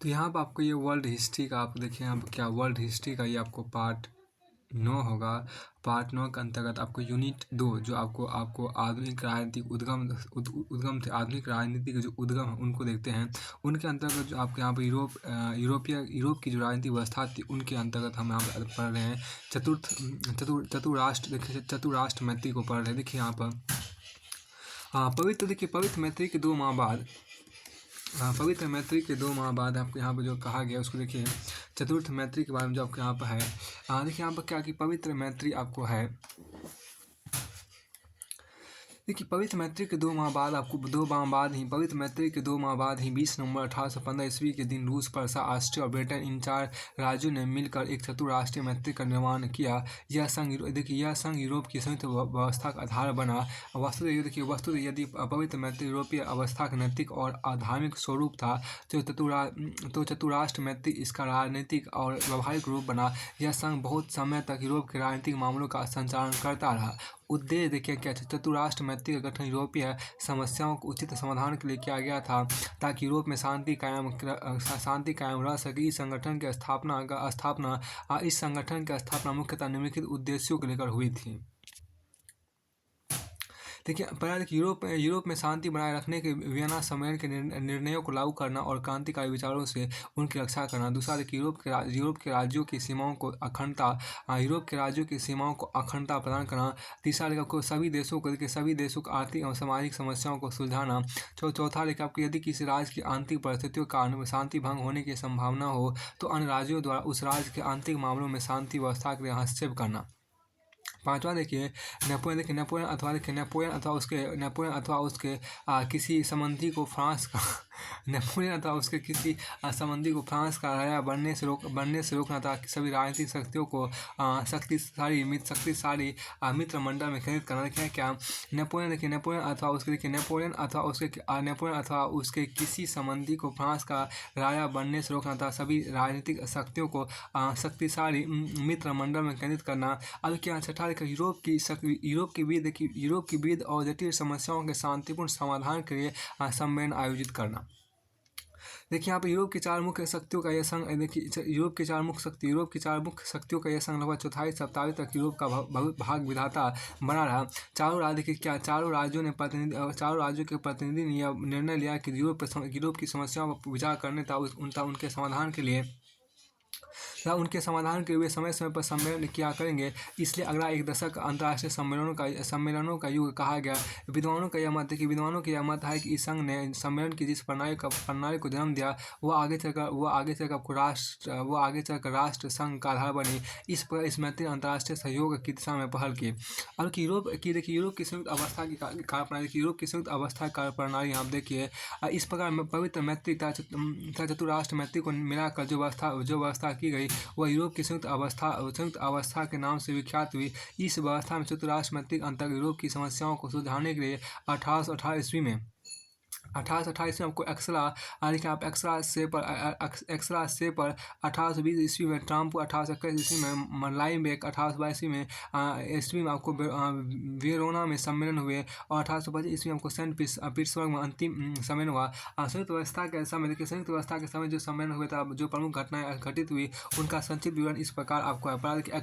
तो यहाँ पर आपको ये वर्ल्ड हिस्ट्री का आप देखिए यहाँ पर क्या वर्ल्ड हिस्ट्री का ये आपको पार्ट 9 होगा। पार्ट 9 के अंतर्गत आपको यूनिट 2 जो आपको आधुनिक राजनीतिक उद्गम थे, आधुनिक राजनीति के जो उद्गम हैं उनको देखते हैं। उनके अंतर्गत जो आपके यहाँ पर यूरोप की जो राजनीतिक व्यवस्था थी उनके अंतर्गत हम यहाँ पर पढ़ रहे हैं चतुराष्ट्र। देखिए चतुराष्ट्र मैत्री को पढ़ रहे हैं। देखिए यहाँ पर पवित्र मैत्री के 2 माह बाद पवित्र मैत्री के 2 माह बाद आपको यहाँ पर जो कहा गया उसको देखिए। चतुर्थ मैत्री के बारे में जो आपको यहाँ पर है, देखिए यहाँ पर क्या कि पवित्र मैत्री आपको है। देखिए पवित्र मैत्री के 2 माह बाद आपको 2 माह बाद ही पवित्र मैत्री के 2 माह बाद ही 20 नवंबर 1815 ईस्वी के दिन रूस, पर्सा, ऑस्ट्रिया और ब्रिटेन इन 4 राज्यों ने मिलकर एक चतुराष्ट्रीय मैत्री का निर्माण किया। यह संघ यूरोप की संयुक्त व्यवस्था का आधार बना। वस्तुतः यदि पवित्र मैत्री यूरोपीय अवस्था का नैतिक और धार्मिक स्वरूप था तो चतुराष्ट्र मैत्री इसका राजनीतिक और व्यावहारिक रूप बना। यह संघ बहुत समय तक यूरोप के राजनीतिक मामलों का संचालन करता रहा। उद्देश्य देखिए क्या है, चतुराष्ट्र मैत्री का गठन यूरोपीय समस्याओं को उचित समाधान के लिए किया गया था ताकि यूरोप में शांति कायम रह सके। इस संगठन की स्थापना मुख्यतः निम्नलिखित उद्देश्यों को लेकर हुई थी। देखिए पहला यूरोप में शांति बनाए रखने के वियना सम्मेलन के निर्णयों को लागू करना और क्रांतिकारी विचारों से उनकी रक्षा करना। दूसरा देखिए यूरोप के राज्यों की सीमाओं को अखंडता प्रदान करना। तीसरा देखिए आपको सभी देशों को आर्थिक और सामाजिक समस्याओं को सुलझाना। चौथा देखिए आपको यदि किसी राज्य की आंतरिक परिस्थितियों का शांति भंग होने की संभावना हो तो अन्य राज्यों द्वारा उस राज्य के आंतरिक मामलों में शांति व्यवस्था के लिए हस्तक्षेप करना। पांचवा देखिए नेपोलियन अथवा उसके किसी संबंधी को फ्रांस का राजा बनने से रोकना था। सभी राजनीतिक शक्तियों को शक्तिशाली मित्र मंडल में केंद्रित करना। क्या नेपोलियन अथवा उसके किसी संबंधी को फ्रांस का राजा बनने से रोकना था। सभी राजनीतिक शक्तियों को शक्तिशाली मित्र मंडल में केंद्रित करना। अब क्या छठा यूरोप की विविध और जटिल समस्याओं के शांतिपूर्ण समाधान के लिए सम्मेलन आयोजित करना। देखिए यहाँ पर यूरोप की 4 मुख्य शक्तियों का यह संघ यूरोप की 4 मुख्य शक्तियों का यह संघ लगभग चौथाई शताब्दी तक यूरोप का भाग विधाता बना रहा। चारों राज्यों के प्रतिनिधि ने यह निर्णय लिया कि यूरोप की समस्याओं पर विचार करने तथा उनके समाधान के वे समय समय पर सम्मेलन किया करेंगे। इसलिए अगला एक दशक अंतर्राष्ट्रीय सम्मेलनों का युग कहा गया। विद्वानों का यह मत है कि इस संघ ने सम्मेलन की जिस प्रणाली को जन्म दिया वह आगे चलकर राष्ट्र संघ का आधार बनी। इस मैत्री अंतर्राष्ट्रीय सहयोग की दिशा में पहल की। और यूरोप की संयुक्त अवस्था की कार्यप्रणाली आप देखिए। इस प्रकार पवित्र मैत्री तथा चतुराष्ट्र मैत्री को मिलाकर जो व्यवस्था की गई वह यूरोप की संयुक्त अवस्था के नाम से विख्यात हुई। इस व्यवस्था में चतुराष्ट्र मैत्री के अंतर्गत यूरोप की समस्याओं को सुलझाने के लिए 1828 ईस्वी में आपको एक्सला से पर 1820 ईस्वी में ट्राम्पो, 1821 ईस्वी में मरलाइबेक, 1822 ईस्वी में आपको वेरोना में सम्मेलन हुए और 1825 ईस्वी में आपको सेंट पीटर्सबर्ग में अंतिम सम्मेलन हुआ। संयुक्त व्यवस्था के समय जो सम्मेलन हुए था, जो प्रमुख घटनाएं घटित हुई उनका संक्षिप्त विवरण इस प्रकार आपको है। पहला देखिए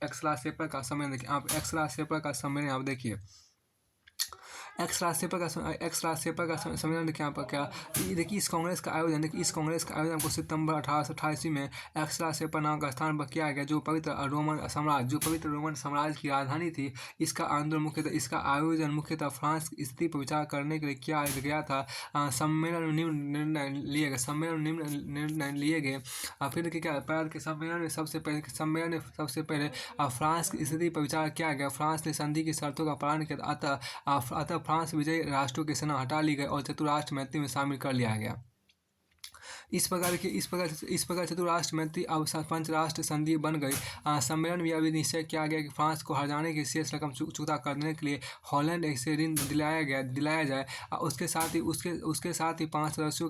एक्सला सेपर का सम्मेलन देखिए। आप एक्सला सेपर का सम्मेलन आप देखिए। एक्सला सेपर का सम्मेलन देखिए यहाँ पर क्या देखिए। इस कांग्रेस का आयोजन आपको सितंबर 1828 ईस्वी में एक्सला सेपर नाम का स्थान पर किया गया जो पवित्र रोमन साम्राज्य की राजधानी थी। इसका आयोजन मुख्यतः फ्रांस की स्थिति पर विचार करने के लिए किया गया था। सम्मेलन में निम्न निर्णय लिए गए। फिर देखिए क्या सम्मेलन में सबसे पहले फ्रांस की स्थिति पर विचार किया गया। फ्रांस ने संधि की शर्तों का पालन किया। अतः फ्रांस विजयी राष्ट्रों की सेना हटा ली गई और चतुराष्ट्र मैत्री में शामिल कर लिया गया। इस प्रकार चतुराष्ट्र मैत्री अब पंचराष्ट्र संधि बन गई। सम्मेलन में यह भी निश्चय किया गया कि फ्रांस को हराने की शेष रकम चुकता करने के लिए हॉलैंड से ऋण दिलाया जाए। उसके साथ ही 5 सदस्यों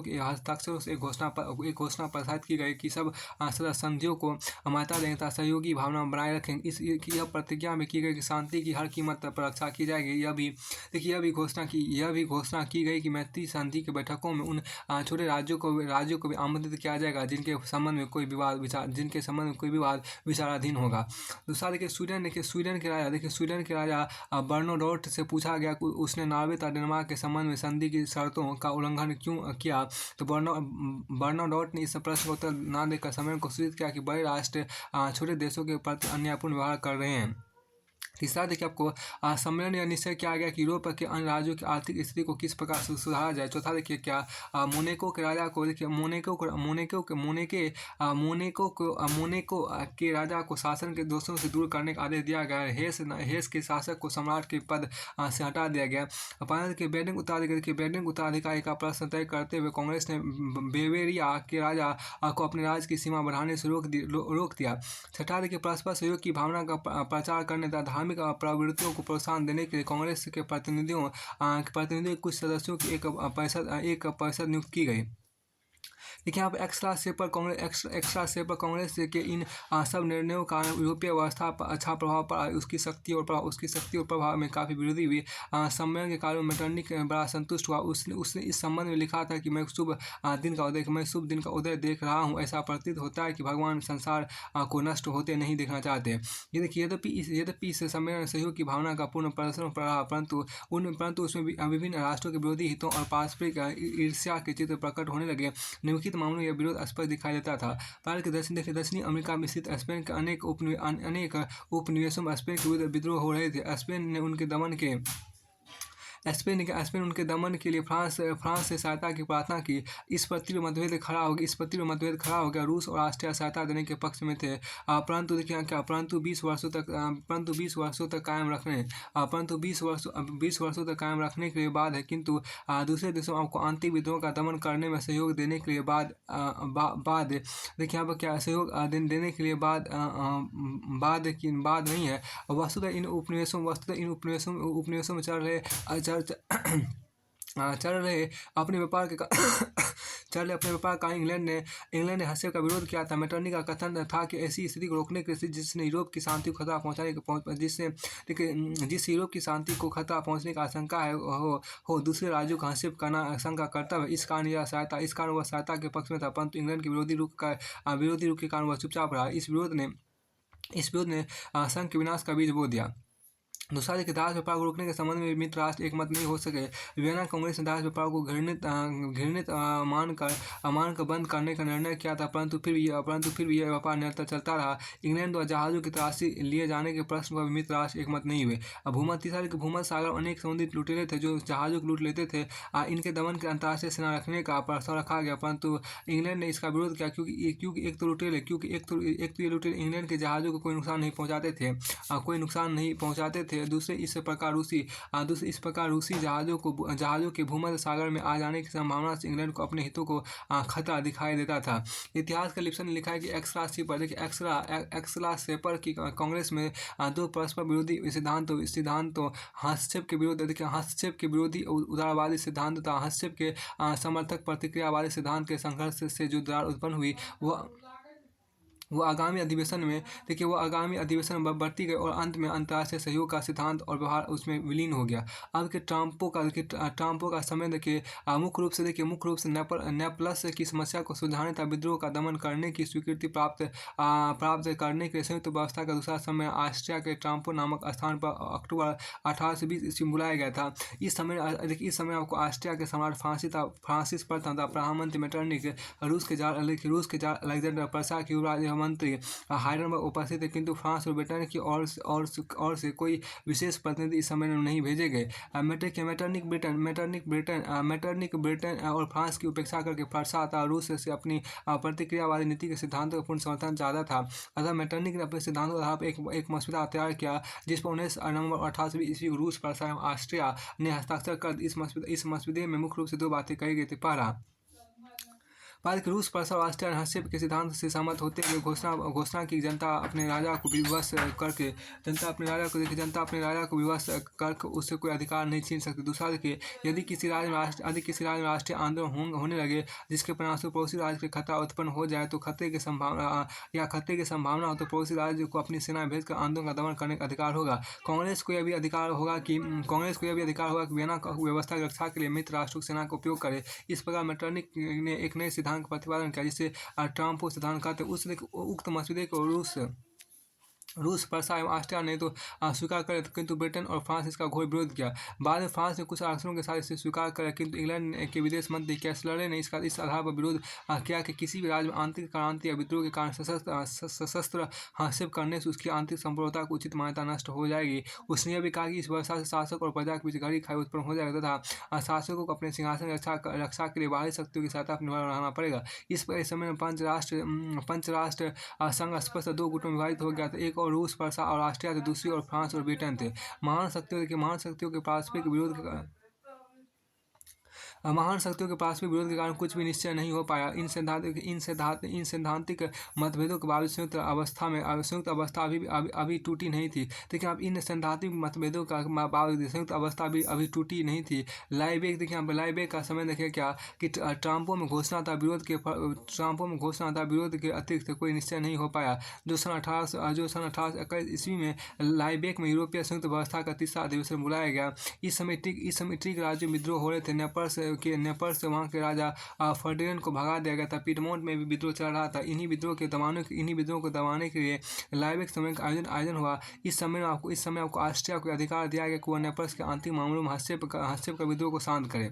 के हस्ताक्षरों से एक घोषणा प्रसारित की गई कि सब सदस्य संधियों को मान्यता देंगे तथा सहयोगी भावना बनाए रखेंगे। यह प्रतिज्ञा भी की गई कि शांति की हर कीमत पर रक्षा की जाएगी। यह भी घोषणा की गई कि मैत्री संधि की बैठकों में उन छोटे राज्यों को राज्यों को भी आमंत्रित किया जाएगा जिनके संबंध में कोई विवाद विचाराधीन होगा। दूसरा देखिए स्वीडन के राजा बर्नाडोट से पूछा गया कि उसने नॉर्वे तथा डेनमार्क के संबंध में संधि की शर्तों का उल्लंघन क्यों किया, तो बर्नाडोट ने इस प्रश्न का उत्तर न देकर सम्मेलन को सूचित किया कि बड़े राष्ट्र छोटे देशों के प्रति अन्यायपूर्ण व्यवहार कर रहे हैं। तीसरा देखिए आपको सम्मेलन यह निश्चय किया गया कि यूरोप के अन्य राज्यों की आर्थिक स्थिति को किस प्रकार से सुधारा जाए। चौथा देखिए क्या मोनेको के राजा को देखिए मोनेको के राजा को शासन के दोषों से दूर करने का आदेश दिया गया है। हेस के शासक को सम्राट के पद से हटा दिया गया। पायन के बेडिंग उत्तराधिकारी का प्रश्न तय करते हुए कांग्रेस ने बेवेरिया के राजा को अपने राज्य की सीमा बढ़ाने से रोक दिया। छठा देखिए परस्पर सहयोग की भावना का प्रचार करने तथा धार्मिक प्रवृत्तियों को प्रोत्साहन देने के लिए कांग्रेस के प्रतिनिधियों कुछ सदस्यों की 1% नियुक्त की गई। देखिए यहाँ पर एक्स्ट्रा सेपर कांग्रेस के इन सब निर्णयों का यूरोपीय व्यवस्था पर अच्छा प्रभाव पड़ा। उसकी शक्ति और प्रभाव में काफ़ी वृद्धि हुई। सम्मेलन के कार्यों में मेटरनिख बड़ा संतुष्ट हुआ। उसने इस संबंध में लिखा था कि मैं शुभ दिन का उदय देख रहा हूँ। ऐसा प्रतीत होता है कि भगवान संसार को नष्ट होते नहीं देखना चाहते। ये देखिए यद्यपि इस सम्मेलन सहयोग की भावना का पूर्ण प्रदर्शन रहा, परंतु उसमें विभिन्न राष्ट्रों के विरोधी हितों और पारस्परिक ईर्ष्या के चित्र प्रकट होने लगे। निम्नलिखित मामलों में यह विरोध स्पष्ट दिखाई देता था। भारत के दक्षिणी अमेरिका में स्थित स्पेन के अनेक उपनिवेशों में स्पेन के विरुद्ध विद्रोह हो रहे थे। स्पेन उनके दमन के लिए फ्रांस से सहायता की प्रार्थना की। इस पर तीव्र मतभेद खड़ा हो गया। रूस और ऑस्ट्रिया सहायता देने के पक्ष में थे, परंतु देखिए क्या 20 वर्षों तक कायम रखने के लिए बाद है, किंतु दूसरे देशों को आंतरिक विद्रोह का दमन करने में सहयोग देने के लिए बाद देखिए यहाँ पर क्या सहयोग देने के लिए बाद नहीं है। वस्तुतः इन उपनिवेशों में चल रहे अपने व्यापार का इंग्लैंड ने हस्तक्षेप का विरोध किया था। मेटरनिख का कथन था कि ऐसी स्थिति को रोकने के लिए जिससे यूरोप की शांति को खतरा पहुंचने की आशंका है हो दूसरे राज्यों का हस्तक्षेप करना शंका कर्तव्य है। इस कारण वह सहायता के पक्ष में था, परंतु इंग्लैंड के विरोधी रुख के कारण वह चुपचाप रहा। इस विरोध ने संघ के विनाश का बीज बो दिया। दूसरा देखिए दास व्यापार को रोकने के संबंध में मित्र राष्ट्र एकमत नहीं हो सके। वियना कांग्रेस ने दास व्यापार को घृणित मानकर बंद करने का निर्णय किया था, परंतु फिर भी यह व्यापार निरंतर चलता रहा। इंग्लैंड द्वारा जहाजों की तलाशी लिए जाने के प्रश्न पर मित्र राष्ट्र एकमत नहीं हुए। भूमध्य सागर अनेक समुद्री लुटेरे थे जो जहाजों को लूट लेते थे। इनके दमन के अंतर्राष्ट्रीय सेना रखने का प्रस्ताव रखा गया, परंतु इंग्लैंड ने इसका विरोध किया क्योंकि एक तो ये लुटेरे इंग्लैंड के जहाजों को कोई नुकसान नहीं पहुँचाते थे। दूसरे इस प्रकार रूसी जहाज़ों के भूमध्य सागर में आ जाने की संभावना से इंग्लैंड को अपने हितों को खतरा दिखाई देता था। इतिहास का लिप्सन ने लिखा है कि एक्स्ट्रा सेपर की कांग्रेस में दो परस्पर विरोधी सिद्धांतों हस्तक्षेप के विरोधी उदारवादी सिद्धांत तथा हस्तक्षेप के समर्थक प्रतिक्रियावादी सिद्धांत के संघर्ष से जो दरार उत्पन्न हुई वो आगामी अधिवेशन में बढ़ती गई और अंत में अंतर्राष्ट्रीय सहयोग का सिद्धांत और व्यवहार उसमें विलीन हो गया। अब के ट्रम्पों का समय देखिए मुख्य रूप से नेपल्स की समस्या को सुलझाने तथा विद्रोह का दमन करने की स्वीकृति प्राप्त करने के लिए संयुक्त व्यवस्था का दूसरा समय ऑस्ट्रिया के ट्रम्पो नामक स्थान पर अक्टूबर 1820 ईस्वी में बुलाया गया था। इस समय आपको ऑस्ट्रिया के सम्राट फ्रांसिस प्रथम तथा प्रधानमंत्री मेटरनिख, रूस के जार अलेक्जेंडर, पर्सा के युवराज मंत्री हाइडेनबर्ग उपस्थित थे, किंतु फ्रांस और ब्रिटेन की ओर से कोई विशेष प्रतिनिधि इस सम्मेलन में नहीं भेजे गए। मेटरनिख ब्रिटेन और फ्रांस की उपेक्षा करके पर्सा तथा रूस से अपनी प्रतिक्रियावादी नीति के सिद्धांतों का पूर्ण समर्थन चाहता था। अतः मेटरनिख ने अपने सिद्धांतों के आधार पर एक मसौदा तैयार किया, जिस पर 19 नवंबर 1820 ईस्वी को रूस, पर्सा एवं ऑस्ट्रिया ने हस्ताक्षर कर। इस मसौदे में मुख्य रूप से दो बातें कही गई थी। पहला, भारत के रूस, पर्सा और ऑस्ट्रिया ने हस्तक्षेप के सिद्धांत से सहमत होते हुए घोषणा की जनता अपने राजा को विवश करके उससे कोई अधिकार नहीं छीन सकती। दूसरा देखिए यदि किसी राज्य में राष्ट्रीय आंदोलन होने लगे जिसके परिणामस्वरूप पड़ोसी राज्य के खतरा उत्पन्न हो जाए तो खतरे की संभावना हो तो पड़ोसी राज्य को अपनी सेना भेजकर आंदोलन का दमन करने का अधिकार होगा। कांग्रेस को यह भी अधिकार होगा कि वियना व्यवस्था की रक्षा के लिए मित्र राष्ट्रों की सेना का उपयोग करे। इस प्रकार मेटरनिख ने एक नए सिद्धांत का प्रतिपादन किया, जिसे ट्राम्पो सिद्धांत कहते हैं। उक्त मसौदे को रूस, पर्सा एवं ऑस्ट्रिया ने तो स्वीकार कर, किंतु ब्रिटेन और फ्रांस इसका घोर विरोध किया। बाद में फ्रांस ने कुछ आंकड़ों के साथ इसे स्वीकार किया, किंतु इंग्लैंड के विदेश मंत्री कैसलर ने इसका इस आधार पर विरोध किया कि किसी भी राज्य में आंतरिक क्रांति या विद्रोह के कारण सशस्त्र हस्तक्षेप करने से उसकी आंतरिक संप्रभुता को उचित मान्यता नष्ट हो जाएगी। उसने यह भी कहा कि इस व्यवस्था से शासक और प्रजा के बीच घड़ी खाई उत्पन्न हो जाएगा तथा शासकों को अपने सिंहासन की रक्षा के लिए बाहरी शक्तियों की सहायता पर निर्भर रहना पड़ेगा। इस समय में पंचराष्ट्र संघ स्पष्ट दो गुटों में विभाजित हो गया था। एक और रूस, पर्सा और ऑस्ट्रिया थे, दूसरी ओर फ्रांस और ब्रिटेन थे। महान शक्तियों के पारस्परिक विरोध के कारण कुछ भी निश्चय नहीं हो पाया। इन सैद्धांतिक मतभेदों के बावजूद संयुक्त अवस्था अभी टूटी नहीं थी। देखिए आप, इन सैद्धांतिक मतभेदों का बावजूद संयुक्त अवस्था अभी टूटी नहीं थी। लाइबेक, देखिए यहाँ पर लाइबेक का समय देखिए क्या कि ट्राम्पो में घोषणा था विरोध के अतिरिक्त कोई निश्चय नहीं हो पाया। जो सन 1821 ईस्वी में लाइबेक में यूरोपीय संयुक्त व्यवस्था का तीसरा अधिवेशन बुलाया गया। इस समय ट्रिक राज्य में विद्रोह हो रहे थे। नेपल्स से वहाँ के राजा फर्डिनेंड को भगा दिया गया था। पीडमोंट में भी विद्रोह चल रहा था। इन्हीं विद्रोह को दबाने के लिए लाइबेक सम्मेलन का आयोजन हुआ। इस समय आपको ऑस्ट्रिया को अधिकार दिया गया कि वह नेपल्स के आंतरिक मामलों में हस्तक्षेप कर विद्रोह को शांत करे।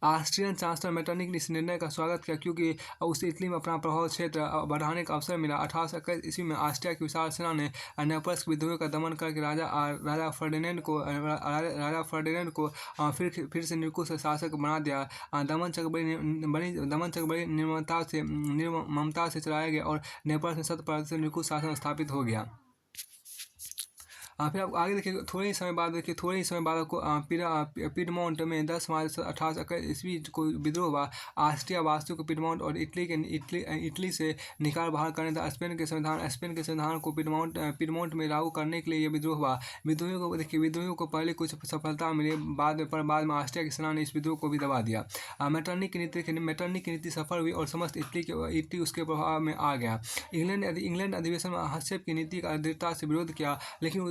ऑस्ट्रियन चांसलर मेटरनिक ने इस निर्णय का स्वागत किया, क्योंकि उसे इटली में अपना प्रभाव क्षेत्र बढ़ाने का अवसर मिला। 1821 ईस्वी में ऑस्ट्रिया की विशाल सेना ने नेपल्स के विद्रोह का दमन करके राजा फर्डिनेंड को फिर से निरंकुश शासक बना दिया। दमन चक्र बड़ी निर्ममता से चलाया गया और नेपल्स में 100% निरंकुश शासन स्थापित हो गया। फिर आप आगे देखिए, थोड़े ही समय बाद आपको पीडमोंट में 10 मार्च 1821 ईस्वी को विद्रोह हुआ। ऑस्ट्रिया वासियों को पीडमोंट और इटली से निकाल बाहर करने था। स्पेन के संविधान को पीडमोंट में लागू करने के लिए यह विद्रोह हुआ। विद्रोहियों को पहले कुछ सफलता मिली, बाद में ऑस्ट्रिया की सेना ने इस विद्रोह को भी दबा दिया। मेटरनिक की नीति सफल हुई और समस्त इटली उसके प्रभाव में आ गया। इंग्लैंड अधिवेशन में हस्तक्षेप की नीति का दृढ़ता से विरोध किया, लेकिन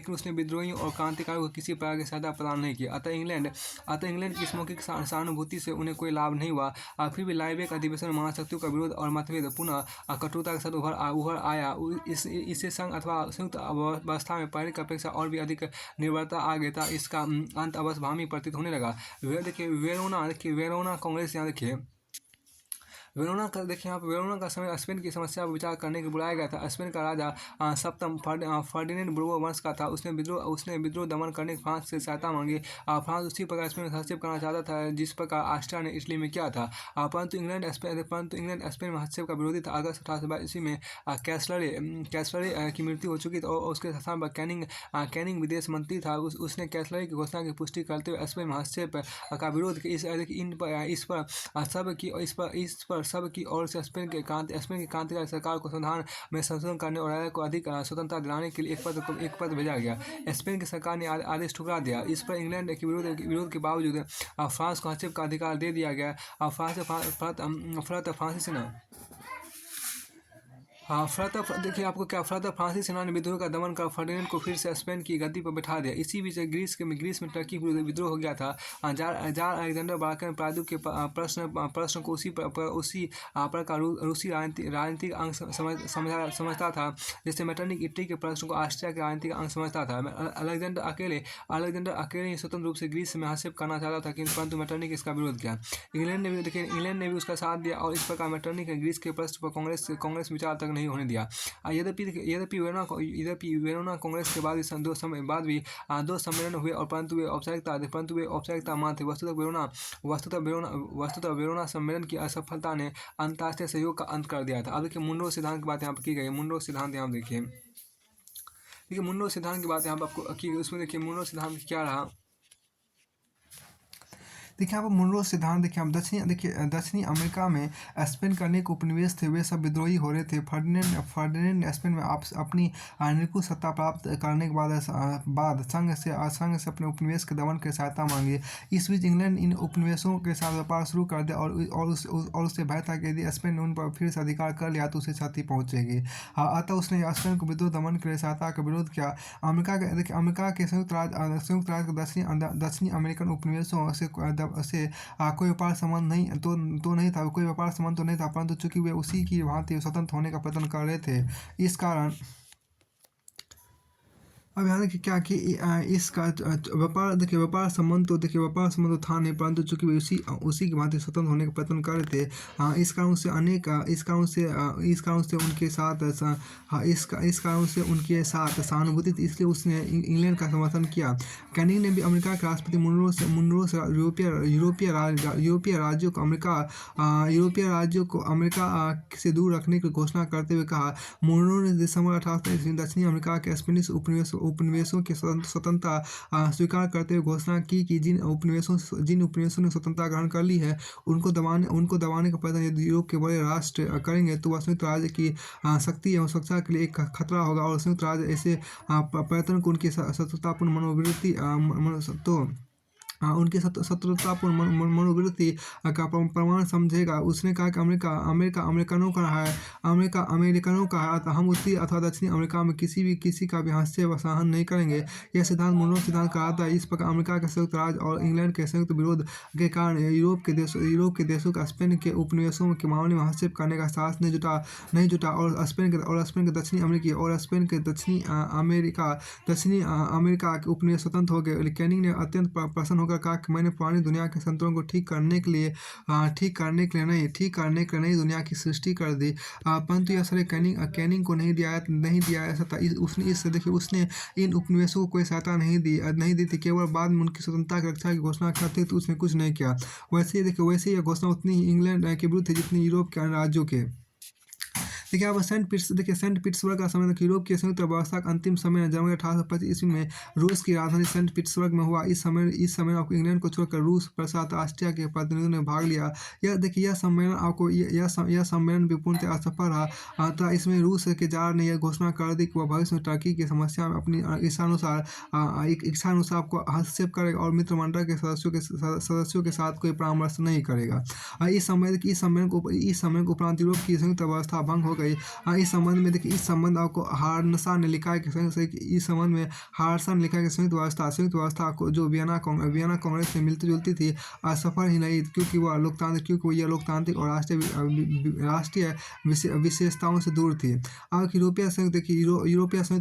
उसने विद्रोहियों और क्रांतिकारियों को किसी प्रकार की सहायता प्रदान नहीं की। अतः इंग्लैंड की इस मौखिक सहानुभूति से उन्हें कोई लाभ नहीं हुआ। फिर भी लाइबेक अधिवेशन में महाशक्तियों का विरोध और मतभेद पुनः कठोरता के साथ उभर आया। इससे संघ अथवा संयुक्त अवस्था में पहले की अपेक्षा और भी अधिक निर्भरता आ गई था। इसका अंत अवश्यभावी प्रतीत होने लगा। वेरोना कांग्रेस, यहाँ देखिए वेरोना का समय स्पेन की समस्या पर विचार करने के बुलाया गया था। स्पेन का राजा सप्तम फर्डिनेंड बुर्बो वंश का था। उसने विद्रोह दमन करने के फ्रांस से सहायता मांगी। फ्रांस उसी प्रकार स्पेन में हस्तक्षेप करना चाहता था जिस प्रकार ऑस्ट्रिया ने इटली में किया था। परंतु इंग्लैंड स्पेन में हस्तक्षेप का विरोधी था। अगस्त 1822 ईस्वी में कैसलरे की मृत्यु हो चुकी थी और उसके स्थान पर कैनिंग विदेश मंत्री था। उसने कैसलरे की घोषणा की पुष्टि करते हुए स्पेन में हस्तक्षेप का विरोध किया। इस पर सब की ओर से स्पेन की क्रांतिकारी सरकार को संविधान में संशोधन करने और राज्य को अधिक स्वतंत्रता दिलाने के लिए एक पत्र भेजा गया। स्पेन की सरकार ने आदेश ठुकरा दिया। इस पर इंग्लैंड के विरोध के बावजूद फ्रांस को हस्तक्षेप का अधिकार दे दिया गया। देखिए आपको क्या फ्रांसीसी सेना ने विद्रोह का दमन कर फर्डिनेंड को फिर से स्पेन की गद्दी पर बैठा दिया। इसी बीच ग्रीस में टर्की विद्रोह हो गया था। जार अलेक्जेंडर बाल्कन प्रायद्वीप के प्रश्न को उसी प्रकार रूसी राजनीतिक अंग समझता था, जैसे मेटरनिक इटली के प्रश्न को ऑस्ट्रिया के राजनीतिक अंग समझता था। अलेक्जेंडर अकेले स्वतंत्र रूप से ग्रीस में हस्तक्षेप करना चाहता था, परंतु मेटरनिक इसका विरोध किया। इंग्लैंड ने भी उसका साथ दिया और इस प्रकार मेटरनिक ने ग्रीस के प्रश्न पर कांग्रेस विचार तक नहीं होने दिया। यद्यपि वेरोना कांग्रेस के बाद दो सम्मेलन हुए और परंतु वे औपचारिकता मात्र थे। वस्तुतः वेरोना सम्मेलन की असफलता ने अंतर्राष्ट्रीय सहयोग का अंत कर दिया था। अब देखिए मुनरो सिद्धांत की बात यहाँ पर की गई। मुनरो सिद्धांत यहाँ देखिए मुनरो सिद्धांत की बात यहाँ पर आपको की गई। उसमें देखिए मुनरो सिद्धांत क्या रहा। देखिए यहाँ पर मुनरो सिद्धांत दक्षिणी अमेरिका में स्पेन का अनेक उपनिवेश थे, वे सब विद्रोही हो रहे थे। फर्डिनेंड ने स्पेन में अपनी निरंकुश सत्ता प्राप्त करने के बाद संघ से अपने उपनिवेश के दमन की सहायता मांगी। इस बीच इंग्लैंड इन उपनिवेशों के साथ व्यापार शुरू कर दिया और उसे भय था कि यदि स्पेन ने उन पर फिर से अधिकार कर लिया तो उसे क्षति पहुंचेगी। अतः उसने स्पेन को विद्रोह दमन के लिए सहायता का विरोध किया। अमेरिका के संयुक्त राज्य के दक्षिणी अमेरिकन उपनिवेशों से से कोई व्यापार संबंध नहीं था, कोई व्यापार संबंध तो नहीं था, परंतु चूंकि वे उसी की भांति स्वतंत्र होने का प्रयत्न कर रहे थे, इस कारण अब यहाँ देखिए क्या कि इसका व्यापार देखिए, व्यापार संबंध तो था नहीं, परंतु चूंकि वे उसी की भांति स्वतंत्र होने का प्रयत्न कर रहे थे, इस कारण से इस कारण से उनके साथ इस कारण से उनके साथ सहानुभूति थी, इसलिए उसने इंग्लैंड का समर्थन किया। कैनिंग ने भी अमेरिका के राष्ट्रपति मुनरो से यूरोपीय राज्यों को अमेरिका से दूर रखने की घोषणा करते हुए कहा। मुनरो ने दिसंबर 18 दक्षिणी अमेरिका के स्पेनिश उपनिवेशों की स्वतंत्रता स्वीकार करते हुए घोषणा की कि जिन उपनिवेशों ने स्वतंत्रता ग्रहण कर ली है, उनको दबाने का प्रयत्न यदि यूरोप के बड़े राष्ट्र करेंगे तो वह संयुक्त राज्य की शक्ति एवं सुरक्षा के लिए एक खतरा होगा, और संयुक्त राज्य ऐसे प्रयत्न को उनकी शत्रुतापूर्ण मनोवृत्ति का प्रमाण समझेगा। उसने कहा कि अमेरिका अमेरिकनों का है, हम उत्तरी अथवा दक्षिणी अमेरिका में किसी का भी हस्तक्षेप सहन नहीं करेंगे। यह सिद्धांत मुनरो सिद्धांत कहलाता है। इस प्रकार अमेरिका के संयुक्त राज्य और इंग्लैंड के संयुक्त विरोध के कारण यूरोप के देशों का स्पेन के उपनिवेशों के मामले में हस्तक्षेप करने का साहस नहीं जुटा और स्पेन के दक्षिणी अमेरिका के उपनिवेश स्वतंत्र हो गए। कैनिंग ने अत्यंत प्रसन्न होकर कहा कि मैंने पुरानी दुनिया के संतुलन को ठीक करने के लिए नई दुनिया की सृष्टि कर दी। परंतु यह श्रेय कैनिंग को नहीं दिया जा सकता। उसने इन उपनिवेशों को कोई सहायता नहीं दी थी, केवल बाद में उनकी स्वतंत्रता की रक्षा की घोषणा करते तो उसने कुछ नहीं किया। वैसे ही यह घोषणा उतनी ही इंग्लैंड के विरुद्ध थी जितनी यूरोप के अन्य राज्यों के। देखिए अब सेंट पीटर्सबर्ग का समय यूरोप की संयुक्त व्यवस्था का अंतिम समय जनवरी 1825 ईस्वी में रूस की राजधानी सेंट पीटर्सबर्ग में हुआ। इस समय आपको इंग्लैंड को छोड़कर रूस, प्रशांत, ऑस्ट्रिया के प्रतिनिधियों ने भाग लिया। यह सम्मेलन भी पूर्णतः असफल रहा था। इसमें रूस के जार ने यह घोषणा कर दी कि वह भविष्य में टर्की की समस्या में अपनी इच्छानुसार आपको हस्तक्षेप करेगा और मित्रमंडल के सदस्यों के साथ कोई परामर्श नहीं करेगा। इस सम्मेलन के उपरांत यूरोप की संयुक्त व्यवस्था भंग हो गई। इस संबंध आपको हार्नसा ने लिखा है कि संयुक्त व्यवस्था को जो वियना कांग्रेस से मिलती जुलती थी, असफल ही नहीं, क्योंकि यह लोकतांत्रिक और राष्ट्रीय विशेषताओं से दूर थी। अब यूरोपीय संयुक्त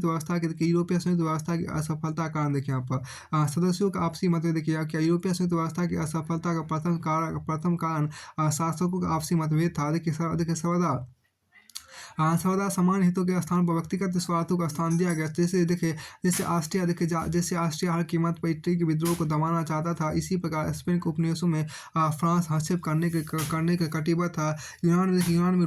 व्यवस्था की असफलता कारण देखिए यहाँ पर सदस्यों का आपसी मतभेद। देखिए क्या यूरोपीय संयुक्त व्यवस्था की असफलता का प्रथम कारण शासकों का आपसी मतभेद था। देखिए सर्वदा समान हितों के स्थान पर व्यक्तिगत स्वार्थों का स्थान दिया गया। जैसे ऑस्ट्रिया हर कीमत पर इटली के विद्रोह को दबाना चाहता था, इसी प्रकार स्पेन के उपनिवेशों में फ्रांस हस्तक्षेप करने के कटिबद्ध था। यूनान में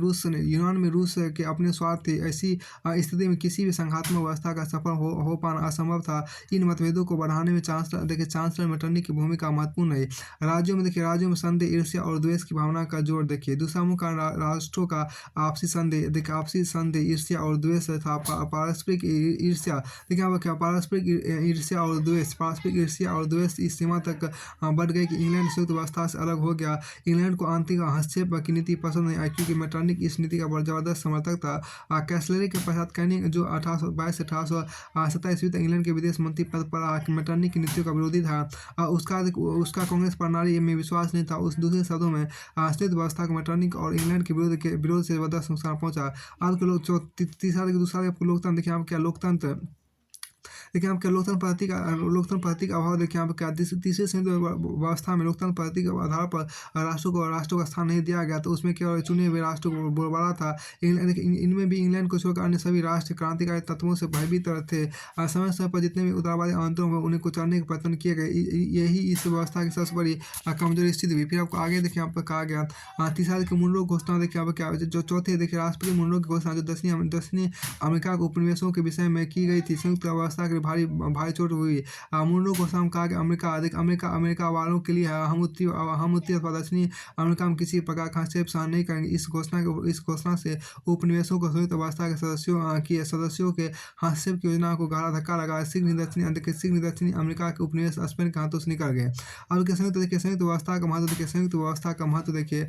रूस के अपने स्वार्थ थे। ऐसी स्थिति में किसी भी संघात्मक व्यवस्था का सफल हो पाना असंभव था। इन मतभेदों को बढ़ाने में चांसलर मेटरनिख की भूमिका महत्वपूर्ण रही। राज्यों में संदेह, ईर्ष्या और द्वेष की भावना का जोर। देखिए दूसरा मुख्य कारण राष्ट्रों का आपसी संदेह, ईर्ष्या और द्वेष था। पारस्परिक ईर्ष्या। देखिए यहाँ पर क्या पारस्परिक ईर्ष्या और द्वेष इस सीमा तक बढ़ गई कि इंग्लैंड संयुक्त व्यवस्था से अलग हो गया। इंग्लैंड को आंतरिक हस्तक्षेप की नीति पसंद नहीं आई, क्योंकि मेटरनिख इस नीति का जबरदस्त समर्थक था। कैसलरी के पश्चात कैनिंग, जो 1822 से 1827 ईस्वी तक इंग्लैंड के विदेश मंत्री पद पर मेटरनिख की नीतियों का विरोधी था। उसका कांग्रेस प्रणाली में विश्वास नहीं था। दूसरे शब्दों में संयुक्त व्यवस्था को मेटरनिख और इंग्लैंड के विरोध से जबरदस्त नुकसान पहुंचा। आज के लोग तीसरा लोकतंत्र। देखिए आप क्या लोकतंत्र पद्धति का अभाव। देखिए यहाँ पर क्या तीसरी संयुक्त व्यवस्था में लोकतंत्र पद्धति के आधार पर राष्ट्रों का स्थान नहीं दिया गया, तो उसमें केवल चुने हुए राष्ट्रों को बोलबाला था। इनमें भी इंग्लैंड को छोड़कर अन्य सभी राष्ट्र क्रांतिकारी तत्वों से भयभीत थे। समय पर जितने भी उदारवादी आंदोलन हुए उन्हें कुचलने के प्रयत्न किए गए। यही इस व्यवस्था की सबसे बड़ी कमजोरी स्थिति हुई। फिर आपको आगे देखिए यहाँ पर कहा गया तीसरा देखिए मुनरो घोषणा। देखिए यहाँ पर क्या जो चौथे देखिए राष्ट्रपति मुनरो की घोषणा जो दक्षिणी अमेरिका के उपनिवेशों के विषय में की गई थी। संयुक्त व्यवस्था के भारी चोट हुई। मुनरो घोषणा में कहा कि अमेरिका वालों के लिए हम उत्तरी अथवा दक्षिणी अमेरिका में किसी प्रकार का हस्तक्षेप सहन नहीं करेंगे। इस घोषणा से उपनिवेशों को संयुक्त व्यवस्था के सदस्यों के हस्तक्षेप की योजना को गहरा धक्का लगा। शीघ्र दक्षिणी अमेरिका के उपनिवेश स्पेन के हाथों से निकल गए। अब संयुक्त व्यवस्था का महत्व देखिए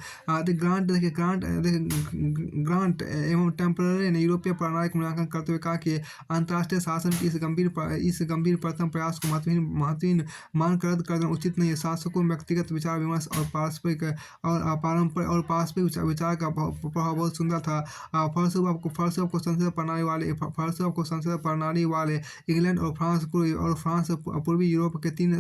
ग्रांट एवं टेम्पररी ने यूरोपीय प्रणाली का मूल्यांकन करते हुए कहा कि अंतर्राष्ट्रीय शासन की इस गंभीर प्रथम प्रयास को महत्वहीन मानकर रद्द कर देना उचित नहीं है। शासकों में व्यक्तिगत विचार विमर्श और पारंपरिक विचार का प्रभाव बहुत सुंदर था। फलस्वरूप को संसदीय प्रणाली वाले इंग्लैंड और फ्रांस पूर्वी यूरोप के तीन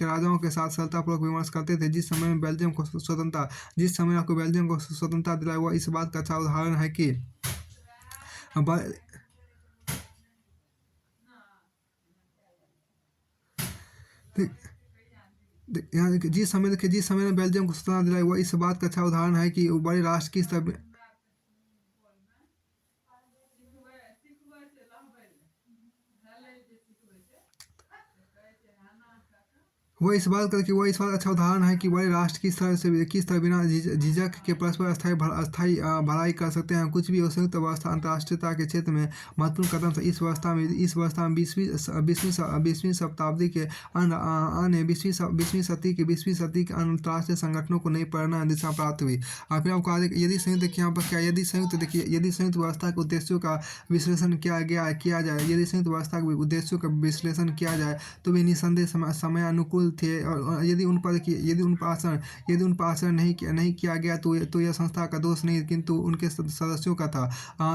राजाओं के साथ सफलतापूर्वक विमर्श करते थे। जिस समय बेल्जियम को स्वतंत्रता दिलाई, वह इस बात का अच्छा उदाहरण है कि जिस समय में बेल्जियम को स्वतंत्रता दिलाई, वह इस बात का अच्छा उदाहरण है कि बड़े राष्ट्र की स्तर वह इस बात अच्छा उदाहरण है कि बड़े राष्ट्र किस तरह बिना झिझक के परस्पर अस्थायी भलाई कर सकते हैं। कुछ भी संयुक्त व्यवस्था अंतर्राष्ट्रीयता के क्षेत्र में महत्वपूर्ण कदम था। इस व्यवस्था में 20वीं शताब्दी के बीसवीं सदी के अंतर्राष्ट्रीय संगठनों को नई प्रेरणा दिशा प्राप्त हुई। फिर आपको आगे यदि संयुक्त व्यवस्था के उद्देश्यों का विश्लेषण किया जाए उद्देश्यों का विश्लेषण किया जाए तो वे निसंदेह समय अनुकूल थे। और यदि उन पर आचरण नहीं किया गया तो यह संस्था का दोष नहीं किंतु उनके सदस्यों का था।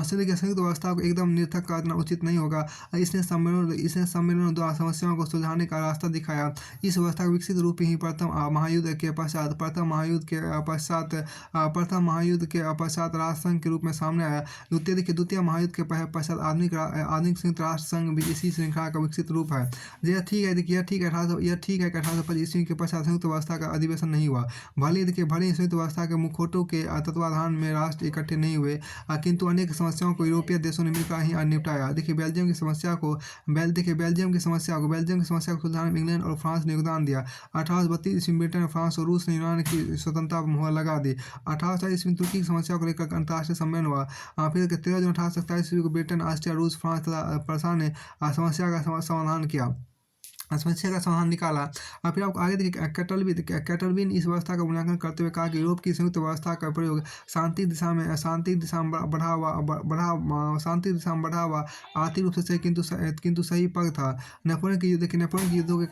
संयुक्त व्यवस्था को एकदम निरर्थक करना उचित नहीं होगा। इसने सम्मेलनों द्वारा समस्याओं को सुलझाने का रास्ता दिखाया। इस व्यवस्था का विकसित रूप ही प्रथम महायुद्ध के पश्चात राष्ट्रसंघ के रूप में सामने आया। द्वितीय महायुद्ध के पश्चात आधुनिक संयुक्त राष्ट्र संघ भी इसी श्रृंखला का विकसित रूप है। यह ठीक है 1825 ईस्वी के पश्चात संयुक्त व्यवस्था का अधिवेशन नहीं हुआ। भले ही संयुक्त व्यवस्था के मुखौटों के तत्वाधान में राष्ट्र इकट्ठे नहीं हुए, किंतु अनेक समस्याओं को यूरोपीय देशों ने मिलकर ही निपटाया। बेल्जियम की समस्या को सुलझाने में इंग्लैंड और फ्रांस ने योगदान दिया। 1832 ईस्वी में ब्रिटेन, फ्रांस और रूस ने यूनान की स्वतंत्रता पर मुहर लगा दी। 1840 ईस्वी में तुर्की की समस्या को लेकर अंतर्राष्ट्रीय सम्मेलन हुआ। फिर 13 जून 1847 ईस्वी को ब्रिटेन, ऑस्ट्रिया, रूस, फ्रांस तथा प्रसा ने समस्या का समाधान निकाला। और फिर आपको आगे देखिए कैटलविन इस व्यवस्था का मूल्यांकन करते हुए कहा कि यूरोप की संयुक्त व्यवस्था का प्रयोग शांति दिशा में बढ़ावा आर्थिक रूप से किंतु सही पग था। नेपोलियन के युद्धों के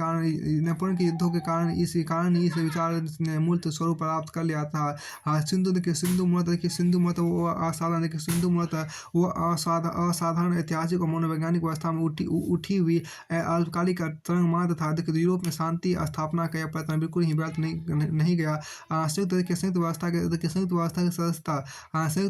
कारण इस विचार ने मूर्त स्वरूप प्राप्त कर लिया था। सिंधु मूलतः वो असाधारण ऐतिहासिक और मनोवैज्ञानिक व्यवस्था में उठी हुई अल्पकालिक तरंग मात्र था। यूरोप में शांति स्थापना का यह प्रयत्न बिल्कुल ही व्यर्थ नहीं गया। संयुक्त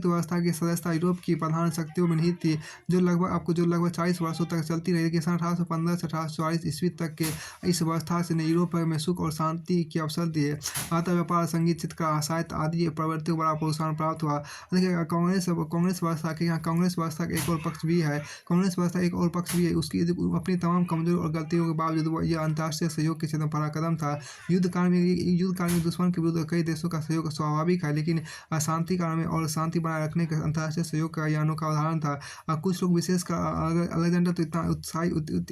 व्यवस्था की सदस्यता यूरोप की प्रधान शक्तियों में निहित थी, जो लगभग 40 वर्षों तक चलती रही। 1815 से 1844 ईस्वी तक के इस व्यवस्था से ने यूरोप में सुख और शांति के अवसर दिए। अतः व्यापार, संगीत, चित्रकला, साहित्य आदि प्रवृत्तियों को बड़ा प्रोत्साहन प्राप्त हुआ। देखिए कांग्रेस व्यवस्था का एक और पक्ष भी है। उसकी अपनी तमाम कमजोरी और गलतियों के बावजूद यह अंतर्राष्ट्रीय सहयोग के क्षेत्र में बड़ा कदम था। युद्ध काल में दुश्मन के विरुद्ध कई देशों का सहयोग स्वाभाविक है, लेकिन शांति काल में और शांति बनाए रखने के अंतर्राष्ट्रीय सहयोग का यह अनोखा उदाहरण था। कुछ लोग विशेषकर अलेक्जेंडर तो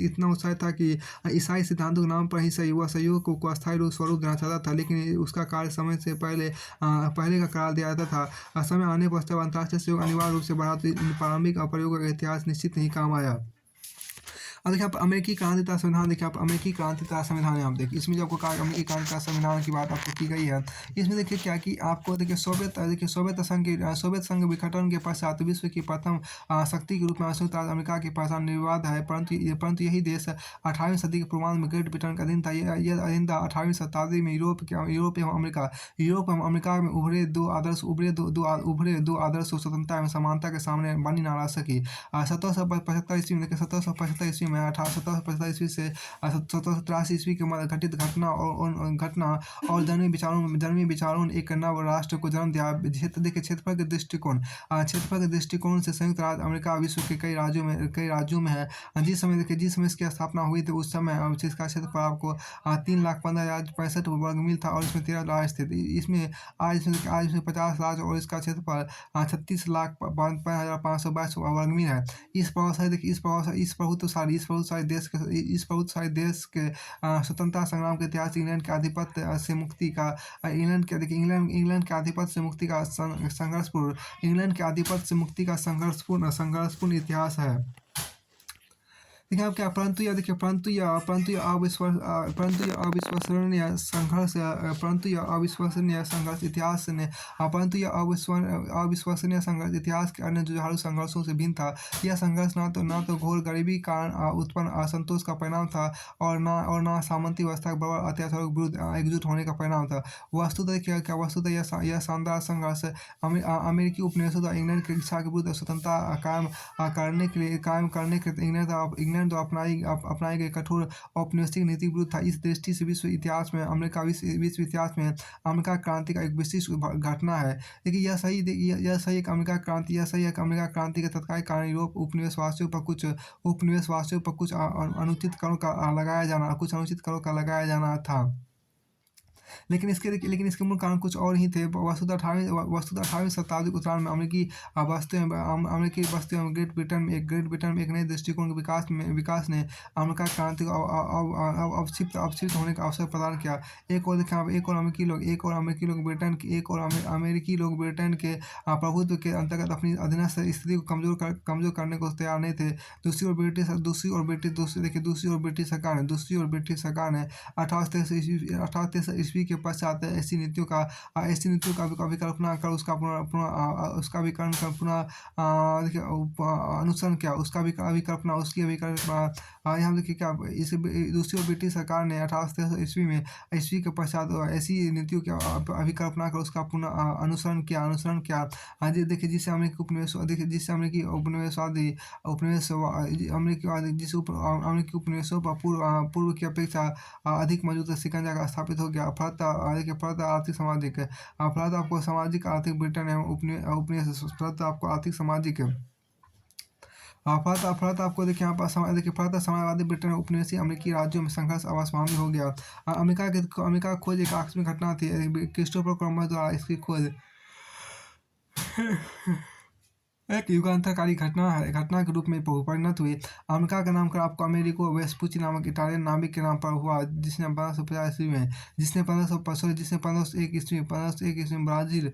इतना उत्साहित था कि ईसाई सिद्धांतों के नाम पर ही वह सहयोग को अस्थायी स्वरूप देना चाहता था, लेकिन उसका कार्य समय से पहले का करार दिया जाता था। समय आने पर अंतर्राष्ट्रीय सहयोग अनिवार्य रूप से बढ़ा तो इन प्रारंभिक प्रयोगों का इतिहास निश्चित नहीं काम आया। अब देखिए आप अमेरिकी क्रांतिकारी संविधान है। आप देखिए इसमें जो आपको कहा अमेरिकी क्रांतिकारी संविधान की बात आपको की गई है। इसमें देखिए क्या कि आपको सोवियत संघ विघटन के पश्चात विश्व की प्रथम शक्ति के रूप में संयुक्त राज्य अमेरिका की पहचान निर्विवाद है, परंतु यही देश 18वीं सदी के पूर्वांत में ग्रेट ब्रिटेन का अधीन था। यह अधीन था 18वीं शताब्दी में यूरोप एवं अमेरिका में उभरे दो आदर्श और स्वतंत्रता एवं समानता के सामने बनी ना रह सकी। 1775 ईस्वी में 1775 ईस्वी में 1775 ईस्वी से 1783 ईस्वी के मध्य घटित घटना और जन्मी विचारों ने एक नव राष्ट्र को जन्म दिया। क्षेत्रफल के दृष्टिकोण से संयुक्त राज्य अमेरिका विश्व के कई राज्यों में है। जिस समय इसकी स्थापना हुई थी उस समय इसका क्षेत्रफल आपको 3,15,065 वर्ग मील था और इसमें 13 राज्य थे। इसमें आज 50 राज्य और इसका क्षेत्रफल 36,52,522 वर्ग मील है। इस प्रभावशाली इस प्रभुत्वशाली देश के स्वतंत्रता संग्राम के इतिहास, इंग्लैंड के आधिपत्य से मुक्ति का इंग्लैंड के आधिपत्य से मुक्ति का संघर्षपूर्ण इतिहास है। देखिए आप क्या, परंतु यह अविश्वसनीय संघर्ष इतिहास के अन्य जुझारू संघर्षों से भिन्न था। यह संघर्ष ना तो घोर गरीबी कारण उत्पन्न असंतोष का परिणाम था और ना सामंती व्यवस्था के बर्बर अत्याचारों के विरुद्ध एकजुट होने का परिणाम था। वस्तुतः यह शानदार संघर्ष अमेरिकी उपनिवेशों द्वारा इंग्लैंड की इच्छा के विरुद्ध स्वतंत्रता कायम करने के लिए इंग्लैंड द्वारा अपनाई गई कठोर औपनिवेशिक नीति विरुद्ध था। इस दृष्टि से विश्व इतिहास में अमेरिका क्रांति का एक विशिष्ट घटना है। देखिए यह सही एक अमेरिका क्रांति के तत्काल कारण यूरोप उपनिवेशवासियों पर कुछ अनुचित करों का लगाया जाना था। लेकिन इसके मूल कारण कुछ और ही थे। वस्तुतः 18वीं शताब्दी के उत्तरार्ध में अमेरिकी बस्तियों में ग्रेट ब्रिटेन में एक नए दृष्टिकोण के विकास ने अमेरिका क्रांति को अवक्षिप्त होने का अवसर प्रदान किया। एक और अमेरिकी लोग ब्रिटेन के प्रभुत्व के अंतर्गत अपनी अधीनस्थ स्थिति को कमजोर करने को तैयार नहीं थे। दूसरी ओर ब्रिटिश सरकार ने 1863 ईस्वी के पश्चात ऐसी नीतियों का विकल्पना कर अनुसरण किया। यहाँ देखिए क्या, इस दूसरी ओर ब्रिटिश सरकार ने 1863 ईस्वी के पश्चात ऐसी नीतियों की अभिकल्पना कर उसका पुनः अनुसरण किया। देखिए जिससे अमेरिकी उपनिवेशों पर पूर्व की अपेक्षा अधिक मजबूत शिकंजा स्थापित हो गया। फलतः आर्थिक सामाजिक फलतः आपको सामाजिक आर्थिक ब्रिटेन एवं उपनिवेश फलतः आपको आर्थिक सामाजिक फलतः आपको देखिए यहाँ पर फलतः समाजवादी ब्रिटेन और उपनिवेशी अमेरिकी राज्यों में संघर्ष अवश्यभावी हो गया। अमेरिका की खोज एक आकस्मिक घटना थी। क्रिस्टोफर कोलंबस द्वारा इसकी खोज एक युगांतरकारी घटना के रूप में परिणत हुई। अमेरिका का नामकरण आपको अमेरिको वेस्पुची नामक इटालियन नाविक के नाम पर हुआ, जिसने 1550 ईस्वी में 1501 ईस्वी में ब्राजील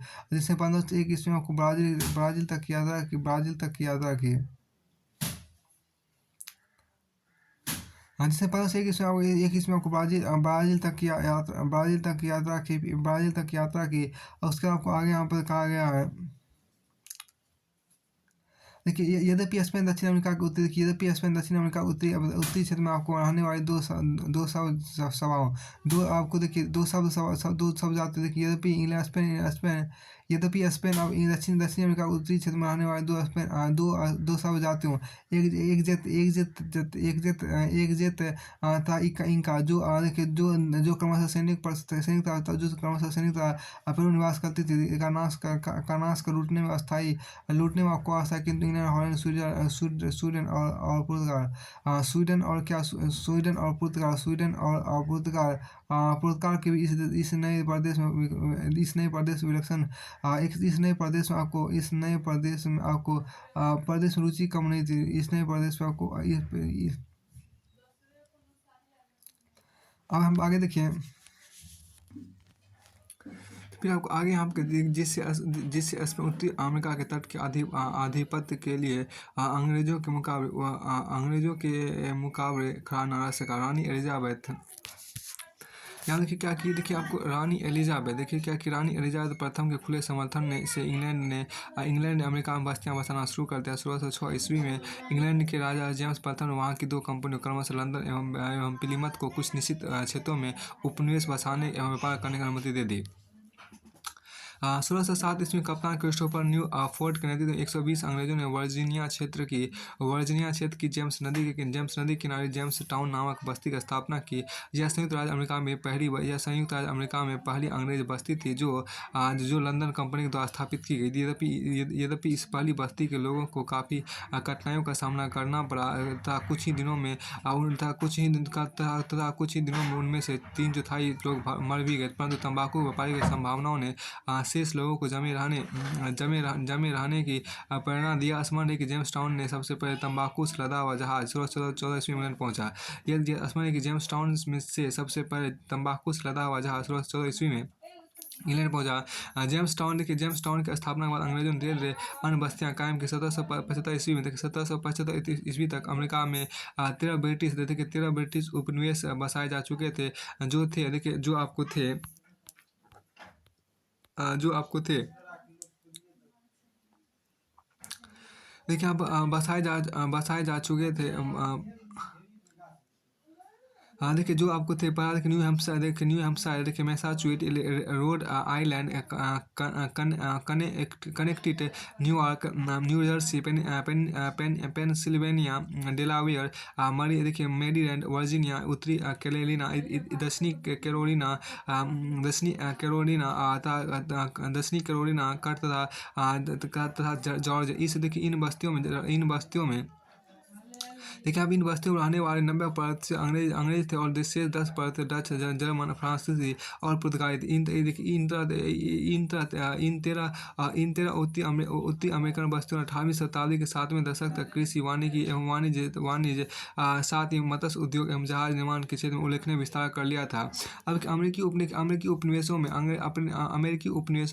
तक की यात्रा की। जिसने 1501 ईस्वी में ब्राजील तक की यात्रा की। और उसके आपको आगे यहाँ पर कहा गया है। देखिए यद्यपि स्पेन दक्षिण अमेरिका के उत्तरी क्षेत्र में आपको रहने वाली दो शब्द आते। देखिए यद्यपि स्पेन और दक्षिण अमेरिका उत्तरी क्षेत्र में रहने वाले दो शब्द जातियों इंका जो क्रमशः सैनिक पेरू निवास करती थी का नाश कर लूटने में आपको आशा, किंतु इंग्लैंड, हॉलैंड, स्वीडन और पुर्तगाल के भी इस नए प्रदेश में आपको प्रदेश में रुचि कम नहीं थी। इस नए प्रदेश में आपको अब हम आगे देखिए। फिर आपको आगे यहाँ पे जिससे उत्तरी अमेरिका के तट के आधिपत्य के लिए अंग्रेजों के मुकाबले खड़ा नारा सका रानी एलिजाबेथ। यहाँ देखिए क्या की, देखिए आपको रानी एलिजाबेथ, देखिए क्या कि रानी एलिजाबेथ प्रथम के खुले समर्थन से इंग्लैंड ने अमेरिका में बस्तियाँ बसाना शुरू कर दिया। 1606 ईस्वी में इंग्लैंड के राजा जेम्स प्रथम ने वहाँ की दो कंपनियों क्रमशः लंदन एवं प्लिमथ को कुछ निश्चित क्षेत्रों में उपनिवेश बसाने एवं व्यापार करने की अनुमति दे दी। 1607 ईस्वी में कप्तान क्रिस्टोफर न्यू फोर्ट के नेतृत्व में 120 अंग्रेजों ने वर्जीनिया क्षेत्र की जेम्स नदी किनारे जेम्स टाउन नामक बस्ती की स्थापना की। यह संयुक्त राज्य अमेरिका में पहली अंग्रेज बस्ती थी जो लंदन कंपनी के द्वारा स्थापित की गई। यद्यपि इस पहली बस्ती के लोगों को काफ़ी कठिनाइयों का सामना करना पड़ा तथा कुछ ही दिनों में उनमें से 3/4 लोग मर भी गए, परंतु तंबाकू व्यापारी की संभावनाओं ने शेष लोगों को जमे रहने की प्रेरणा दिया। स्मरण है कि जेम्स टाउन ने सबसे पहले तंबाकू से लदा हुआ जहाज 1614 ईस्वी में इंग्लैंड पहुंचा। यह स्मरण है कि जेम्स टाउन में से सबसे पहले तंबाकू से लदा हुआ जहाज 1614 ईस्वी में इंग्लैंड पहुंचा। जेम्स टाउन की स्थापना के बाद अंग्रेजों ने धीरे धीरे अन्य बस्तियां कायम की। 1775 ईस्वी में 1775 ईस्वी तक अमेरिका में 13 ब्रिटिश उपनिवेश बसाए जा चुके थे, जो थे देखिए जो आपको थे देखिए आप बसाए जा चुके थे। हाँ देखिए जो आपको थे पता देखिए न्यू हैम्पशायर देखिए Massachusetts, Rhode Island, Connecticut, New York, new Jersey, Pennsylvania, Delaware, मरी देखिए मेरीलैंड, वर्जीनिया, उत्तरी कैरोलिना, दक्षिणी कैरोलिना कट तथा जॉर्ज। इस देखिए इन बस्तियों में देखिए अब इन बस्तियों में रहने वाले 90% अंग्रेज थे और शेष 10% डच, जर्मन, फ्रांसीसी और पुर्तगाली थे। इन तेरह उत्तरी अमेरिकन बस्तियों ने 18वीं शताब्दी के 7वें दशक तक कृषि, वानिकी एवं वाणिज्य साथ ही मत्स्य उद्योग एवं जहाज निर्माण के क्षेत्र में उल्लेखनीय विस्तार कर लिया था। अब अमेरिकी उपनिवेशों में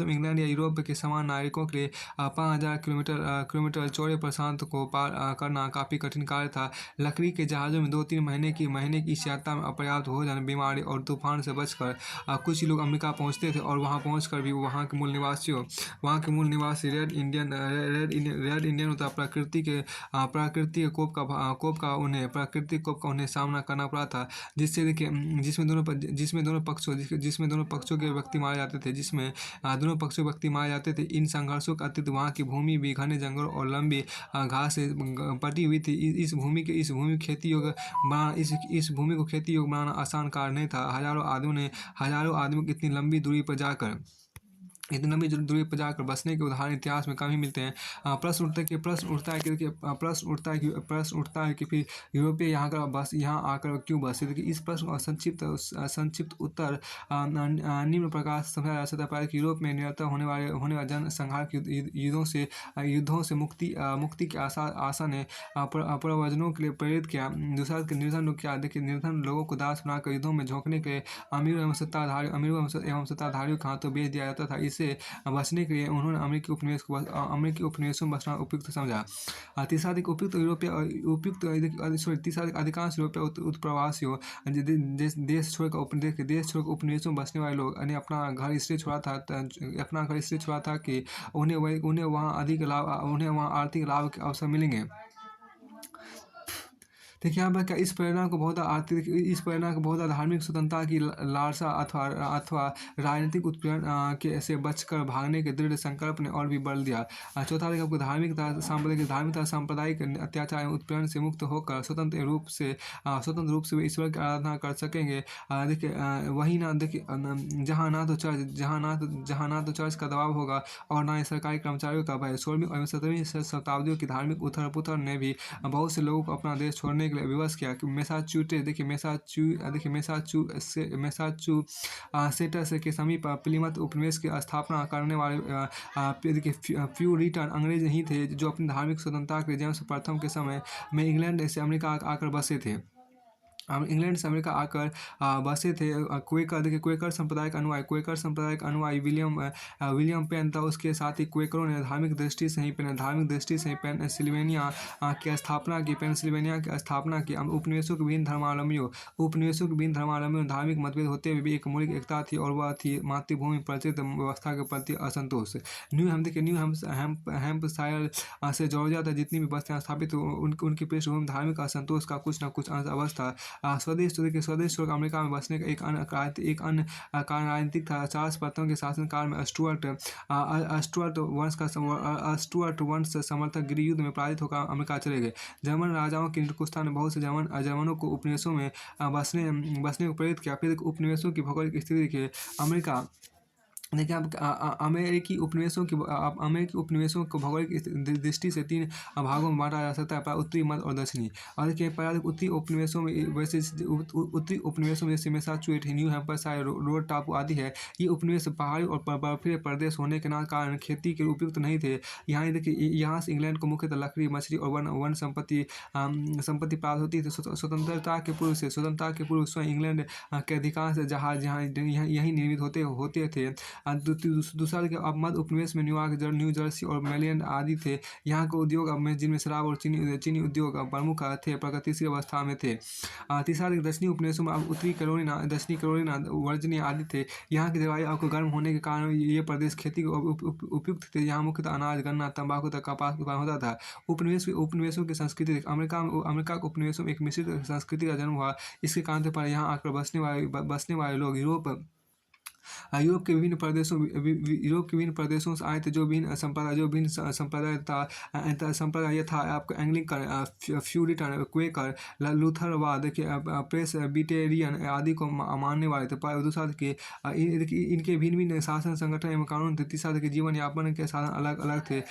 इंग्लैंड या यूरोप के समान नागरिकों के लिए 5000 किलोमीटर चौड़े प्रशांत को पार करना काफ़ी कठिन कार्य था। लकड़ी के जहाज़ों में 2-3 महीने की इस यात्रा में अपर्याप्त भोजन, बीमारी और तूफान से बचकर कुछ ही लोग अमेरिका पहुंचते थे और वहां पहुंचकर भी वहां के मूल निवासी रेड इंडियन होता प्राकृतिक कोप का उन्हें सामना करना पड़ा था, जिससे देखिए जिसमें दोनों पक्षों के व्यक्ति मारे जाते थे इन संघर्षों का अतिरिक्त वहाँ की भूमि भी घने जंगलों और लंबी घास से पटी हुई थी। इस भूमि को खेती योग्य बनाना आसान कार्य नहीं था। हजारों आदमियों को इतनी लंबी दूरी पर जाकर बसने के उदाहरण इतिहास में कम ही मिलते हैं। प्रश्न उठता है कि फिर यूरोपीय यहाँ आकर क्यों बसे। देखिए इस प्रश्न का संक्षिप्त उत्तर निम्न प्रकार से समझा जा सकता है कि यूरोप में निरंतर होने वाले जनसंहार के युद्धों से मुक्ति की आशा ने प्रव्रजनों के लिए प्रेरित किया। दूसरा निर्धन लोगों को दास बनाकर युद्धों में झोंकने के लिए अमीरों एवं सत्ताधारियों के हाथों बेच दिया जाता था। इससे बचने के लिए उन्होंने अमेरिकी उपनिवेशों में बसना उपयुक्त समझा। तीसरा अधिकांश यूरोपीय उत्प्रवासियों देश छोड़कर उपनिवेशों में बसने वाले लोग ने अपना घर इसलिए छोड़ा था कि उन्हें वहाँ आर्थिक लाभ के अवसर मिलेंगे। देखिए यहाँ पर क्या इस प्रेरणा को बहुत धार्मिक स्वतंत्रता की लालसा अथवा राजनीतिक उत्पीड़न से बचकर भागने के दृढ़ संकल्प ने और भी बल दिया। चौथा देखिए आपको धार्मिकता सांप्रदायिक अत्याचार एवं उत्पीड़न से मुक्त होकर स्वतंत्र रूप से वे ईश्वर की आराधना कर सकेंगे। देखिए वही ना देखिए जहाँ ना तो चर्च का दबाव होगा और ना ही सरकारी कर्मचारियों का भय। 16वीं और 17वीं शताब्दियों की धार्मिक उथल पुथल ने भी बहुत से लोगों को अपना देश छोड़ने के लिए विवश किया। मैसाचुसेट्स के समीप प्लिमथ उपनिवेश की स्थापना करने वाले प्यूरिटन अंग्रेज ही थे जो अपनी धार्मिक स्वतंत्रता के लिए जेम्स प्रथम के समय में इंग्लैंड से अमेरिका आकर बसे थे। क्वेकर संप्रदाय का अनुयायी विलियम पेन था। उसके साथ ही क्वेकरों ने धार्मिक दृष्टि से ही पेनिसिल्वेनिया की स्थापना की। उपनिवेशों के विभिन्न धर्मावलंबियों धार्मिक मतभेद होते हुए भी एक मौलिक एकता थी और वह थी मातृभूमि प्रचलित व्यवस्था के प्रति असंतोष। न्यू हैम्पशायर से जॉर्जिया तक जितनी भी बस्तियां स्थापित उनकी पृष्ठभूमि धार्मिक असंतोष का कुछ न कुछ अंश अवश्य था। स्वदेश छोड़कर अमेरिका में बसने का एक अन्य कारण राजनीतिक था। चार्ल्स प्रथम के शासनकाल में स्टुअर्ट वंश समर्थक गृह युद्ध में पराजित होकर अमेरिका चले गए। जर्मन राजाओं की निरंकुशता ने बहुत से जर्मनों को उपनिवेशों में बसने को प्रेरित किया। फिर उपनिवेशों की भौगोलिक स्थिति देखिए देखिए आप अमेरिकी उपनिवेशों को भौगोलिक दृष्टि से 3 भागों में बाँटा जा सकता है, उत्तरी, मध्य और दक्षिणी। और देखिए पहले उत्तरी उपनिवेशों में वैसे उत्तरी उपनिवेशों में जैसे मैसाचुसेट्स, न्यू हैम्पशायर, रोड टापू आदि है। ये उपनिवेश पहाड़ी और बर्फीले प्रदेश होने के कारण खेती के लिए उपयुक्त नहीं थे। यहाँ देखिए यहाँ से इंग्लैंड को मुख्यतः लकड़ी, मछली और वन संपत्ति प्राप्त होती थी। स्वतंत्रता के पूर्व स्वयं इंग्लैंड के अधिकांश जहाज यहीं निर्मित होते थे। दूसरा देखिए अब मध्य उपनिवेश में न्यूयॉर्क, न्यू जर्सी और मेरीलैंड आदि थे। यहाँ के उद्योग में जिनमें शराब और चीनी उद्योग प्रमुख थे, प्रगतिशील अवस्था में थे। तीसरा देखिए दक्षिणी उपनिवेशों में अब उत्तरी कैरोलिना, दक्षिणी कैरोलिना, वर्जीनिया आदि थे। यहाँ की जलवायु आपको गर्म होने के कारण ये प्रदेश खेती को उपयुक्त थे। यहाँ मुख्यतः अनाज, गन्ना, तंबाकू तथा कपास का उत्पादन होता था। उपनिवेशों की संस्कृति देखिए, अमेरिका के उपनिवेशों में एक मिश्रित संस्कृति का जन्म हुआ। इसके कारण पर यहाँ आकर बसने वाले लोग यूरोप के विभिन्न प्रदेशों से आए थे, जो भिन्न संप्रदाय था। आपको एंग्लिकन, प्यूरिटन, क्वेकर, लूथरवाद, देखिए प्रेसबिटेरियन आदि को मानने वाले थे। दूसरा देखिए इनके भिन्न भिन्न शासन, संगठन एवं कानून थे। तीसरा देखिए जीवन यापन के साधन अलग अलग थे।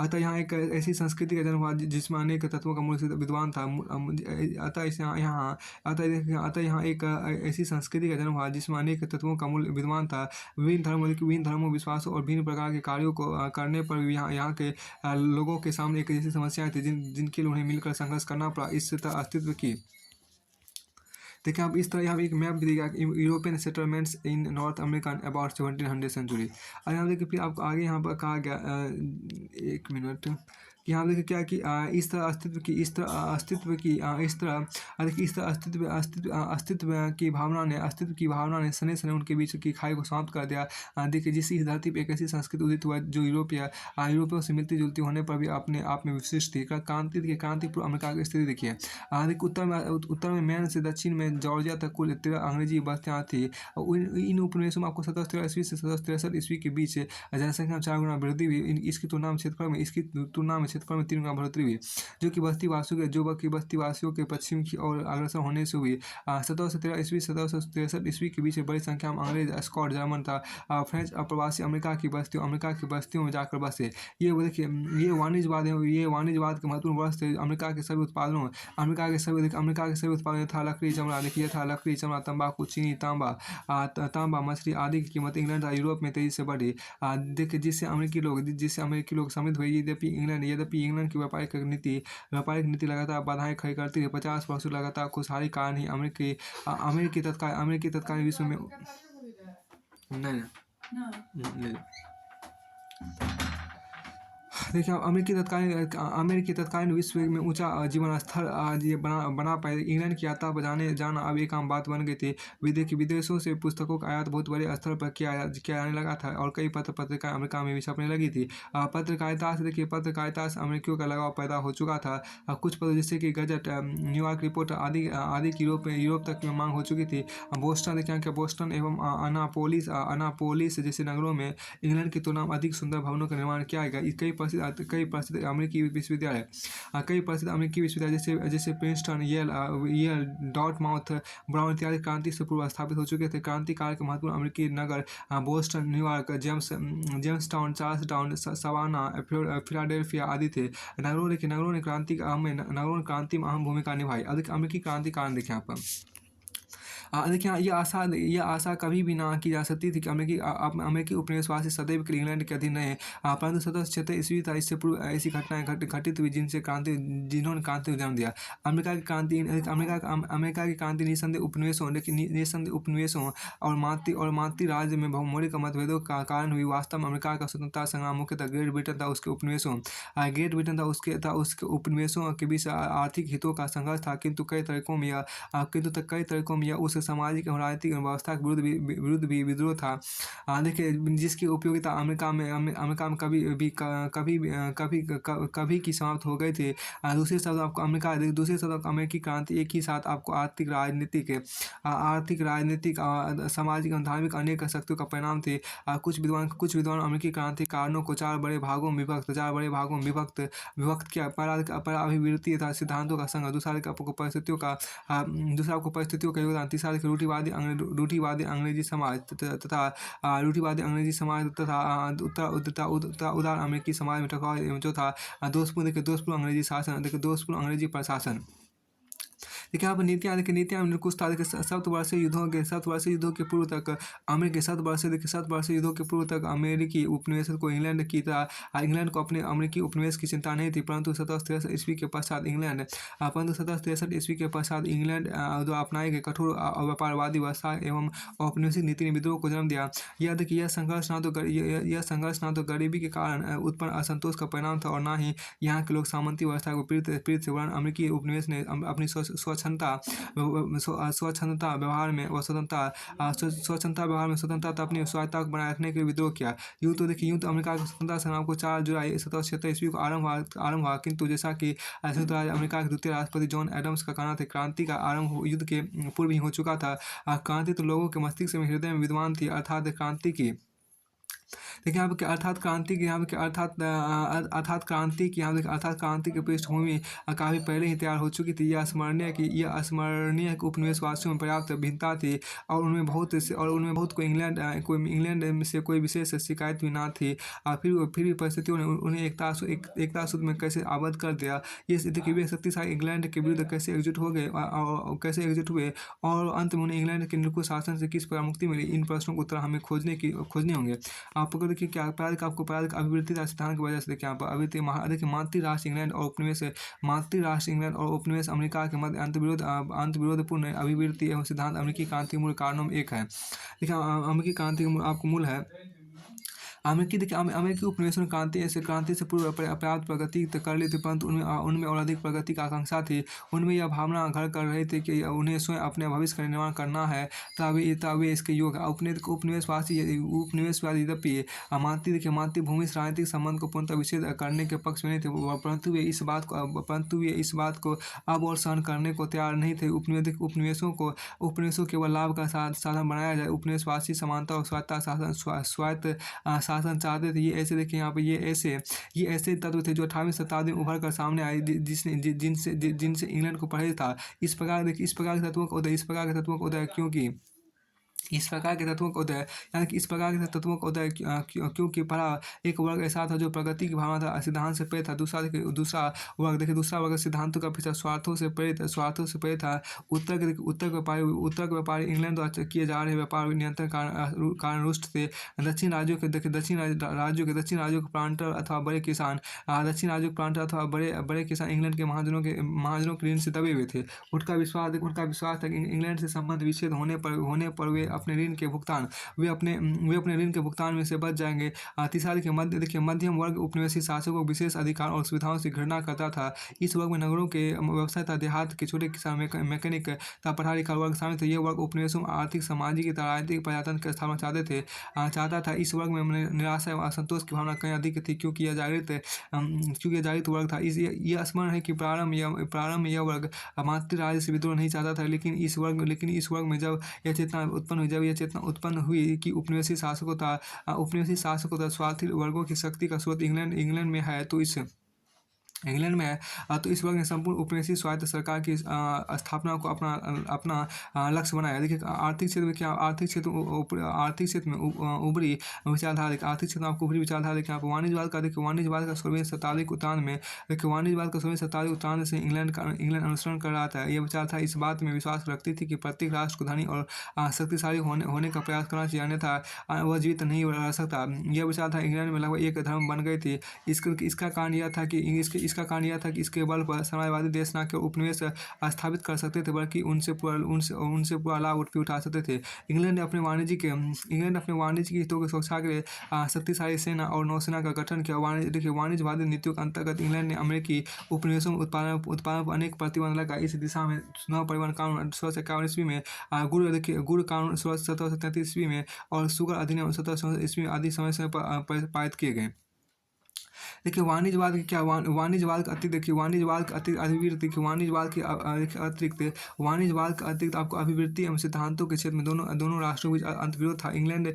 अतः यहाँ एक ऐसी संस्कृति का जन्म हुआ जिसमें अनेक तत्वों का मूल विद्वान था। अतः यहाँ एक ऐसी संस्कृति का जन्म हुआ जिसमें अनेक तत्वों का मूल विद्वान था। विभिन्न धर्मों, विश्वासों और विभिन्न प्रकार के कार्यों को करने पर भी यहाँ के लोगों के सामने एक ऐसी समस्याएं थी जिनके लिए उन्हें मिलकर संघर्ष करना पड़ा। इस अस्तित्व की देखिए आप इस तरह यहाँ एक मैप भी दिया European settlements in North America about 1700 century. और यहाँ देखिए फिर आपको आगे यहाँ पर कहा गया एक मिनट कि यहाँ देखिए क्या कि इस तरह अस्तित्व की भावना ने सने सने उनके बीच की खाई को समाप्त कर दिया। देखिए जिस इस धरती पर एक ऐसी संस्कृति उदित हुआ जो यूरोपियों से मिलती जुलती होने पर भी अपने आप में विशिष्ट थी। क्रांतिपूर्व अमेरिका की स्थिति देखिए, देखिए उत्तर में मैन से दक्षिण में जॉर्जिया तक कुल 13 अंग्रेजी बस्तियाँ थी। इन उपनिवेशों में आपको 1713 ईस्वी से 1763 ईस्वी के बीच जनसंख्या में 4 गुना वृद्धि हुई। इसकी तुलना में क्षेत्रफल में 3 गुना बढ़ोतरी हुई, जो कि बस्ती वासियों के पश्चिम की ओर अग्रसर होने से हुई। 1763 ईस्वी के बीच बड़ी संख्या में अंग्रेज, स्कॉट, जर्मन था फ्रेंच अप्रवासी अमेरिका की बस्तियों में जाकर बसे। ये देखिए ये वाणिज्यवाद के महत्वपूर्ण वर्ष थे। अमेरिका के सभी उत्पादन यथा लकड़ी, चमड़ा, तंबाकू, चीनी, तांबा, मछली आदि की कीमत इंग्लैंड तथा यूरोप में तेजी से बढ़ी। देखिए जिससे अमेरिकी लोग समृद्ध हुए। यद्यपि इंग्लैंड की व्यापारिक नीति लगातार बाधाएं खड़ी करती रही। 50 वर्षों लगातार खुशहाली कारण ही अमेरिकी तत्कालीन विश्व में नहीं देखिए अमेरिकी तत्कालीन विश्व में ऊंचा जीवन स्तर ये बना पाए। इंग्लैंड की यात्रा पर जाना अब एक आम बात बन गई थी। विदेशों से पुस्तकों का आयात बहुत बड़े स्तर पर किया जाने लगा था और कई पत्रिकाएं अमेरिका में भी छपने लगी थी। पत्रकारिता से अमेरिकियों का लगाव पैदा हो चुका था। कुछ पत्र जैसे कि गजट, न्यूयॉर्क रिपोर्ट आदि की यूरोप तक में मांग हो चुकी थी। बोस्टन एवं अनापोलिस जैसे नगरों में इंग्लैंड की तुलना में अधिक सुंदर भवनों का निर्माण किया गया। कई प्रसिद्ध अमेरिकी विश्वविद्यालय जैसे प्रिंसटन, येल, डॉर्टमाउथ, ब्राउन इत्यादि क्रांति से पूर्व स्थापित हो चुके थे। क्रांतिकाल के महत्वपूर्ण अमेरिकी नगर Boston, New York, Jamestown, Charlestown, Savannah, Philadelphia आदि थे। नगरों ने क्रांति में अहम भूमिका निभाई। अमेरिकी क्रांति कारण देखें आप देखिए ये आशा कभी भी ना की जा सकती थी कि अमेरिकी उपनिवेशवासी सदैव के लिए इंग्लैंड के अधीन रहे। परंतु 1776 ईस्वी था इससे पूर्व ऐसी घटनाएं घटित हुई जिन्होंने क्रांति को जन्म दिया। अमेरिका की क्रांति निसंदेह उपनिवेशों और मातृ राज्य में मौलिक मतभेदों का कारण हुई। वास्तव में अमेरिका का स्वतंत्रता संग्राम मुख्यतः ग्रेट ब्रिटेन था उसके उपनिवेशों के बीच आर्थिक हितों का संघर्ष था, किंतु कई तरीकों में उस सामाजिक और राजनीतिक व्यवस्था के विरुद्ध भी विद्रोह था। देखिए जिसकी उपयोगिता अमेरिका में कभी की समाप्त हो गई थी। दूसरे शब्द आपको अमेरिकी क्रांति एक ही साथ आपको आर्थिक, राजनीतिक सामाजिक और धार्मिक अनेक शक्तियों का परिणाम थे। कुछ विद्वान अमेरिकी क्रांति कारणों को 4 बड़े भागों में विभक्त किया। पहला अभिवृत्ति तथा सिद्धांतों का संघ, दूसरा आपको परिस्थितियों का योगदान, तीसरा साथ देखिए रूढ़िवादी अंग्रेजी समाज तथा रूढ़िवादी अंग्रेजी समाज तथा उदार अमेरिकी समाज में टकराव जो था। दोस्तपूर्ण अंग्रेजी शासन, देखिए दोस्तपूर्ण अंग्रेजी प्रशासन। देखिए यहाँ पर नीतियाँ में कुछ था। देखिए सप्तवर्षीय युद्धों के पूर्व तक अमेरिकी सप्तवर्षीय युद्धों के पूर्व तक अमेरिकी उपनिवेश को इंग्लैंड की तरह इंग्लैंड को अपने अमेरिकी उपनिवेश की चिंता नहीं थी, परंतु 1763 ईस्वी के पश्चात इंग्लैंड द्वारा अपनाए गए कठोर व्यापारवादी व्यवस्था एवं औपनिवेशिक नीति ने विद्रोह को जन्म दिया। यह देखिए यह संघर्ष ना तो गरीबी के कारण उत्पन्न असंतोष का परिणाम था और ना ही यहाँ के लोग सामंती व्यवस्था को पीड़ित से, वरन अमेरिकी उपनिवेश ने अपनी स्वच्छंदता व्यवहार में स्वतंत्रता तथा अपनी स्वायत्तता को बनाए रखने के लिए विद्रोह किया। यूँ तो अमेरिका के स्वतंत्रता संग्राम को 4 जुलाई 1776 ईस्वी को आरंभ हुआ, किंतु जैसा कि संयुक्त राज्य अमेरिका के द्वितीय राष्ट्रपति जॉन एडम्स का कहना था, क्रांति का आरंभ युद्ध के पूर्व ही हो चुका था। क्रांति तो लोगों के मस्तिष्क में, हृदय में विद्यमान थी, अर्थात क्रांति की। देखिए यहाँ पे अर्थात क्रांति की पृष्ठभूमि काफ़ी पहले ही तैयार हो चुकी थी। यह स्मरणीय कि उपनिवेशवासियों में पर्याप्त भिन्नता थी और उनमें बहुत को इंग्लैंड से कोई विशेष शिकायत भी ना थी। फिर भी परिस्थितियों ने उन्हें एकता सूत्र में कैसे आबद्ध कर दिया। ये देखिए वे शक्तिशाली इंग्लैंड के विरुद्ध कैसे एकजुट हुए और अंत में उन्हें इंग्लैंड के निरंकुश शासन से किस प्रकार मुक्ति मिली। इन प्रश्नों के उत्तर हमें खोजने होंगे। आपको देखिए क्या प्रायिक अभिवृद्धि का सिद्धांत की वजह से देखिए यहाँ पर देखिए मातृराष्ट्र इंग्लैंड और उपनिवेश अमेरिका के मध्य अंतर्विरोधपूर्ण अभिवृद्धि एवं सिद्धांत अमेरिकी क्रांति के मूल कारणों में एक है। देखिए अमेरिकी क्रांति का आपको मूल है। अमेरिकी उपनिवेशों ने क्रांति से पूर्व पर्याप्त प्रगति कर ली थी, परंतु उनमें और अधिक प्रगति की आकांक्षा थी। उनमें यह भावना घर कर रही थी कि उन्हें स्वयं अपने भविष्य का निर्माण करना है, तभी इसके योग्य उपनिवेशवादी यद्यपि मातृभूमि से राजनीतिक संबंध को पूर्णतः विच्छेद करने के पक्ष में नहीं थे, परंतु वे इस बात को अब और सहन करने को तैयार नहीं थे। उपनिवेशों को केवल लाभ का साधन बनाया जाए। उपनिवेशवासी समानता और स्वायत्त शासन चाहते थे। ये ऐसे तत्व थे जो 18वीं शताब्दी में उभर कर सामने आए, जिनसे इंग्लैंड को परहेज था। इस प्रकार के तत्वों का उदय क्योंकि पहला एक वर्ग ऐसा था जो प्रगति की भावना था, सिद्धांत से प्रेरित था। दूसरा वर्ग सिद्धांतों का पीछा स्वार्थों से प्रेरित था। उत्तर के व्यापारी इंग्लैंड द्वारा किए जा रहे व्यापार नियंत्रण कारण रुष्ट थे। दक्षिण राज्यों के प्लांटर अथवा बड़े किसान इंग्लैंड के महाजनों के ऋण से दबे हुए थे। उनका विश्वास था कि इंग्लैंड से संबंध विच्छेद होने पर वे अपने ऋण के भुगतान में से बच जाएंगे। तीसरा देखिए मध्यम वर्ग उपनिवेशी शासकों विशेष अधिकार और सुविधाओं से घृणा करता था। इस वर्ग में नगरों के व्यवसाय तथा देहात के छोटे किसान, मैकेनिक तथा पढ़ा लिखा वर्ग शामिल थे। ये वर्ग उपनिवेशों में आर्थिक, सामाजिक तथा राजनीतिक प्रजातंत्र की स्थापना चाहता था। इस वर्ग में निराशा एवं असंतोष की भावना कहीं अधिक थी, क्योंकि यह जागृत वर्ग था। यह स्मरण है कि प्रारंभ में यह वर्ग मातृराज्य से विद्रोह नहीं चाहता था, लेकिन इस वर्ग में जब यह चेतना उत्पन्न हुई कि उपनिवेशी शासकों तथा स्वार्थी वर्गों की शक्ति का स्रोत इंग्लैंड में है, तो इस वर्ग ने संपूर्ण उपनिवेशी स्वायत्त सरकार की स्थापना को अपना लक्ष्य बनाया। देखिए आर्थिक क्षेत्र में उभरी विचारधारा देखिए आप वाणिज्यवाद का 16वीं शताब्दी के उत्थान से इंग्लैंड अनुसरण कर रहा था। यह विचारधारा इस बात में विश्वास रखती थी कि प्रत्येक राष्ट्र को धनी और शक्तिशाली होने का प्रयास करना चाहिए, अन्यथा वह जीवित नहीं रह सकता। यह विचारधारा इंग्लैंड में लगभग एक धर्म बन गई थी। इसका कारण यह था कि इसके बल पर साम्राज्यवादी देश न केवल उपनिवेश स्थापित कर सकते थे, बल्कि उनसे पूरा लाभ भी उठा सकते थे। इंग्लैंड ने अपने वाणिज्यिक हितों की सुरक्षा के लिए शक्तिशाली सेना और नौसेना का गठन किया। वाणिज्यवादी नीतियों के अंतर्गत इंग्लैंड ने अमेरिकी उपनिवेशों में उत्पादन पर अनेक प्रतिबंध लगाए। इस दिशा में नौ परिवहन कानून 1651 ईस्वी में, गुड़ कानून 1733 ईस्वी में और शुगर अधिनियम 1764 ईस्वी में आदि समय पर पारित किए गए। देखिए वाणिज्यवाद की क्या वाणिज्यवाद का अतिरिक्त देखिए वाणिज्यवाद का अतिरिक्त अभिवृत्ति देखिए वाणिज्यवाद के वाणिज्यवाद का अतिरिक्त आपको अभिवृत्ति एवं सिद्धांतों के क्षेत्र में दोनों दोनों राष्ट्रों के बीच अंतर्विरोध था। इंग्लैंड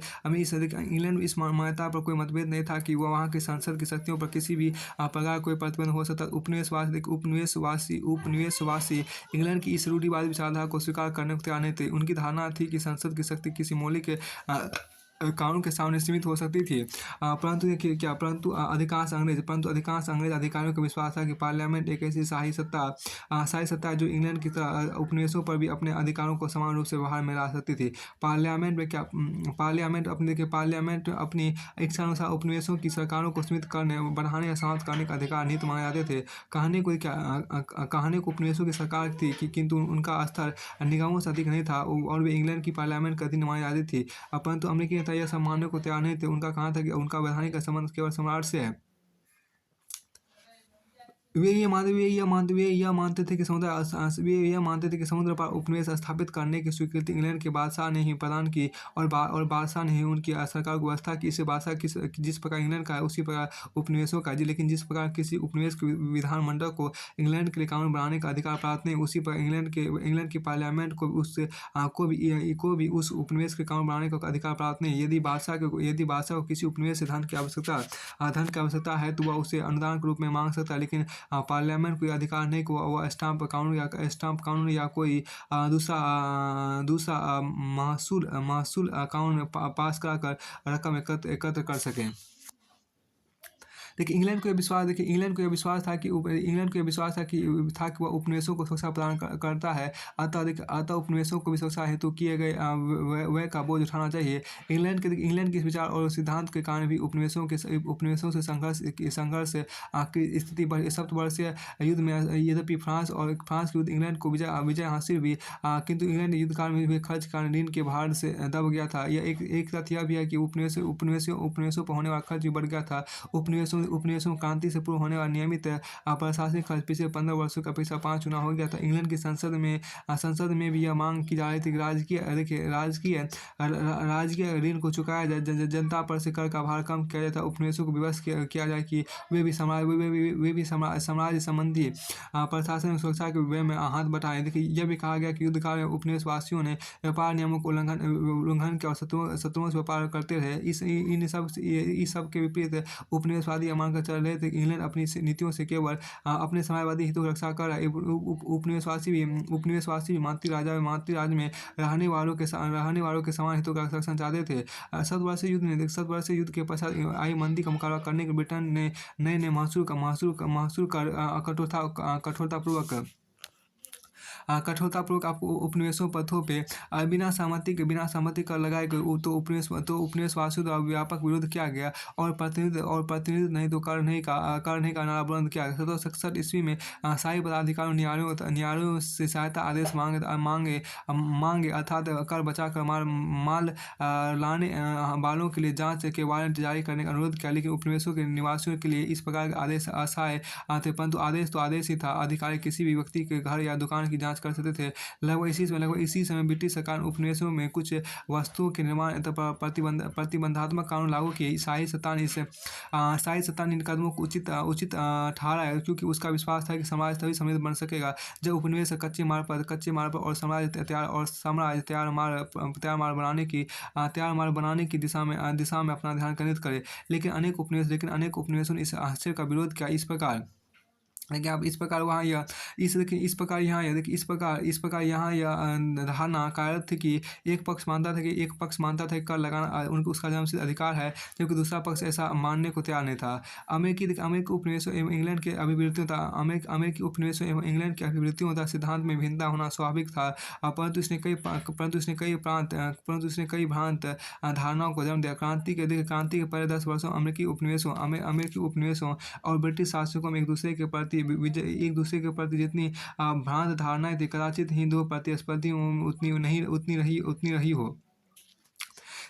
में इस मान्यता पर कोई मतभेद नहीं था कि वह वहाँ की संसद की शक्तियों पर किसी भी प्रकार कोई प्रतिबंध हो सकता। उपनिवेशवासी इंग्लैंड की इस रूढ़िवादी विचारधारा को स्वीकार करने को तैयार नहीं थे। उनकी धारणा थी कि संसद की शक्ति किसी मौलिक कानून के सामने सीमित हो सकती थी। परंतु देखिए क्या परंतु अधिकांश अंग्रेज अधिकारियों को विश्वास था कि पार्लियामेंट एक ऐसी शाही सत्ता है जो इंग्लैंड की तरह उपनिवेशों पर भी अपने अधिकारों को समान रूप से व्यवहार में ला सकती थी। पार्लियामेंट अपनी इच्छानुसार उपनिवेशों की सरकारों को सीमित करने, बढ़ाने या समाप्त करने का अधिकार निहित माने जाते थे। कहने को उपनिवेशों की सरकार थी किंतु उनका स्तर निगमों से अधिक नहीं था और वे इंग्लैंड की पार्लियामेंट के अधीन मानी जाती थी। परंतु अमेरिकी नेता यह सब मानने को तैयार नहीं थे। उनका कहना था कि उनका वैधानिक संबंध केवल सम्राट से है। वे यह मानते थे कि समुद्र पर उपनिवेश स्थापित करने की स्वीकृति इंग्लैंड के बादशाह ने ही प्रदान की और बादशाह ने ही उनकी सरकार को व्यवस्था की। इसे बादशाह जिस प्रकार इंग्लैंड का है उसी प्रकार उपनिवेशों का है। लेकिन जिस प्रकार किसी उपनिवेश के विधानमंडल को इंग्लैंड के लिए कानून बनाने का अधिकार प्राप्त नहीं, उसी पर इंग्लैंड की पार्लियामेंट को भी उस उपनिवेश के कानून बनाने का अधिकार प्राप्त नहीं। यदि बादशाह को किसी उपनिवेश से धन की आवश्यकता है तो वह उसे अनुदान के रूप में मांग सकता है। लेकिन पार्लियामेंट को यह अधिकार नहीं कि वह स्टाम्प कानून या कोई दूसरा महसूल कानून पास कराकर रकम एकत्र कर सके। देखिए इंग्लैंड को यह विश्वास था कि वह उपनिवेशों को सुरक्षा प्रदान करता है। अतः उपनिवेशों को भी सुरक्षा हेतु किए गए व्यय का बोझ उठाना चाहिए। इंग्लैंड के इस विचार और सिद्धांत के कारण भी उपनिवेशों से संघर्ष की स्थिति बढ़ी। सप्तवर्षीय युद्ध में यद्यपि फ्रांस के विरुद्ध इंग्लैंड को विजय हासिल हुई, किंतु इंग्लैंड युद्ध काल में हुए खर्च के कारण ऋण के भार से दब गया था। यह एक तथ्य यह भी है कि उपनिवेशों पर होने वाला खर्च भी बढ़ गया था। उपनिवेशों क्रांति से पूर्व होने वाला नियमित प्रशासनिक खर्च पिछले 15 वर्षों का पिछला 5 गुना हो गया था। इंग्लैंड की संसद में भी यह मांग की जा रही थी कि राजकीय ऋण को चुकाया जाए, जनता पर से कर का भार कम किया जाए था, उपनिवेशों को विवश किया जाए कि वे भी साम्राज्य संबंधी प्रशासनिक सुरक्षा के व्यय में हाथ बटाए। देखिए यह भी कहा गया कि युद्ध काल में उपनिवेशवासियों ने व्यापार नियमों को उल्लंघन किया और शत्रुओं से व्यापार करते रहे। इस सब के विपरीत उपनिवेशवादी यह मानकर चल रहे थे कि इंग्लैंड अपनी नीतियों से केवल अपने साम्यवादी हितों की रक्षा कर रहा है। उपनिवेशवासी भी मातृ राज में रहने वालों के समान हितों का संरक्षण चाहते थे। शतवर्षीय युद्ध के पश्चात आई मंदी का मुकाबला करने के ब्रिटेन ने नए महसूल कर कठोरतापूर्वक उपनिवेशों पर थोपे। बिना सहमति कर लगाए गए तो उपनिवेशवासियों द्वारा व्यापक विरोध किया गया और प्रतिनिधि नहीं तो कर नहीं का नारा बुलंद किया गया। 1767 ईस्वी में शाही पदाधिकारियों न्यायालयों से सहायता आदेश मांगे अर्थात कर बचाकर माल लाने वालों के लिए जांच के वारंट जारी करने का अनुरोध किया। लेकिन उपनिवेशों के निवासियों के लिए इस प्रकार के आदेश असहाय थे, परंतु आदेश ही था। अधिकारी किसी भी व्यक्ति के घर या दुकान की जांच कर सकते थे। लगभग इसी समय ब्रिटिश सरकार ने उपनिवेशों में कुछ वस्तुओं के निर्माण तथा प्रतिबंधात्मक कानून लागू किए। शाही सत्ता ने इन कदमों को उचित ठहराया क्योंकि उसका विश्वास था कि समाज तभी समृद्ध बन सकेगा जब उपनिवेश कच्चे माल पर और साम्राज्य तैयार माल बनाने की दिशा में अपना ध्यान केंद्रित करे। लेकिन अनेक उपनिवेशों ने इस आश्चर्य का विरोध किया। इस प्रकार यह धारणा कार्यरत थी कि एक पक्ष मानता था कि कर लगाना उसका जन्मसिद्ध अधिकार है, जबकि दूसरा पक्ष ऐसा मानने को तैयार नहीं था। अमेरिकी उपनिवेशों एवं इंग्लैंड के अभिवृत्तियों तथा सिद्धांत में भिन्नता होना स्वाभाविक था, परंतु इसने कई भ्रांत धारणाओं को जन्म दिया। क्रांति के पहले 10 वर्षों अमेरिकी उपनिवेशों और ब्रिटिश शासकों में एक दूसरे के प्रति जितनी भ्रांत धारणाएं थी, कदाचित ही दो प्रतिस्पर्धी उतनी रही हो।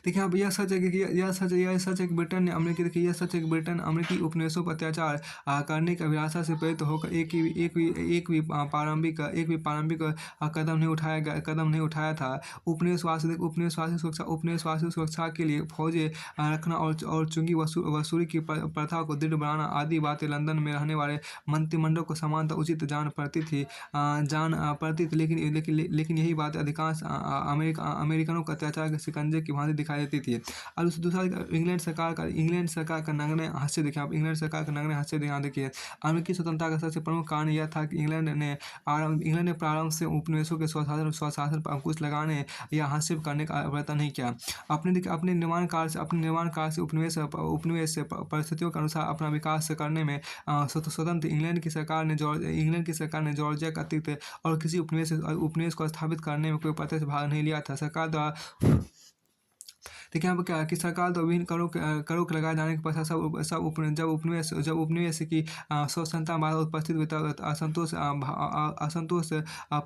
देखिए यहाँ पे यह सच है कि यह सच है कि ब्रिटेन ने अमेरिकी देखिए यह सच है कि ब्रिटेन अमेरिकी उपनिवेशों पर अत्याचार करने की अभिलाषा से प्रेरित होकर एक भी प्रारंभिक कदम नहीं उठाया था। उपनिवेशवासी सुरक्षा के लिए फौजें रखना और चुंगी वसूली की प्रथा को दृढ़ बनाना आदि बातें लंदन में रहने वाले मंत्रिमंडल को समानता उचित जान पड़ती थी। लेकिन यही बात अधिकांश अमेरिकनों को अत्याचार के शिकंजे की भांति दिखाई देती थी। और दूसरा इंग्लैंड सरकार का नग्न हास्य देखिए आप, इंग्लैंड सरकार का नग्न हास्य यहाँ देखिए। अमेरिकी स्वतंत्रता का सबसे प्रमुख कारण यह था कि इंग्लैंड ने प्रारंभ से उपनिवेशों के स्वशासन पर अंकुश लगाने या हासिल करने का प्रयत्न नहीं किया। अपने निर्माण काल से उपनिवेश से परिस्थितियों के अनुसार अपना विकास करने में स्वतंत्र इंग्लैंड की सरकार ने जॉर्जिया का अतिरिक्त और किसी उपनिवेश को स्थापित करने में कोई प्रत्यक्ष भाग नहीं लिया था। सरकार द्वारा देखिए यहाँ पर क्या है कि सरकार द्वारा विभिन्न करों के लगाए जाने के पश्चात जब उपनिवेश की स्वतंत्रता बाधा उपस्थित हुई तब असंतोष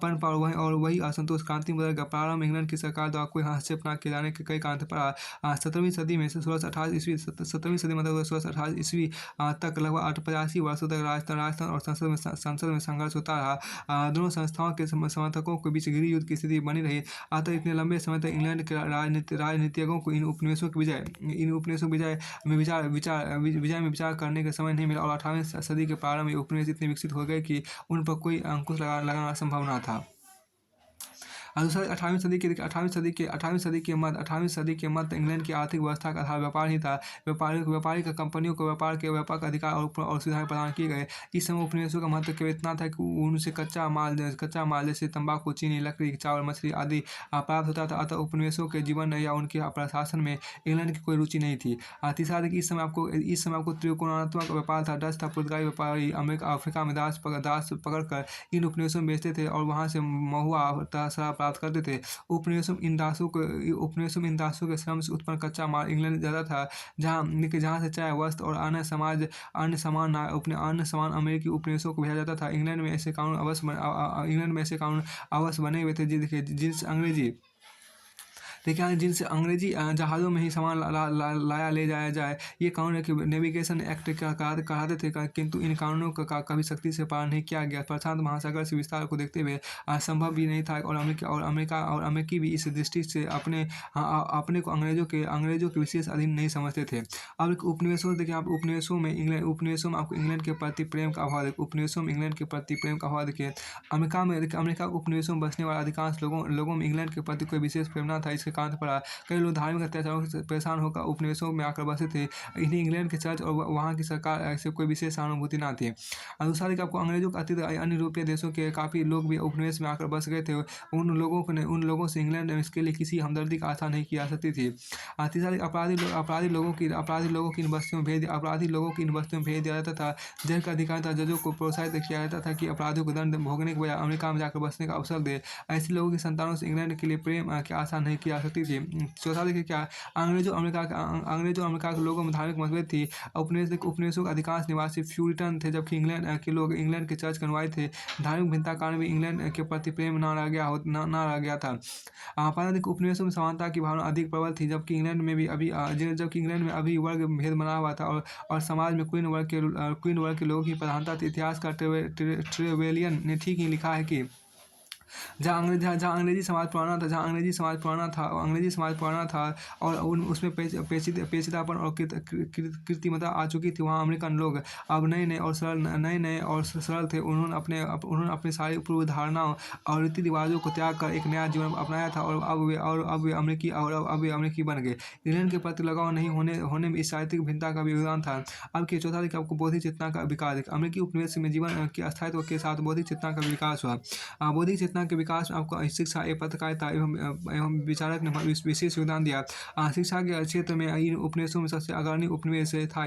पनपा और वही असंतोष क्रांति में बदल गया। प्रारंभ इंग्लैंड की सरकार द्वारा कोई हस्तक्षेप न किए जाने के कई कारण थे, पर 17वीं सदी में 1628 ईस्वी मतलब 1628 ईस्वी तक लगभग 85 वर्षों तक राजस्थान और संसद में संघर्ष होता रहा। दोनों संस्थाओं के समर्थकों के बीच गृह युद्ध की स्थिति बनी रही। अतः इतने लंबे समय तक इंग्लैंड के राजनीतिज्ञों को इन उपनिवेशों की विजय में विचार करने का समय नहीं मिला और 18वीं सदी के प्रारंभ में उपनिवेश इतने विकसित हो गए कि उन पर कोई अंकुश लगाना संभव न था। और दूसरा 18वीं सदी के मध्य इंग्लैंड की आर्थिक व्यवस्था का आधार व्यापार ही था। व्यापारिक कंपनियों को व्यापक अधिकार और सुविधाएं प्रदान किए गए। इस समय उपनिवेशों का महत्व केवल इतना था कि उनसे कच्चा माल जैसे तंबाकू, चीनी, लकड़ी, चावल, मछली आदि प्राप्त होता था। अतः उपनिवेशों के जीवन या उनके प्रशासन में इंग्लैंड की कोई रुचि नहीं थी। तीसरा था कि इस समय आपको त्रिकोणात्मक व्यापार था। डच था पुर्तगाली व्यापारी अफ्रीका में दास पकड़कर इन उपनिवेशों में बेचते थे और वहां से महुआ शराब प्राप्त करते थे। उपनिवेशों में इन दासों के श्रम से उत्पन्न कच्चा माल इंग्लैंड जाता था, जहाँ से चाय, वस्त्र और अन्य सामान अमेरिकी उपनिवेशों को भेजा जाता था। इंग्लैंड में ऐसे कानून अवश्य बने हुए थे जिनसे अंग्रेजी जहाज़ों में ही सामान लाया ले जाया जाए। ये कानून नेविगेशन एक्ट कहलाते थे, किंतु इन कानूनों का कभी सख्ती से पालन नहीं किया गया। प्रशांत महासागर से विस्तार को देखते हुए संभव भी नहीं था और अमेरिकी भी इस दृष्टि से अपने को अंग्रेजों के विशेष अधीन नहीं समझते थे। अब उपनिवेशों देखिए आप, उपनिवेशों में आपको इंग्लैंड के प्रति प्रेम का अभाव देखिए। अमेरिका के उपनिवेशों में बसने वाले अधिकांश लोगों में इंग्लैंड के प्रति कोई विशेष प्रेम न था। इसके कारण पड़ा कई लोग धार्मिक अत्याचारों से परेशान होकर उपनिवेशों में आकर बसे थे। इन्हें इंग्लैंड के चर्च और वहाँ की सरकार से कोई विशेष सहानुभूति न थी। दूसरा कि आपको अंग्रेजों के अतिरिक्त अन्य यूरोपीय देशों के काफ़ी लोग भी उपनिवेश में आकर बस गए थे। उन लोगों से इंग्लैंड में इसके लिए किसी हमदर्दी का आशा नहीं की जा सकती थी। तीसरा अपराधी लोगों की इन बस्तियों में भेज दिया जाता था। जेल का अधिकार था, जजों को प्रोत्साहित किया जाता था कि अपराधियों को दंड भोगने के बजाय अमेरिका में जाकर बसने का अवसर दे। ऐसे लोगों की संतानों से इंग्लैंड के लिए प्रेम की आशा नहीं की जा सकती थी। चौथा देखिए क्या, अंग्रेजों अमेरिका के लोगों में धार्मिक मतभेद थी। उपनिवेशों के अधिकांश निवासी प्यूरिटन थे, जबकि इंग्लैंड के लोग इंग्लैंड के चर्च के अनुयायी थे। धार्मिक भिन्नता के कारण भी इंग्लैंड के प्रति प्रेम न रह गया था। पारंपरिक उपनिवेशों में समानता की भावना अधिक प्रबल थी, जबकि इंग्लैंड में अभी वर्ग भेद बना हुआ था और समाज में क्वीन वर्ग के लोगों की प्रधानता थी। इतिहासकार ट्रेवेलियन ने ठीक ही लिखा है कि जहाँ अंग्रेजी समाज पुराना था और उसमें पेचीदापन और कृत्रिमता आ चुकी थी, वहाँ अमेरिकन लोग अब नए और सरल थे। उन्होंने अपनी सारी पूर्व धारणाओं और रीति रिवाजों को त्याग कर एक नया जीवन अपनाया था और अब वे अमेरिकी बन गए। इंग्लैंड के प्रति लगाव नहीं होने में इस साहित्यिक भिन्नता का भी योगदान था। अब के चौथा देखिए आपको बौद्धिक चेतना का विकास। अमेरिकी उपनिवेश में जीवन के स्थायित्व के साथ बौद्धिक चेतना का विकास हुआ। बौद्धिक चेतना के विकास में आपको शिक्षा, पत्रकारिता एवं विचारक ने विशेष योगदान दिया। शिक्षा के क्षेत्र में इन उपनिवेशों में सबसे अग्रणी उपनिवेश था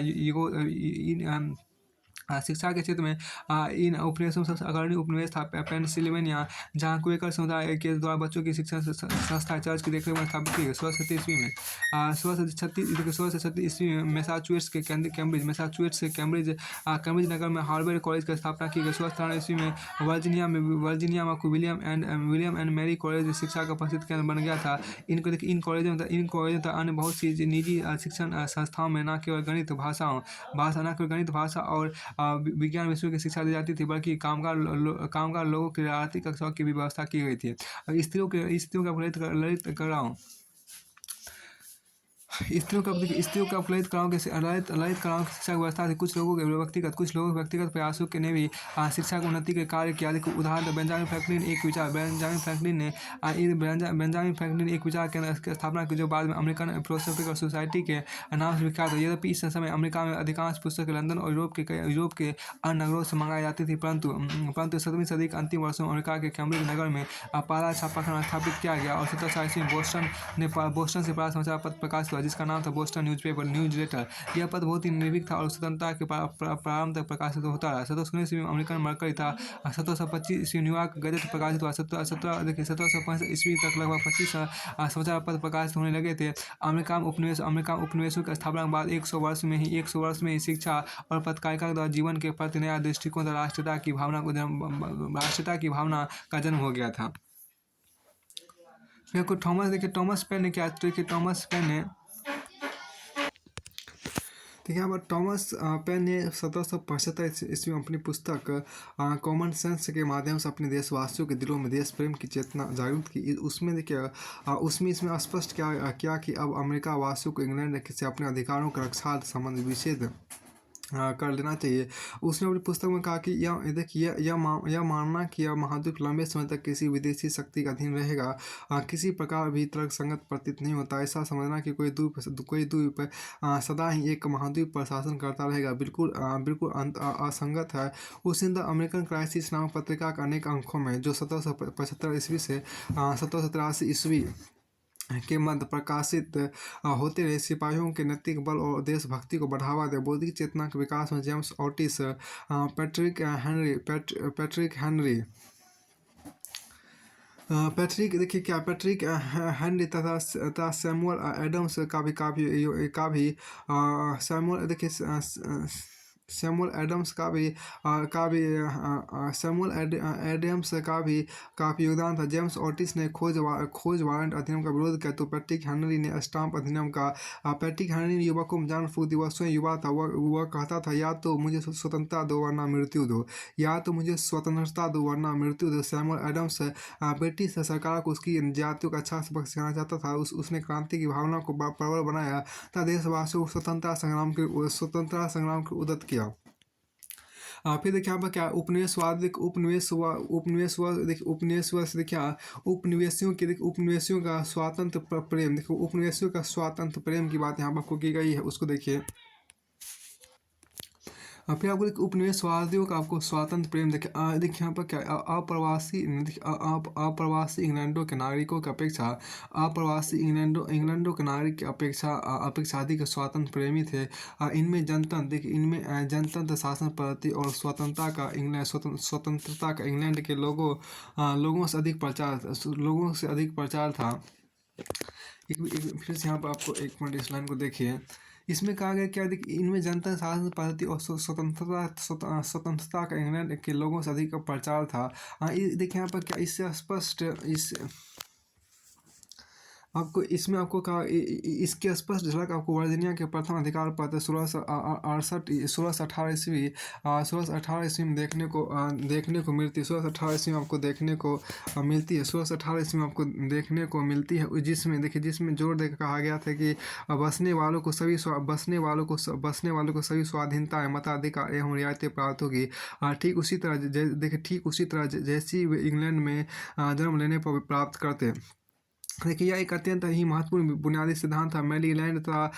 शिक्षा के क्षेत्र में इन उपनिवेशों में सबसे अग्रणी उपनिवेश था पेंसिल्वेनिया, जहाँ क्वेकर समुदाय के द्वारा बच्चों की शिक्षा संस्था चर्च की देखरेख में स्थापित की गई 1636 ईस्वी में। 1636 ईस्वी में मैसाचुसेट्स के कैम्ब्रिज नगर में हार्वर्ड कॉलेज की स्थापना की गई। 1693 ईस्वी में वर्जीनिया में विलियम एंड मैरी कॉलेज शिक्षा का प्रसिद्ध केंद्र बन गया था। इन कॉलेजों तथा अन्य बहुत सी निजी शिक्षण संस्थाओं में न केवल गणित भाषा और विज्ञान विषयों की शिक्षा दी जाती थी, बल्कि कामगार लोगों की आर्थिक कक्षाओं की भी व्यवस्था की गई थी। स्त्रियों का ललित कलाओं ललित कलाओं की शिक्षा की व्यवस्था थी। कुछ लोगों के व्यक्तिगत प्रयासों के ने भी शिक्षा की उन्नति के कार्य किया। उदाहरण बेंजामिन फ्रैंकलिन एक विचार केंद्र की स्थापना की, जो बाद में अमेरिकन फिलोसॉफिकल सोसाइटी के नाम से विख्यात है। यद्यपि इस समय अमेरिका में अधिकांश पुस्तकें लंदन और यूरोप के अन्य नगरों से मंगाई जाती थी, परंतु 17वीं सदी के अंतिम वर्षों में अमेरिका के कैम्ब्रिज नगर में पहला छापाखाना स्थापित किया गया और 1700 ईस्वी में बोस्टन से पहला समाचार पत्र प्रकाशित हुआ, जिसका नाम था बोस्टन न्यूज लेटर। यह पत्र बहुत ही निर्भीक था और स्वतंत्रता के प्रारंभ तक प्रकाशित होता रहा। 1719 ईस्वी में अमेरिकन मरकरी था। 1725 ईस्वी न्यूयॉर्क गजट प्रकाशित हुआ। 1765 ईस्वी तक लगभग 25 समाचार पत्र प्रकाशित होने लगे थे। अमेरिका में उपनिवेशों की स्थापना के बाद 100 वर्ष में ही शिक्षा और पत्रकारिता द्वारा जीवन के प्रति नया दृष्टिकोण तथा राष्ट्रीयता की भावना का जन्म हो गया था। टॉमस पेन ने क्या देखिए यहाँ पर टॉमस पेन ने 1775 ईस्वी में अपनी पुस्तक कॉमन सेंस के माध्यम से अपने देशवासियों के दिलों में देश प्रेम की चेतना जागृत की। उसमें इसमें स्पष्ट किया कि अब अमेरिका वासियों को इंग्लैंड से अपने अधिकारों का रक्षा संबंध विषेद कर लेना चाहिए। उसने अपनी पुस्तक में कहा कि यह मानना कि यह महाद्वीप लंबे समय तक किसी विदेशी शक्ति का अधीन रहेगा किसी प्रकार भी तर्क संगत प्रतीत नहीं होता। ऐसा समझना कि कोई द्वीप सदा ही एक महाद्वीप पर शासन करता रहेगा बिल्कुल असंगत है। उसने द अमेरिकन क्राइसिस नामक पत्रिका के अनेक अंकों में, जो 1775 ईस्वी से 1783 ईस्वी के मध्य प्रकाशित होते रहे, सिपाहियों के नैतिक बल और देशभक्ति को बढ़ावा दे बौद्धिक चेतना के विकास में जेम्स ओटिस, पैट्रिक हेनरी तथा सैमुअल एडम्स काफ़ी योगदान था। जेम्स ओटिस ने खोज वारंट अधिनियम का विरोध किया तो पैट्रिक हेनरी ने स्टाम्प अधिनियम का। पैट्रिक हेनरी युवकों में जॉन फूक दिवसों युवा था। वह कहता था, या तो मुझे स्वतंत्रता दो वरना मृत्यु दो। सैमुअल एडम्स ब्रिटिश सरकार को उसकी जातियों का अच्छा सबक सिखाना चाहता था। उसने क्रांति की भावना को प्रबल बनाया तथा देशवासियों को स्वतंत्रता संग्राम की उद्यत किया। फिर देखिए यहाँ पर क्या उपनिवेशियों का स्वातंत्र प्रेम की बात यहाँ पर आपको की गई है, उसको देखिए। फिर आपको उपनिवेशवादियों का आपको स्वातंत्र प्रेम देखिए यहाँ पर क्या अप्रवासी इंग्लैंडों के नागरिकों की अपेक्षा इंग्लैंडों के नागरिक की अपेक्षा अधिक स्वतंत्र प्रेमी थे। इनमें जनतंत्र शासन पद्धति और स्वतंत्रता का इंग्लैंड के लोगों से अधिक प्रचार था। फिर से यहाँ पर आपको एक मिनट इस लाइन को देखिए। इसमें कहा गया क्या, देखिए इनमें जनता शासन पद्धति और स्वतंत्रता का इंग्लैंड के लोगों से अधिक प्रचार था। देखिए यहाँ पर क्या इससे स्पष्ट इसके स्पष्ट झलक आपको वर्जीनिया के प्रथम अधिकार पत्र 1618 ईस्वी में देखने को मिलती है। 1618 ईस्वी में आपको देखने को मिलती है। 1618 ईस्वी में आपको देखने को मिलती है, जिसमें जोर देकर कहा गया था कि बसने वालों को सभी स्वाधीनता मताधिकार एवं रियायतें प्राप्त होगी। ठीक उसी तरह जैसी वे इंग्लैंड में जन्म लेने पर प्राप्त करते। देखिए, यह एक अत्यंत ही महत्वपूर्ण बुनियादी सिद्धांत था। मैरीलैंड तथा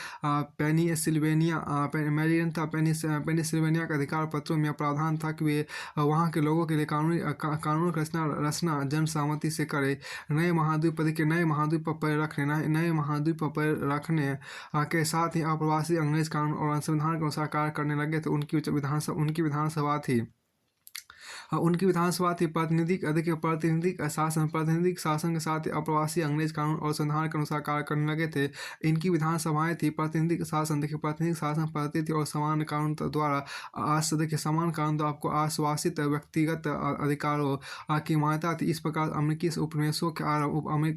मैरीलैंड तथा पेनिसिल्वेनिया के अधिकार पत्रों में यह प्रावधान था कि वे वहाँ के लोगों के लिए कानून की रचना रचना जनसहमति से करे। नए महाद्वीप पर पैर रखने नए महाद्वीप पर पैर रखने के साथ ही अप्रवासी अंग्रेज कानून और संविधान के अनुसार कार्य करने लगे थे। उनकी विधानसभा थी। उनकी विधानसभा थी देखिए प्रातिनिधिक शासन के साथ ही अप्रवासी अंग्रेज कानून और संविधान के अनुसार कार्य करने लगे थे। इनकी विधानसभाएं थी। प्रातिनिधिक शासन पद्धति थी और समान कानून द्वारा समान कानून द्वारा आपको आश्वासित व्यक्तिगत अधिकारों की मान्यता थी। इस प्रकार अमेरिकी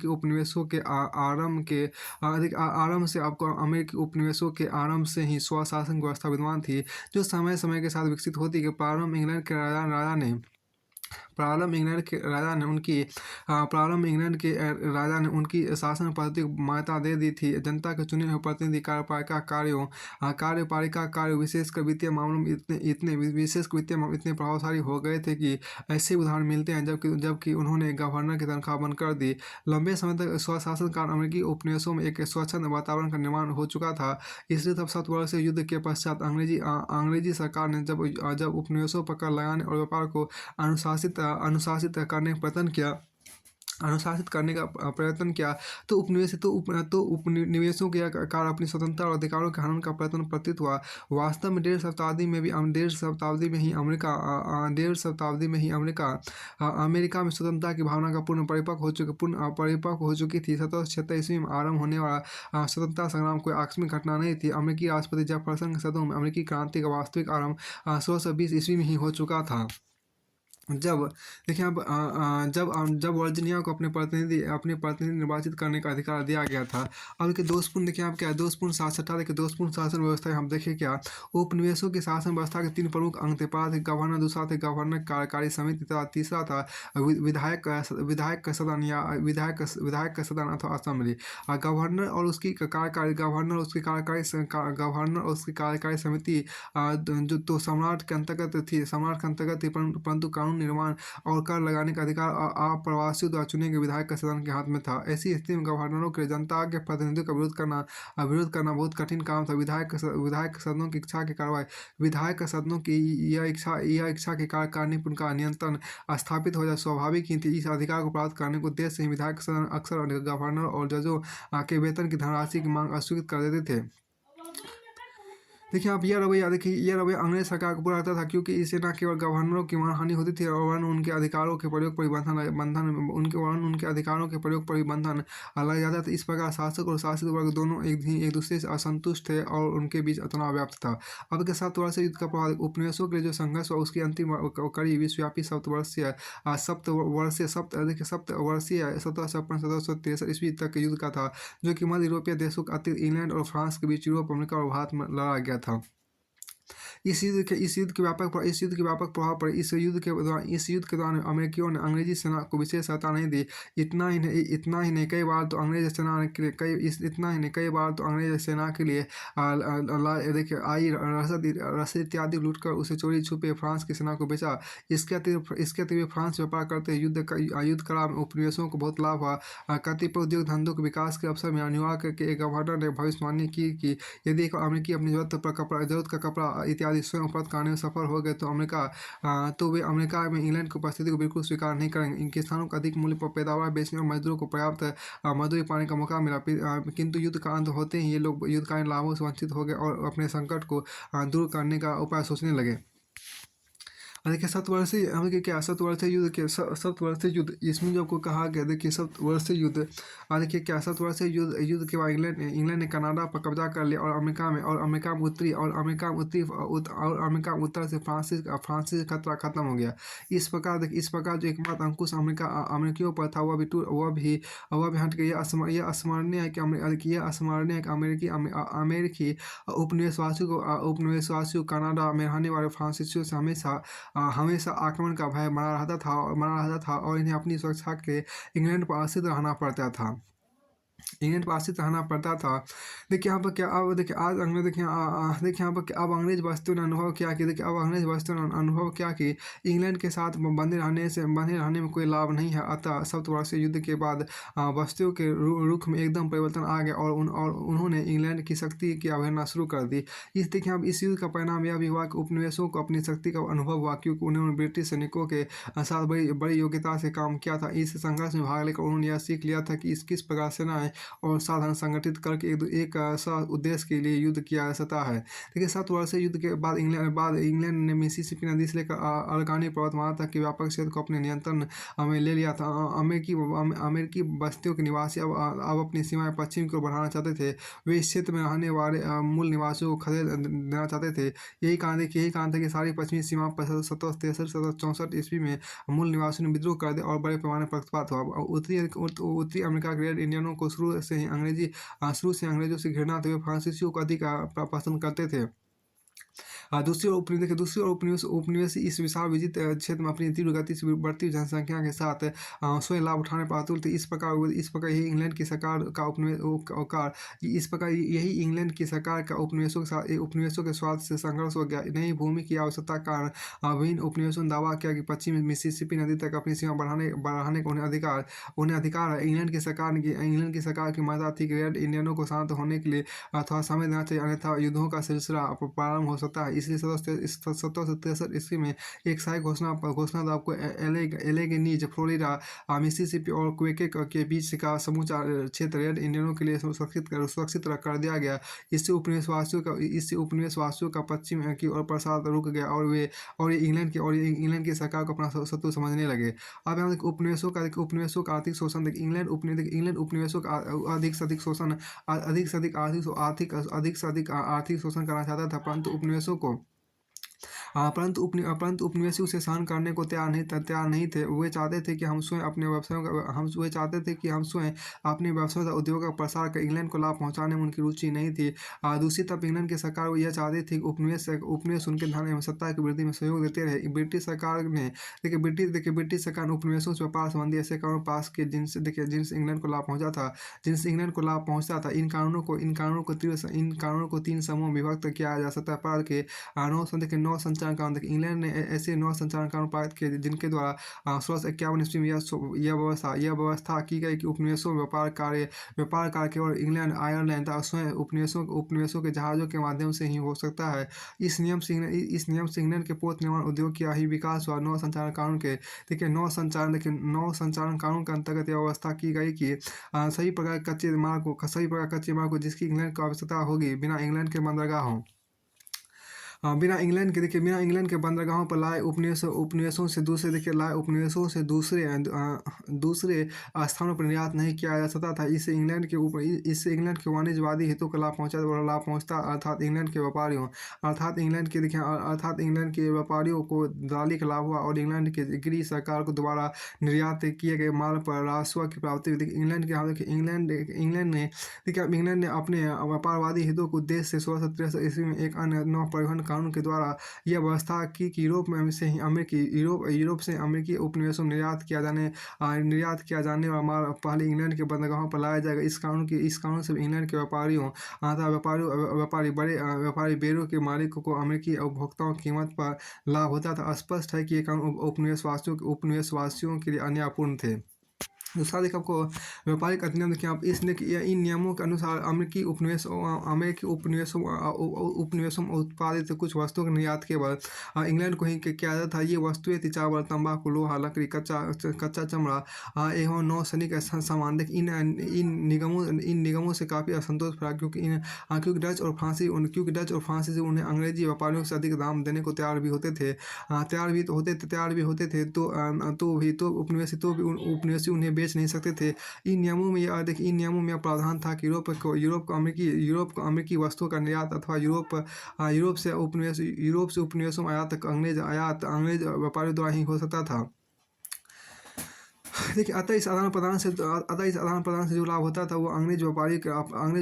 उपनिवेशों के आरंभ से आपको अमेरिकी उपनिवेशों के आरंभ से ही स्वशासन व्यवस्था विद्यमान थी, जो समय समय के साथ विकसित होती गई। प्रारंभ इंग्लैंड के राजा ने उनकी शासन पद्धति को मान्यता दे दी थी। जनता के चुने हुए प्रतिनिधि कार्यपालिका कार्य विशेषकर वित्तीय मामलों में इतने प्रभावशाली हो गए थे कि ऐसे उदाहरण मिलते हैं जबकि उन्होंने गवर्नर की तनख्वाह बंद कर दी। लंबे समय तक स्वशासन काल अमेरिकी उपनिवेशों में एक स्वच्छंद वातावरण का निर्माण हो चुका था। इसलिए तब शतवर्षीय युद्ध के पश्चात अंग्रेजी सरकार ने जब उपनिवेशों पर कर लगाने और व्यापार को अनुशासित करने का प्रयत्न किया, तो उपनिवेशों के आकार अपनी स्वतंत्रता और अधिकारों के हनन का प्रयत्न प्रतीत हुआ। वास्तव में डेढ़ शताब्दी में ही अमेरिका में स्वतंत्रता की भावना का पूर्ण परिपक्व हो चुकी थी। 1776 ईस्वी में आरंभ होने वाला स्वतंत्रता संग्राम कोई आकस्मिक घटना नहीं थी। अमेरिकी राष्ट्रपति जेफरसन के शब्दों में अमेरिकी क्रांति का वास्तविक आरंभ 1620 ईस्वी में ही हो चुका था। जब देखिए जब वर्जीनिया को अपने प्रतिनिधि निर्वाचित करने का अधिकार दिया गया था। अब देखिए दोषपूर्ण दोषपूर्ण शासन व्यवस्था हम देखें क्या। उपनिवेशों की शासन व्यवस्था के 3 प्रमुख अंग थे। पहला थे गवर्नर, दूसरा थे गवर्नर कार्यकारी समिति तथा तीसरा था विधायक का सदन अथवा असेंबली। गवर्नर और उसकी कार्यकारी समिति जो तो सम्राट के अंतर्गत थी परंतु कानून निर्माण और कर लगाने का अधिकार अप्रवासियों द्वारा चुने गए विधायक के सदन के हाथ में था। ऐसी स्थिति में गवर्नरों के लिए जनता के प्रतिनिधियों का विरोध करना बहुत कठिन काम था। विधायक सदनों की इच्छा की कार्रवाई विधायक सदनों की यह इच्छा के कार्यकारिणी पर उनका नियंत्रण स्थापित हो जाए स्वाभाविक ही थी। इस अधिकार को प्राप्त करने को उद्देश्य से ही विधायक सदन अक्सर गवर्नर और जजों के वेतन की धनराशि की मांग अस्वीकृत कर देते थे। देखिए आप यह रवैया अंग्रेज सरकार को बुरा लगता था, क्योंकि इससे न केवल गवर्नरों की मानहानि होती थी और उनके अधिकारों के प्रयोग पर भी बंधन लग जाता था। इस प्रकार शासक और शासित वर्ग दोनों एक दूसरे से असंतुष्ट थे और उनके बीच तनाव व्याप्त था। अब के 7 वर्षीय युद्ध का प्रभाव उपनिवेशों के लिए जो संघर्ष हुआ उसकी अंतिम कड़ी विश्वव्यापी सप्तवर्षीय 1753 ईस्वी तक के युद्ध का था, जो कि मध्य यूरोपीय देशों के अतिरिक्त इंग्लैंड और फ्रांस के बीच यूरोप, अमेरिका और भारत में लड़ा गया था। इस युद्ध के व्यापक प्रभाव पड़े। इस युद्ध के दौरान अमेरिकियों ने अंग्रेजी सेना को विशेष सहायता नहीं दी। इतना ही नहीं कई बार तो अंग्रेज सेना के लिए देखिए आई रसद इत्यादि लूटकर उसे चोरी छुपे फ्रांस की सेना को बेचा। इसके अतिरिक्त फ्रांस व्यापार करते युद्ध कला में उपनिवेशों को बहुत लाभ हुआ। कतिपय उद्योग धंधों के विकास के अवसर में न्यूयॉर्क के एक गवर्नर ने भविष्यवाणी की कि यदि एक अमेरिकी अपनी जरूरत का कपड़ा इत्यादि स्वयं उपलब्ध कराने में सफल हो गए तो वे अमेरिका में इंग्लैंड की उपस्थिति को बिल्कुल स्वीकार नहीं करेंगे। इन किसानों को अधिक मूल्य पर पैदावार बेचने और मजदूरों को पर्याप्त मजदूरी पाने का मौका मिला, किंतु युद्ध का अंत होते ही ये लोग युद्धकालीन लाभों से वंचित हो गए और अपने संकट को दूर करने का उपाय सोचने लगे। देखिए सतवर्षीय युद्ध इसमें जो आपको कहा गया, देखिए सतवर्षीय युद्ध देखिए क्या सतवर्षीय युद्ध के बाद इंग्लैंड ने कनाडा पर कब्जा कर लिया और अमेरिका में उत्तर से फ्रांसीसी खतरा खत्म हो गया। इस प्रकार जो एकमात्र अंकुश अमेरिकियों पर था वह भी हट गया। यह स्मरणीय है कि अमेरिकी उपनिवेशवासियों कनाडा में रहने वाले फ्रांसीसियों से हमेशा आक्रमण का भय बना रहता था और इन्हें अपनी सुरक्षा के लिए इंग्लैंड पर आश्रित रहना पड़ता था। इंग्लैंड पर आश्रित रहना पड़ता था। देखिए यहाँ पर क्या अब देखिए आज अंग्रेज देखिए यहाँ पर अब अंग्रेज बस्तियों ने अनुभव क्या कि देखिए अब अंग्रेज बस्तियों ने अनुभव क्या कि इंग्लैंड के साथ बंधे रहने में कोई लाभ नहीं है। अतः सप्तवर्षीय युद्ध के बाद बस्तियों के रुख में एकदम परिवर्तन आ गया और उन्होंने इंग्लैंड की शक्ति की अवहेलना शुरू कर दी। इस देखिए अब इस युद्ध का परिणाम यह भी हुआ कि उपनिवेशों को अपनी शक्ति का अनुभव हुआ, क्योंकि उन्होंने ब्रिटिश सैनिकों के साथ बड़ी बड़ी योग्यता से काम किया था। इस संघर्ष में भाग लेकर उन्होंने यह सीख लिया था कि इस किस प्रकार सेनाएं और साधन संगठित करके एक उद्देश्य के लिए युद्ध किया जा सकता है। देखिए 7 वर्षीय युद्ध के बाद इंग्लैंड ने मिसिसिपी नदी से लेकर अल्कानी पर्वतमाला तक के व्यापक क्षेत्र को अपने नियंत्रण में ले लिया था। अमेरिकी बस्तियों के निवासी अब अपनी सीमाएं पश्चिम की ओर बढ़ाना चाहते थे। वे इस क्षेत्र में रहने वाले मूल निवासियों को खदेड़ देना चाहते थे। यही कारण था कि सारी पश्चिमी सीमा पर 1763-1764 ईस्वी में मूल निवासियों ने विद्रोह कर दिया और बड़े पैमाने पर पक्षपात हुआ। उत्तरी अमेरिका के रेड इंडियनों को शुरू से अंग्रेजों से घृणा थे। वे फ्रांसीसियों को अधिक पसंद करते थे। दूसरी ओर उपनिवेशी इस विशाल विजित क्षेत्र में अपनी तीव्र गति से बढ़ती हुई जनसंख्या के साथ स्वयं लाभ उठाने पर आतुर थे। इस प्रकार यही इंग्लैंड की सरकार का उपनिवेशों के साथ उपनिवेशों के स्वार्थ से संघर्ष हो गया। नई भूमि की आवश्यकता के कारण विभिन्न उपनिवेशों ने दावा किया कि पश्चिमी मिसिसिपी नदी तक अपनी सीमा बढ़ाने का उन्हें अधिकार है। इंग्लैंड की सरकार की मान्यता थी कि रेड इंडियनों को शांत होने के लिए थोड़ा समय देना चाहिए, अन्यथा युद्धों का सिलसिला प्रारंभ हो सकता है। इसलिए 1763 ईस्वी में एक शाही घोषणा आपको एलेगेनीज, फ्लोरिडा, मिसिसिपी और क्वेबेक के बीच का समूचा क्षेत्र रेड इंडियनों के लिए सुरक्षित कर दिया गया। इससे उपनिवेशवासियों का पश्चिम की ओर प्रसार रुक गया और ये इंग्लैंड की सरकार को अपना शत्रु समझने लगे। अब यहाँ उपनिवेशों का आर्थिक शोषण देखिए। इंग्लैंड उपनिवेशों का अधिक से अधिक आर्थिक शोषण करना चाहता था, परंतु उपनिवेशी उसे सहन करने को तैयार नहीं थे। वे चाहते थे कि हम स्वयं अपने व्यवसायों तथा उद्योगों का प्रसार कर इंग्लैंड को लाभ पहुंचाने में उनकी रुचि नहीं थी। दूसरी तरफ इंग्लैंड की सरकार वो यह चाहती थी कि उपनिवेश उनके धन एवं सत्ता की वृद्धि में सहयोग देते रहे। ब्रिटिश सरकार ने उपनिवेशों से व्यापार संबंधी ऐसे कानून पास किए जिनसे इंग्लैंड को लाभ पहुंचता था। इन कानूनों को 3 समूह में विभक्त किया जा सकता है। भारत के नौ संचालन कानून देखिए। इंग्लैंड ने ऐसे 9 संचालन कानून पारित किए जिनके द्वारा 1651 ईस्वी में यह व्यवस्था की गई कि उपनिवेशों में व्यापार कार्य केवल इंग्लैंड, आयरलैंड तथा स्वयं उपनिवेशों के जहाजों के माध्यम से ही हो सकता है। इस नियम से इंग्लैंड के पोत निर्माण उद्योग का ही विकास हुआ। 9 संचालन कानून के अंतर्गत यह व्यवस्था की गई कि सभी प्रकार कच्चे माल को जिसकी इंग्लैंड को आवश्यकता होगी बिना इंग्लैंड के बंदरगाहों पर लाए उपनिवेशों से दूसरे स्थानों पर निर्यात नहीं किया जा सकता था। इससे इंग्लैंड के वाणिज्यवादी हितों को लाभ पहुंचता अर्थात इंग्लैंड के व्यापारियों को दलाली का लाभ हुआ और इंग्लैंड के गृह सरकार को दोबारा निर्यात किए गए माल पर राजस्व की प्राप्ति हुई। इंग्लैंड ने अपने व्यापारवादी हितों के उद्देश्य से 1663 ईस्वी में एक अन्य नौ परिवहन कानून के द्वारा यह व्यवस्था की कि यूरोप से अमेरिकी उपनिवेशों में निर्यात किया जाने वाला माल पहले इंग्लैंड के बंदरगाहों पर लाया जाएगा। इस कानून से इंग्लैंड के व्यापारियों तथा व्यापारी बेरों के मालिकों को अमेरिकी उपभोक्ताओं की कीमत पर लाभ होता था। स्पष्ट है कि ये कानून उपनिवेशवासियों के लिए अन्यायपूर्ण थे। दूसरा देखिए आपको व्यापारिक अधिनियम देखिए आप इन नियमों के अनुसार अमेरिकी उपनिवेशों में उत्पादित कुछ वस्तुओं का निर्यात केवल इंग्लैंड को ही किया जाता था। ये वस्तुएं थी चावल, तंबाकू, लोहा, लकड़ी, कच्चा चमड़ा एवं नौसैनिक सामान। देखिए इन निगमों से काफ़ी असंतोष फैला, क्योंकि डच और फ्रांसीसी उन्हें अंग्रेजी व्यापारियों से अधिक दाम देने को तैयार भी होते थे तो उपनिवेशी उन्हें बेच नहीं सकते थे। इन नियमों में यह प्रावधान था कि यूरोप को अमेरिकी वस्तुओं का निर्यात अथवा यूरोप से उपनिवेशों में आयात अंग्रेज व्यापारियों द्वारा ही हो सकता था। देखिए, अतः इस आदान-प्रदान से जो लाभ होता था वो अंग्रेज़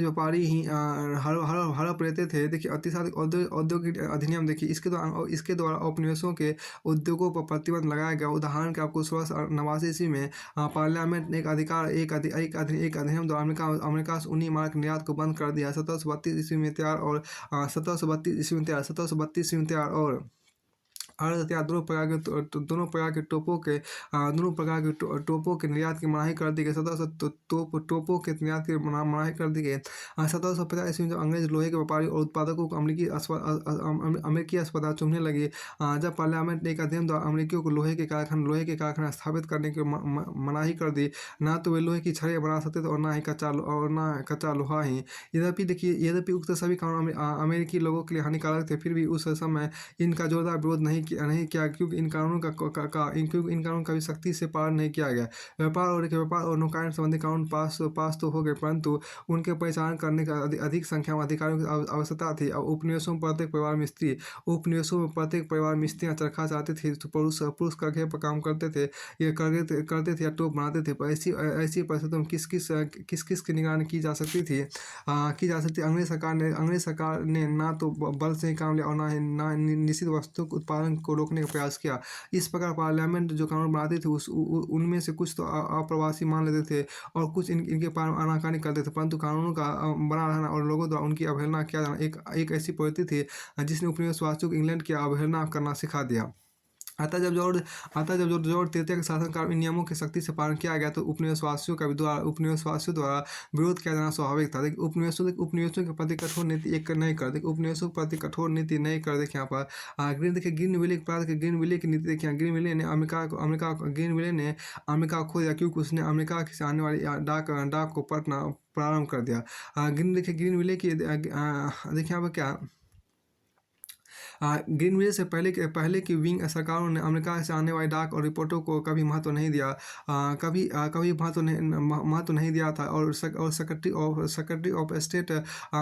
व्यापारी ही हड़प लेते थे। देखिए, अतिसाथ औद्योगिक अधिनियम देखिए, इसके द्वारा औपनिवेशों के उद्योगों पर प्रतिबंध लगाया गया। उदाहरण के आपको 1689 ईस्वी में पार्लियामेंट ने एक अधिनियम द्वारा अमेरिका से ऊनी इमारत के निर्यात को बंद कर दिया। 1732 ईस्वी में तैयार और 1732 ईस्वी में तैयार और अर्ध हथियार दोनों प्रकार के तोपों के निर्यात की मनाही कर दी गई। 1700 तोपों के निर्यात की मनाही कर दी गई। 1750 ईस्वी में जब अंग्रेज लोहे के व्यापारी और उत्पादकों को अमेरिकी अस्पताल चूमने लगे, जब पार्लियामेंट ने एक अधिनियम द्वारा अमेरिकियों को लोहे के कारखाने स्थापित करने की मनाही कर दी। ना तो वे लोहे की छड़ें बना सकते थे और ना ही कच्चा लोहा ही। यद्यपि उक्त सभी कानून अमेरिकी लोगों के लिए हानिकारक थे, फिर भी उस समय इनका जोरदार विरोध नहीं किया, क्योंकि इन कानूनों का भी सख्ती से पालन नहीं किया गया। व्यापार और नौकायन संबंधी कानून पास तो हो गए, परंतु उनके परिचालन करने का अधिक संख्या में अधिकारियों की आवश्यकता थी। अब उपनिवेशों में प्रत्येक परिवार में स्त्रियां चरखा चलाती थी, तो पुरुष करघे पर काम करते थे, या टोप बनाते थे। पर ऐसी परिस्थितियों में किस की निगरानी की जा सकती थी? अंग्रेज सरकार ने ना तो बल से ही काम लिया और ना ही निश्चित वस्तु उत्पादन को रोकने का प्रयास किया। इस प्रकार पार्लियामेंट जो कानून बनाती थी उनमें से कुछ तो अप्रवासी मान लेते थे और कुछ इनके पालन आनाकानी करते थे, परंतु कानूनों का बना रहना और लोगों द्वारा उनकी अवहेलना किया जाना एक ऐसी प्रवृत्ति थी जिसने उपनिवेशवासियों को इंग्लैंड की अवहेलना करना सिखा दिया। अतः जब जॉर्ज तृतीय के शासनकाल में इन नियमों की सख्ती से पालन किया गया, तो उपनिवेशवासियों द्वारा विरोध किया जाना स्वाभाविक था। देखिए, उपनिवेशों के प्रति कठोर नीति उपनिवेशों के प्रति कठोर नीति नहीं कर। देखिए यहाँ पर ग्रीन विले की नीति देखिए। ग्रीन विले ने अमेरिका को खो दिया, क्योंकि उसने अमेरिका से आने वाली डाक को पढ़ना प्रारंभ कर दिया। ग्रीन विले की देखिए यहाँ पर क्या ग्रीनविच से पहले की विंग सरकारों ने अमेरिका से आने वाली डाक और रिपोर्टों को कभी महत्व नहीं दिया था। और secretary of state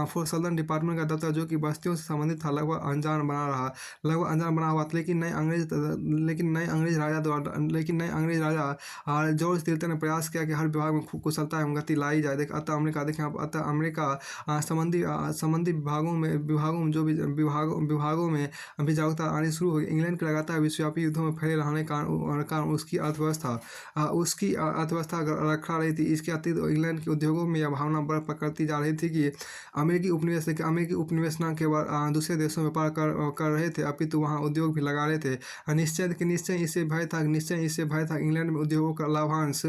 for southern department का दफ्तर, जो कि बस्तियों से संबंधित था, लगभग अनजान बना हुआ था। लेकिन नए अंग्रेज राजा जॉर्ज तृतीय ने प्रयास किया कि हर विभाग में कुशलता एवं गति लाई जाए। अतः अमेरिका संबंधी विभागों में भी जागरूकता आनी शुरू हुई। इंग्लैंड के लगातार विश्वव्यापी युद्धों में फैले रहने के कारण उसकी अर्थव्यवस्था रखा रही थी। इसके अतिरिक्त इंग्लैंड के उद्योगों में यह भावना बढ़ पकड़ती जा रही थी कि अमेरिकी उपनिवेश न केवल दूसरे देशों में व्यापार कर रहे थे, अपितु वहाँ उद्योग भी लगा रहे थे। निश्चय इससे भय था इंग्लैंड में उद्योगों का लाभांश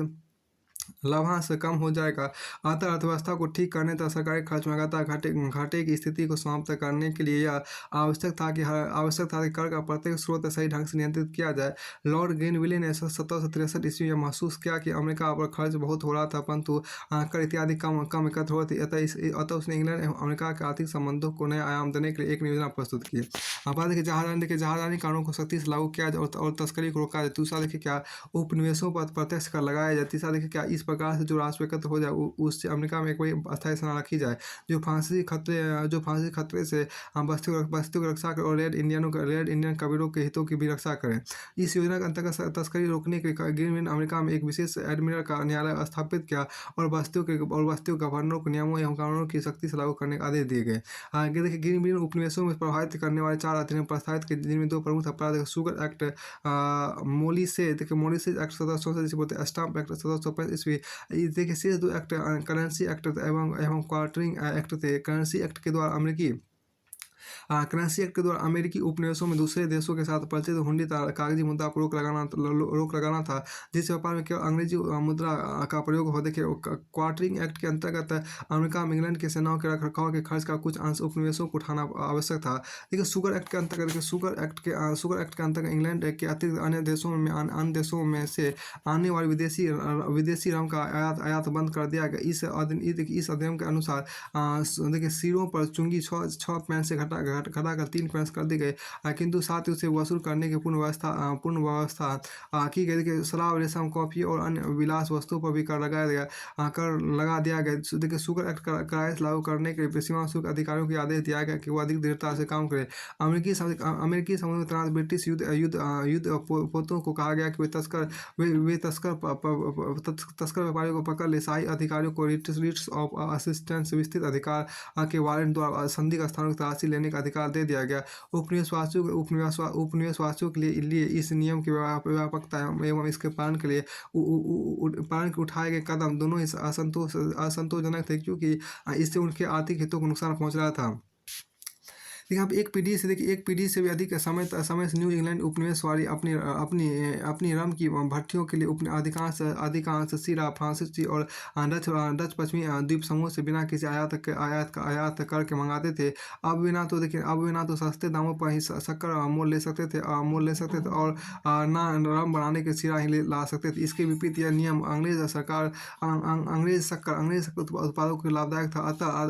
कम हो जाएगा। अतः अर्थव्यवस्था को ठीक करने तथा सरकारी खर्च में लगातार घाटे की स्थिति को समाप्त करने के लिए यह आवश्यक था कि कर का प्रत्येक स्रोत सही ढंग से नियंत्रित किया जाए। लॉर्ड ग्रीनविले ने 1763 ईस्वी में महसूस किया कि अमेरिका पर खर्च बहुत हो रहा था, परंतु कर इत्यादि कम एकत्र हो रही थी। अतः उसने इंग्लैंड एवं अमेरिका के आर्थिक संबंधों को नए आयाम देने के लिए एक योजना प्रस्तुत की। जहाजरानी कानून को सख्ती से लागू किया जाए और तस्करी को रोका जाए। दूसरा देखिए क्या, उपनिवेशों पर प्रत्यक्ष कर लगाया जाए। तीसरा देखिए क्या, इस प्रकार से जो राष्ट्र एकत्र हो जाए उससे अमेरिका में एक बड़ी अस्थायी सेना रखी जाए, जो फांसी खतरे से बस्तियों की रक्षा करे और रेड इंडियन कबीलों के हितों की भी रक्षा करे। इस योजना के अंतर्गत तस्करी रोकने के लिए ग्रीनविल अमेरिका में एक विशेष एडमिरल का न्यायालय स्थापित किया और बस्तियों गवर्नरों को नियमों एवं कानूनों की सख्ती से लागू करने के आदेश दिए गए। आगे देखिए, ग्रीनविल उपनिवेशों में प्रभावित करने वाले 4 अधिनियम प्रस्तावित किए, जिनमें 2 प्रमुख अपराध शुगर एक्ट, मोलिसेज एक्ट 1764 जिसे बोलते हैं, स्टाम्प एक्ट 1765 ईस्वी। देखिए शेष 2 एक्ट करेंसी एक्ट एवं क्वार्टरिंग एक्ट थे। करेंसी एक्ट के द्वारा अमेरिकी उपनिवेशों में दूसरे देशों के साथ प्रचलित हुंडी कागजी मुद्रा पर रोक लगाना था, जिस व्यापार में केवल अंग्रेजी मुद्रा का प्रयोग हो। देखिए, क्वार्टरिंग एक्ट के अंतर्गत अमेरिका में इंग्लैंड की सेनाओं के रखरखाव के खर्च का कुछ अंश उपनिवेशों को उठाना आवश्यक था। देखिए, शुगर एक्ट के अंतर्गत इंग्लैंड के अतिरिक्त अन्य देशों में से आने वाली विदेशी रम का आयात बंद कर दिया गया। इस अधिनियम के अनुसार देखिए, सिरों पर चुंगी 6 पैन से घटाकर 3% कर दी गई, किंतु साथ ही उसे वसूल करने की पूर्ण व्यवस्था की गई। देखिए शराब, रेशम, कॉफ़ी और अन्य विलास वस्तुओं पर भी कर लगा दिया गया। देखिए शुगर एक्ट करार लागू करने के लिए सीमा शुल्क अधिकारियों को आदेश दिया गया कि वो अधिक दृढ़ता से काम करें। अमेरिकी समुद्र में तैनात ब्रिटिश युद्धपोतों को कहा गया कि वे तस्कर व्यापारियों को पकड़ ले। शाही अधिकारियों को रिट्स ऑफ असिस्टेंस विस्तृत अधिकार के वारंट द्वारा संदिग्ध स्थानों की तलाशी लेने का अधिकार दे दिया गया। उपनिवेशवासियों के लिए इस नियम की व्यापकता एवं इसके पालन के लिए उठाए गए कदम दोनों ही असंतोषजनक थे, क्योंकि इससे उनके आर्थिक हितों को नुकसान पहुंच रहा था। देखिए आप एक पीढ़ी से भी अधिक समय से न्यू इंग्लैंड उपनिवेश वाली अपनी रम की भट्टियों के लिए अधिकांश सिरा फ्रांसीसी और डच पश्चिमी द्वीप समूह से बिना किसी आयात करके मंगाते थे। अब वे ना तो सस्ते दामों पर ही शक्कर मोल ले सकते थे और ना रम बनाने के सिरा ही ला सकते थे। इसके विपरीत यह नियम अंग्रेज शक्कर उत्पादकों के लाभदायक था।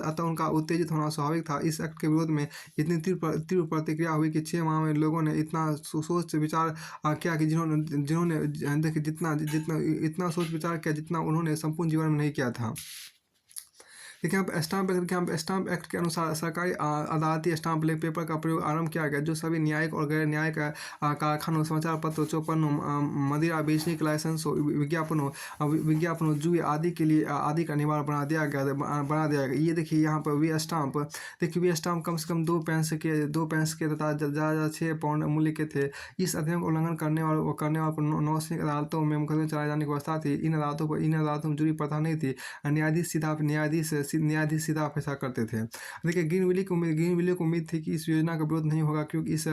अतः उनका उत्तेजित होना स्वाभाविक था। इस एक्ट के विरोध में इतनी तीव्र प्रतिक्रिया हुई कि 6 माह में लोगों ने इतना सोच विचार किया कि जिन्होंने देखिए इतना सोच विचार किया जितना उन्होंने संपूर्ण जीवन में नहीं किया था। देखिए यहाँ पे स्टाम्प एक्ट के अनुसार सरकारी अदालती स्टाम्प पेपर का प्रयोग आरंभ किया गया, जो सभी न्यायिक और गैर न्यायिक कारखानों, समाचार पत्रों, चौपन्नों, मदिरा बेचने के लाइसेंसों, विज्ञापनों, जुए आदि के लिए आदि का अनिवार्य बना दिया गया। ये देखिए यहाँ पर वे स्टाम्प कम से कम 2 पेंस के तथा ज़्यादा 6 पाउंड मूल्य के थे। इस अधिनियम का उल्लंघन करने वाले पर नौसैनिक अदालतों में मुकदमे चलाए जाने की व्यवस्था थी। इन अदालतों में जुरी प्रथा नहीं थी। न्यायाधीश सीधा फैसला करते थे। देखिए ग्रीनविले को उम्मीद थी कि इस योजना का विरोध नहीं होगा, क्योंकि इस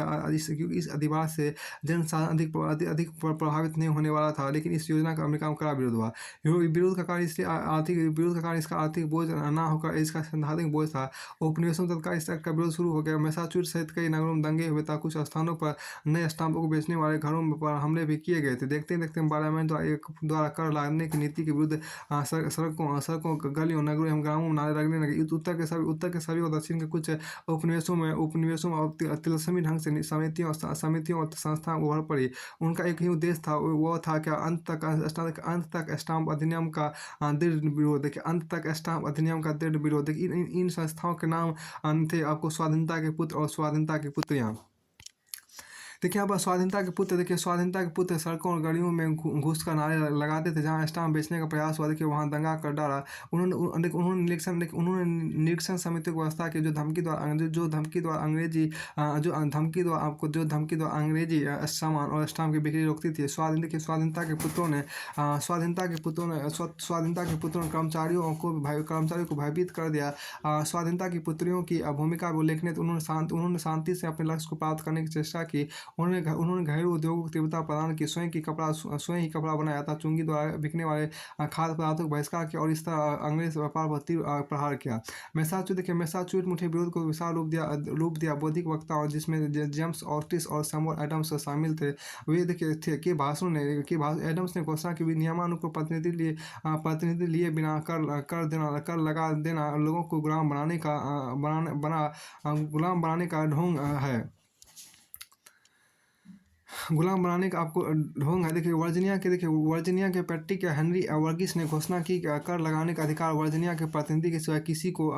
अधिभार से जनसाधारण अधिक प्रभावित नहीं होने वाला था। लेकिन इस योजना का अमेरिका में कड़ा विरोध हुआ। विरोध का कारण इसका आर्थिक बोझ न होकर इसका सैद्धांतिक बोझ था। उपनिवेशों में तत्काल इस एक्ट का विरोध शुरू हो गया। मैसाचुसेट्स सहित कई नगरों में दंगे हुए था। कुछ स्थानों पर नए स्टाम्पों को बेचने वाले घरों पर हमले भी किए गए थे। देखते पार्लियामेंट द्वारा कर लादने की नीति के विरुद्ध सड़कों, गलियों, नगरों एवं ग्रामों में नारे लगने लगे। उत्तर के सभी और दक्षिण के कुछ उपनिवेशों में तिलस्मी ढंग से समितियों और संस्थाएं उभर पड़ी। उनका एक ही उद्देश्य था, वो था कि अंत तक स्टाम्प अधिनियम का दृढ़ विरोध। देखिए इन संस्थाओं के नाम थे आपको स्वाधीनता के पुत्र और स्वाधीनता की पुत्रियां। देखिए यहाँ पर स्वाधीनता के पुत्र सड़कों और गलियों में घुसकर नारे लगाते थे। जहाँ स्टाम्प बेचने का प्रयास हुआ, देखिए वहाँ दंगा कर डाला। उन्होंने निरीक्षण समिति की व्यवस्था की, जो धमकी द्वारा अंग्रेजी सामान और स्टाम्प की बिक्री रोकती थी। स्वाधीनता के पुत्रों ने कर्मचारियों को भयभीत कर दिया। स्वाधीनता की पुत्रियों की भूमिका को उल्लेखनीय, उन्होंने शांति से अपने लक्ष्य को प्राप्त करने की चेष्टा की। उन्होंने घरेलू उद्योगों को तीव्रता प्रदान की, स्वयं ही कपड़ा बनाया था, चुंगी द्वारा बिकने वाले खाद्य पदार्थों का बहिष्कार किया और इस तरह अंग्रेज व्यापार पर तीव्र प्रहार किया। मैसाचुसेट्स मुठभेड़ विरोध को विशाल रूप दिया। बौद्धिक वक्ताओं, जिसमें जेम्स ऑटिस और सैमुअल एडम्स शामिल थे, वे एडम्स ने घोषणा की नियमानुसार प्रतिनिधि लिए बिना कर लगा देना लोगों को गुलाम बनाने का आपको ढोंग है। देखिए वर्जीनिया के पैट्रिक हेनरी वर्गीस ने घोषणा की कर लगाने का अधिकार वर्जीनिया के प्रतिनिधि के सिवाय किसी को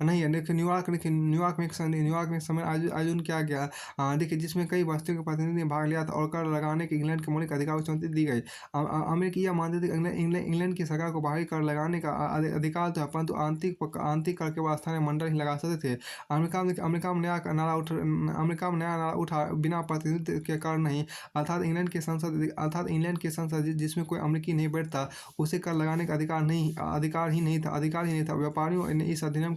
नहीं है। देखिए न्यूयॉर्क में सम्मेलन आयोजन किया गया, देखिए जिसमें कई बस्तियों के प्रतिनिधि ने भाग लिया था और कर लगाने के इंग्लैंड के मौलिक अधिकार को चुनौती दी गई। अमेरिकी यह मानते थे इंग्लैंड की सरकार को बाहरी कर लगाने का अधिकार तो है, परंतु आंतरिक कर के स्थानीय मंडल ही लगा सकते थे। अमेरिका में नया नारा उठा, बिना प्रतिनिधित्व के कर नहीं, अर्थात इंग्लैंड की संसद जिसमें कोई अमेरिकी नहीं बैठता, उसे कर लगाने का अधिकार ही नहीं था। व्यापारियों ने इस अधिनियम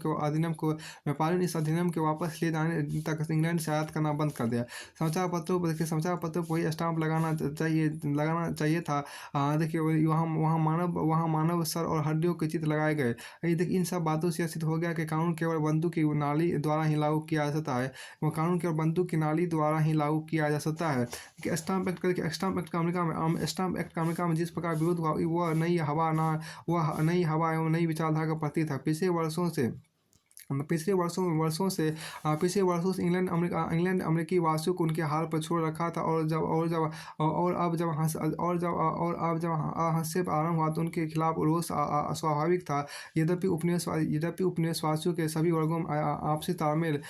को वापस ले जाने तक इंग्लैंड से आयात करना बंद कर दिया। समाचार पत्रों पर वही स्टाम्प लगाना चाहिए था। देखिए वहाँ मानव सर और हड्डियों के चित्र लगाए गए। देखिए इन सब बातों से सिद्ध हो गया कि कानून केवल बंदूक की नाली द्वारा ही लागू किया जा सकता है। कि स्टाम्प एक्ट का अमेरिका में जिस प्रकार विरोध हुआ, वह नई हवा एवं नई विचारधारा का प्रतीक था। पिछले वर्षों से पिछले वर्षों से इंग्लैंड अमेरिकी वासियों को उनके हाल पर छोड़ रखा था, और अब जब हस्तक्षेप आरंभ हुआ तो उनके खिलाफ रोष स्वाभाविक था। यद्यपि उपनिवेशवासियों के सभी वर्गों में आपसी तालमेल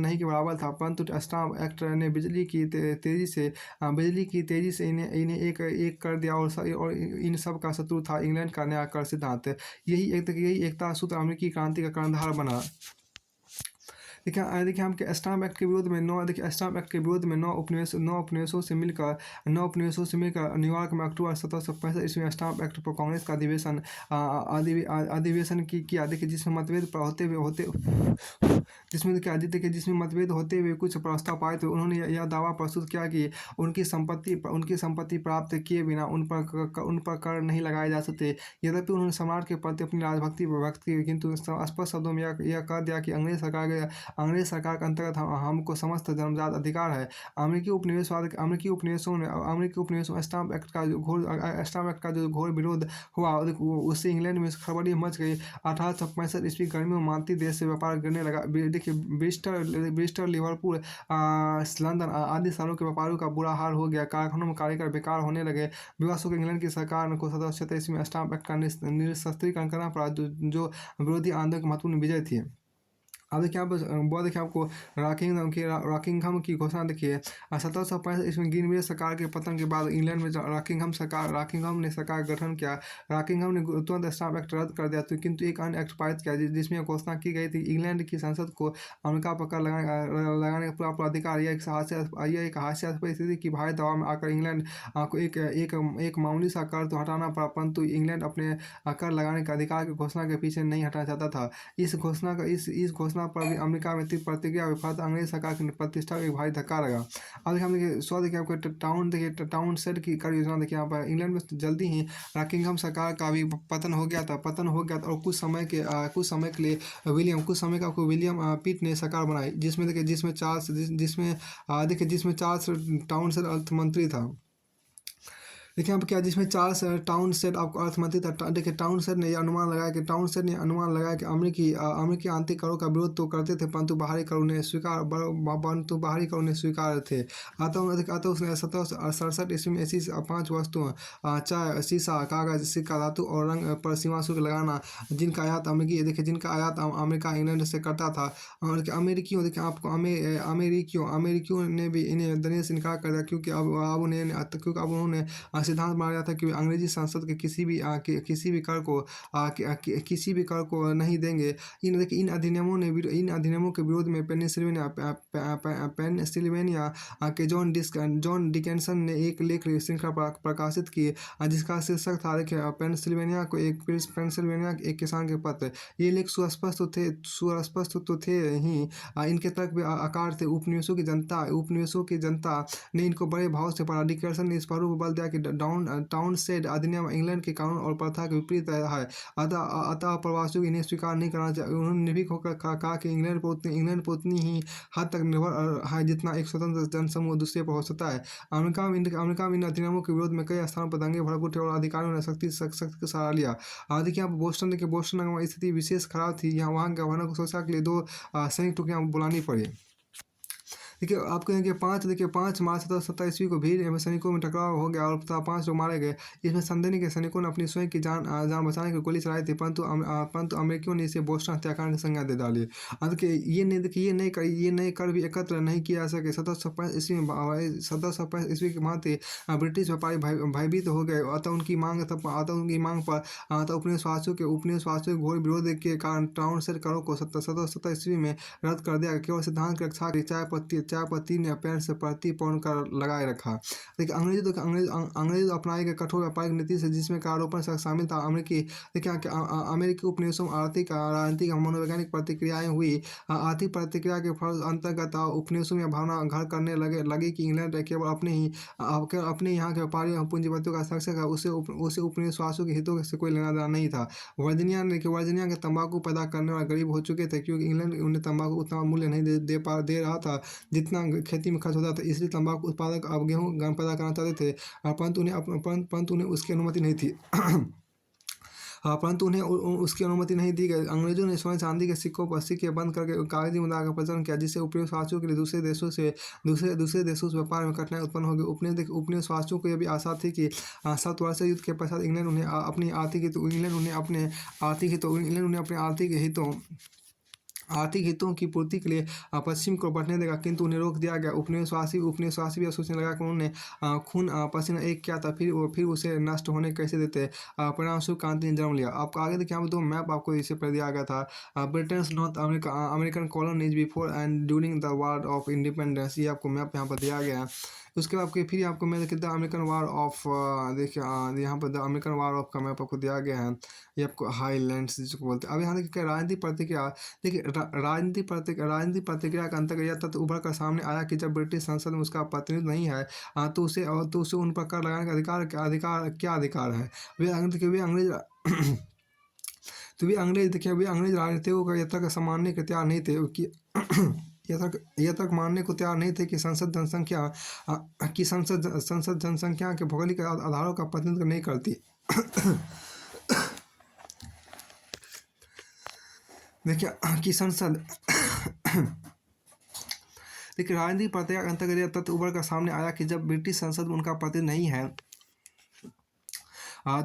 नहीं के बराबर था, परंतु स्टाम्प एक्ट ने बिजली की तेजी से इन्हें एक एक कर दिया, और इन सब का शत्रु था इंग्लैंड का नया कर सिद्धांत। यही एकता सूत्र अमेरिकी क्रांति का कर्णधार बना। देखिए हम के स्टाम्प एक्ट के विरोध में नौ उपनिवेशों से मिलकर न्यूयॉर्क में अक्टूबर 1765 ईस्वी में स्टाम्प एक्ट पर कांग्रेस का अधिवेशन किया। देखिए जिसमें मतभेद होते हुए कुछ प्रस्ताव पारित हुए। उन्होंने यह दावा प्रस्तुत किया कि उनकी संपत्ति प्राप्त किए बिना उन पर कर नहीं लगाए जा सकते। यद्यपि उन्होंने सम्राट के प्रति अपनी राजभक्ति व्यक्त की, किंतु स्पष्ट शब्दों में यह कह दिया कि अंग्रेज सरकार के अंतर्गत हमको समस्त जन्मजात अधिकार है। अमेरिकी उपनिवेशों में स्टाम्प एक्ट का जो घोर विरोध हुआ, उससे इंग्लैंड में खलबली मच गई। 1865 ईस्वी गर्मियों में मानती देश से व्यापार गिरने लगा। देखिए ब्रिस्टल, लिवरपूल, लंदन आदि शहरों के व्यापारियों का बुरा हाल हो गया। कारखानों में कार्यकर बेकार होने लगे। विवश होकर इंग्लैंड की सरकार को 1776 ईस्वी में स्टाम्प एक्ट का निरस्त्रीकरण करना पड़ा, जो विरोधी आंदोलन की महत्वपूर्ण विजय थी। अब देखिए आपको रॉकिंघम की घोषणा देखिए। 1765 ईस्वी में ग्रीनविच सरकार के पतन के बाद इंग्लैंड में रॉकिंघम ने सरकार का गठन किया। रॉकिंघम ने तुरंत स्टाम्प एक्ट रद्द कर दिया, किंतु एक अन्य एक्ट पारित किया जिसमें घोषणा की गई थी इंग्लैंड की संसद को अमेरिका पर कर लगाने का पूरा अधिकार। यह एक हास्यास्पद स्थिति की भारी दबाव में आकर इंग्लैंड को एक मामूली सा कर तो हटाना पड़ा, परंतु इंग्लैंड अपने कर लगाने के अधिकार की घोषणा के पीछे नहीं हटना चाहता था। इस घोषणा पर भी अमेरिका में तीव्र प्रतिक्रिया हुई, फलतः अंग्रेज सरकार की प्रतिष्ठा को एक भारी धक्का लगा। अब देखिए आपको टाउनशेंड की कर योजना देखिए यहाँ पर। इंग्लैंड में जल्दी ही रॉकिंघम सरकार का भी पतन हो गया था, और कुछ समय के लिए विलियम पिट ने सरकार बनाई, जिसमें चार्ल्स टाउनशेंड अर्थ मंत्री था। देखिए यहाँ पर क्या, जिसमें चार्ल्स टाउनशेंड आपको अर्थमंत्री था। देखिए टाउनशेंड ने अनुमान लगाया कि अमेरिकी आंतरिक करों का विरोध तो करते थे, परंतु बाहरी कर उन्हें स्वीकार थे। अतः उसने 1767 ईस्वी में ऐसी 5 वस्तुओं, चाय, शीशा, कागज, सिक्का, धातु और रंग पर सीमा शुल्क लगाना, जिनका आयात अमेरिका इंग्लैंड से करता था। और अमेरिकियों ने भी इन्हें देने से इनकार कर दिया, क्योंकि अब उन्होंने सिद्धांत माना गया था कि अंग्रेजी संसद के किसी भी कर को नहीं देंगे। इन अधिनियमों के विरोध में पेनिसिल्वेनिया के जॉन डिकेंसन ने एक लेख श्रृंखला प्रकाशित की, जिसका शीर्षक था पेनिसिल्वेनिया एक किसान के पत्र। ये लेख सुस्पष्ट तो थे ही, इनके तर्क भी आकार थे। उपनिवेशों की जनता ने इनको बड़े भाव से पढ़ा। डिकेंसन ने इस पर बल दिया कि टाउनशेंड अधिनियम इंग्लैंड के कानून और प्रथा के विपरीत है, अतः प्रवासियों को इन्हें स्वीकार नहीं करना चाहिए। उन्होंने निर्भीक होकर कहा कि इंग्लैंड पर उतनी ही हद तक निर्भर है जितना एक स्वतंत्र जनसमूह दूसरे पर हो सकता है। अमेरिका में इन अधिनियमों के विरोध में कई स्थानों पर दंगे भड़क उठे और अधिकारियों ने सख्ती से सहारा लिया। देखिए यहाँ बोस्टन नगर में स्थिति विशेष खराब थी। वहाँ गवर्नर को सुरक्षा के लिए 2 सैनिक टुकड़ियाँ बुलानी पड़ी। देखिए आपको 5 मार्च 1770 ईस्वी को भीड़ में सैनिकों में टकराव हो गया और 5 लोग मारे गए। इसमें संदेह के सैनिकों ने अपनी स्वयं की जान बचाने की गोली चलाई थी, परंतु अमेरिकियों ने इसे बोस्टन हत्याकांड की संज्ञा दे डाली। ये नए कर भी एकत्र नहीं किया जा सके। 1765 ईस्वी के भांति ब्रिटिश व्यापारी भयभीत हो गए, अतः उनकी मांग पर उपनिवेशवासियों के घोर विरोध के कारण टाउनशेंड करों को 1770 ईस्वी में रद्द कर दिया। केवल सिद्धांत की रक्षा की चाय पत्ती ने पेड़ से प्रति पौंड कर लगाए रखा। देखिए अंग्रेज अपनाए गए कठोर व्यापारिक नीति से, जिसमें आरोपण शामिल था। अमेरिकी उपनिवेशों में आर्थिक, राजनीतिक, मनोवैज्ञानिक प्रतिक्रियाएं हुई। आर्थिक प्रतिक्रिया के फल अंतर्गत उपनिवेशों में भावना घर करने लगी कि इंग्लैंड केवल अपने यहाँ के व्यापारी पूंजीपतियों का संरक्षक है, उसे उपनिवेशवासियों के हितों से कोई लेना देना नहीं था। वर्जीनिया के तंबाकू पैदा करने वाले गरीब हो चुके थे, क्योंकि इंग्लैंड उन्हें तंबाकू उतना मूल्य नहीं दे रहा था जितना खेती में खर्च होता था। इसलिए तंबाकू उत्पादक अब गेहूं पैदा करना चाहते थे, परंतु उन्हें उसकी अनुमति नहीं थी। परंतु उन्हें उसकी अनुमति नहीं दी गई। अंग्रेजों ने स्वर्ण चांदी के सिक्के बंद करके कागजी मुद्रा का प्रचलन किया, जिससे उपनिवेशवासियों के लिए दूसरे देशों से व्यापार में कठिनाई उत्पन्न होगी। उपनिवेशवासियों को यह भी आशा थी कि 7 वर्षीय युद्ध के पश्चात इंग्लैंड उन्हें अपने आर्थिक हितों की पूर्ति के लिए पश्चिम को बढ़ने देगा, किंतु उन्हें रोक दिया गया। उपनिवेशवासी भी यह सोचने लगा कि उन्होंने खून पसीना एक किया था, फिर उसे नष्ट होने कैसे देते। परिणामस्वरूप क्रांति ने जन्म लिया। आपको आगे देखिए, यहाँ पे 2 मैप आपको इसे पर दिया गया था। Britain north American colonies before and during the war of independence, ये आपको मैप यहाँ पर दिया गया है। उसके बाद फिर आपको मैं देखिए द अमेरिकन वार ऑफ, देखिए यहाँ पर द अमेरिकन वार ऑफ का मैप आपको दिया गया है। ये आपको हाईलैंड्स जिसको बोलते हैं। अब यहाँ देखिए राजनीतिक प्रतिक्रिया, देखिए राजनीतिक प्रतिक्रिया के अंतर्गत यह तथ्य उभर कर सामने आया कि जब ब्रिटिश संसद में उसका प्रतिनिधित्व नहीं है, तो उसे उन पर कर लगाने का क्या अधिकार है। वे अंग्रेज तो वे अंग्रेज राजनीतिकों का यह तक मानने के तैयार नहीं थे कि यह तक मानने को तैयार नहीं थे कि संसद जनसंख्या के भौगोलिक आधारों का प्रतिनिधित्व नहीं करती। देखिए कि संसद देखिए राजनीतिक प्रतिक्रिया के अंतर्गत यह तथ्य उभर कर सामने आया कि जब ब्रिटिश संसद में उनका प्रतिनिधित्व नहीं है,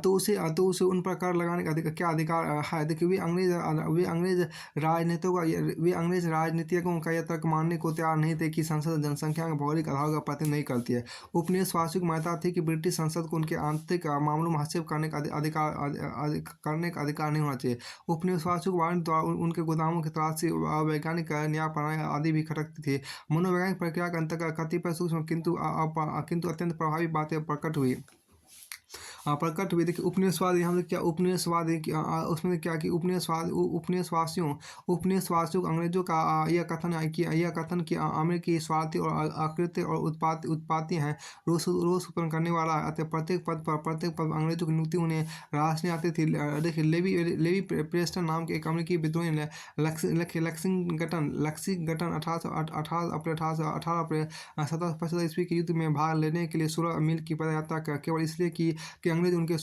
तो उसे उन पर कर लगाने का क्या अधिकार है। देखिए वे अंग्रेज राजनीतिकों का यह तर्क मानने को तैयार नहीं थे कि संसद जनसंख्या के भौगोलिक आधार का प्रतिनिधित्व नहीं करती है। उपनिवेशवासियों की मान्यता थी कि ब्रिटिश संसद को उनके आंतरिक मामलों में हस्तक्षेप करने का अधिकार नहीं होना चाहिए। उपनिवेशवासियों को वारंट द्वारा उनके गोदामों की तलाशी, वैज्ञानिक न्याय प्रणाली आदि भी खटकती थी। मनोवैज्ञानिक प्रक्रिया के अंतर्गत कतिपय सूक्ष्म किंतु अत्यंत प्रभावी बातें प्रकट हुई। देखिए उपनिवेशवाद, यहाँ क्या उपनिवेशवाद उसमें क्या कि उपनिवेशवासियों को अंग्रेजों का यह कथन कि अमेरिकी स्वार्थी और आकृति और उत्पाती हैं, रोष उत्पन्न करने वाला है। अतः प्रत्येक पद अंग्रेजों की नियुक्ति उन्हें राशि आती थी। देखिए लेवी प्रेस्टन नाम के एक अमेरिकी विद्रोही ने लक्सिंगटन 18 अप्रैल 1775 ईस्वी के युद्ध में भाग लेने के लिए 16 मील की पदयात्रा केवल इसलिए कि अंग्रेज उनके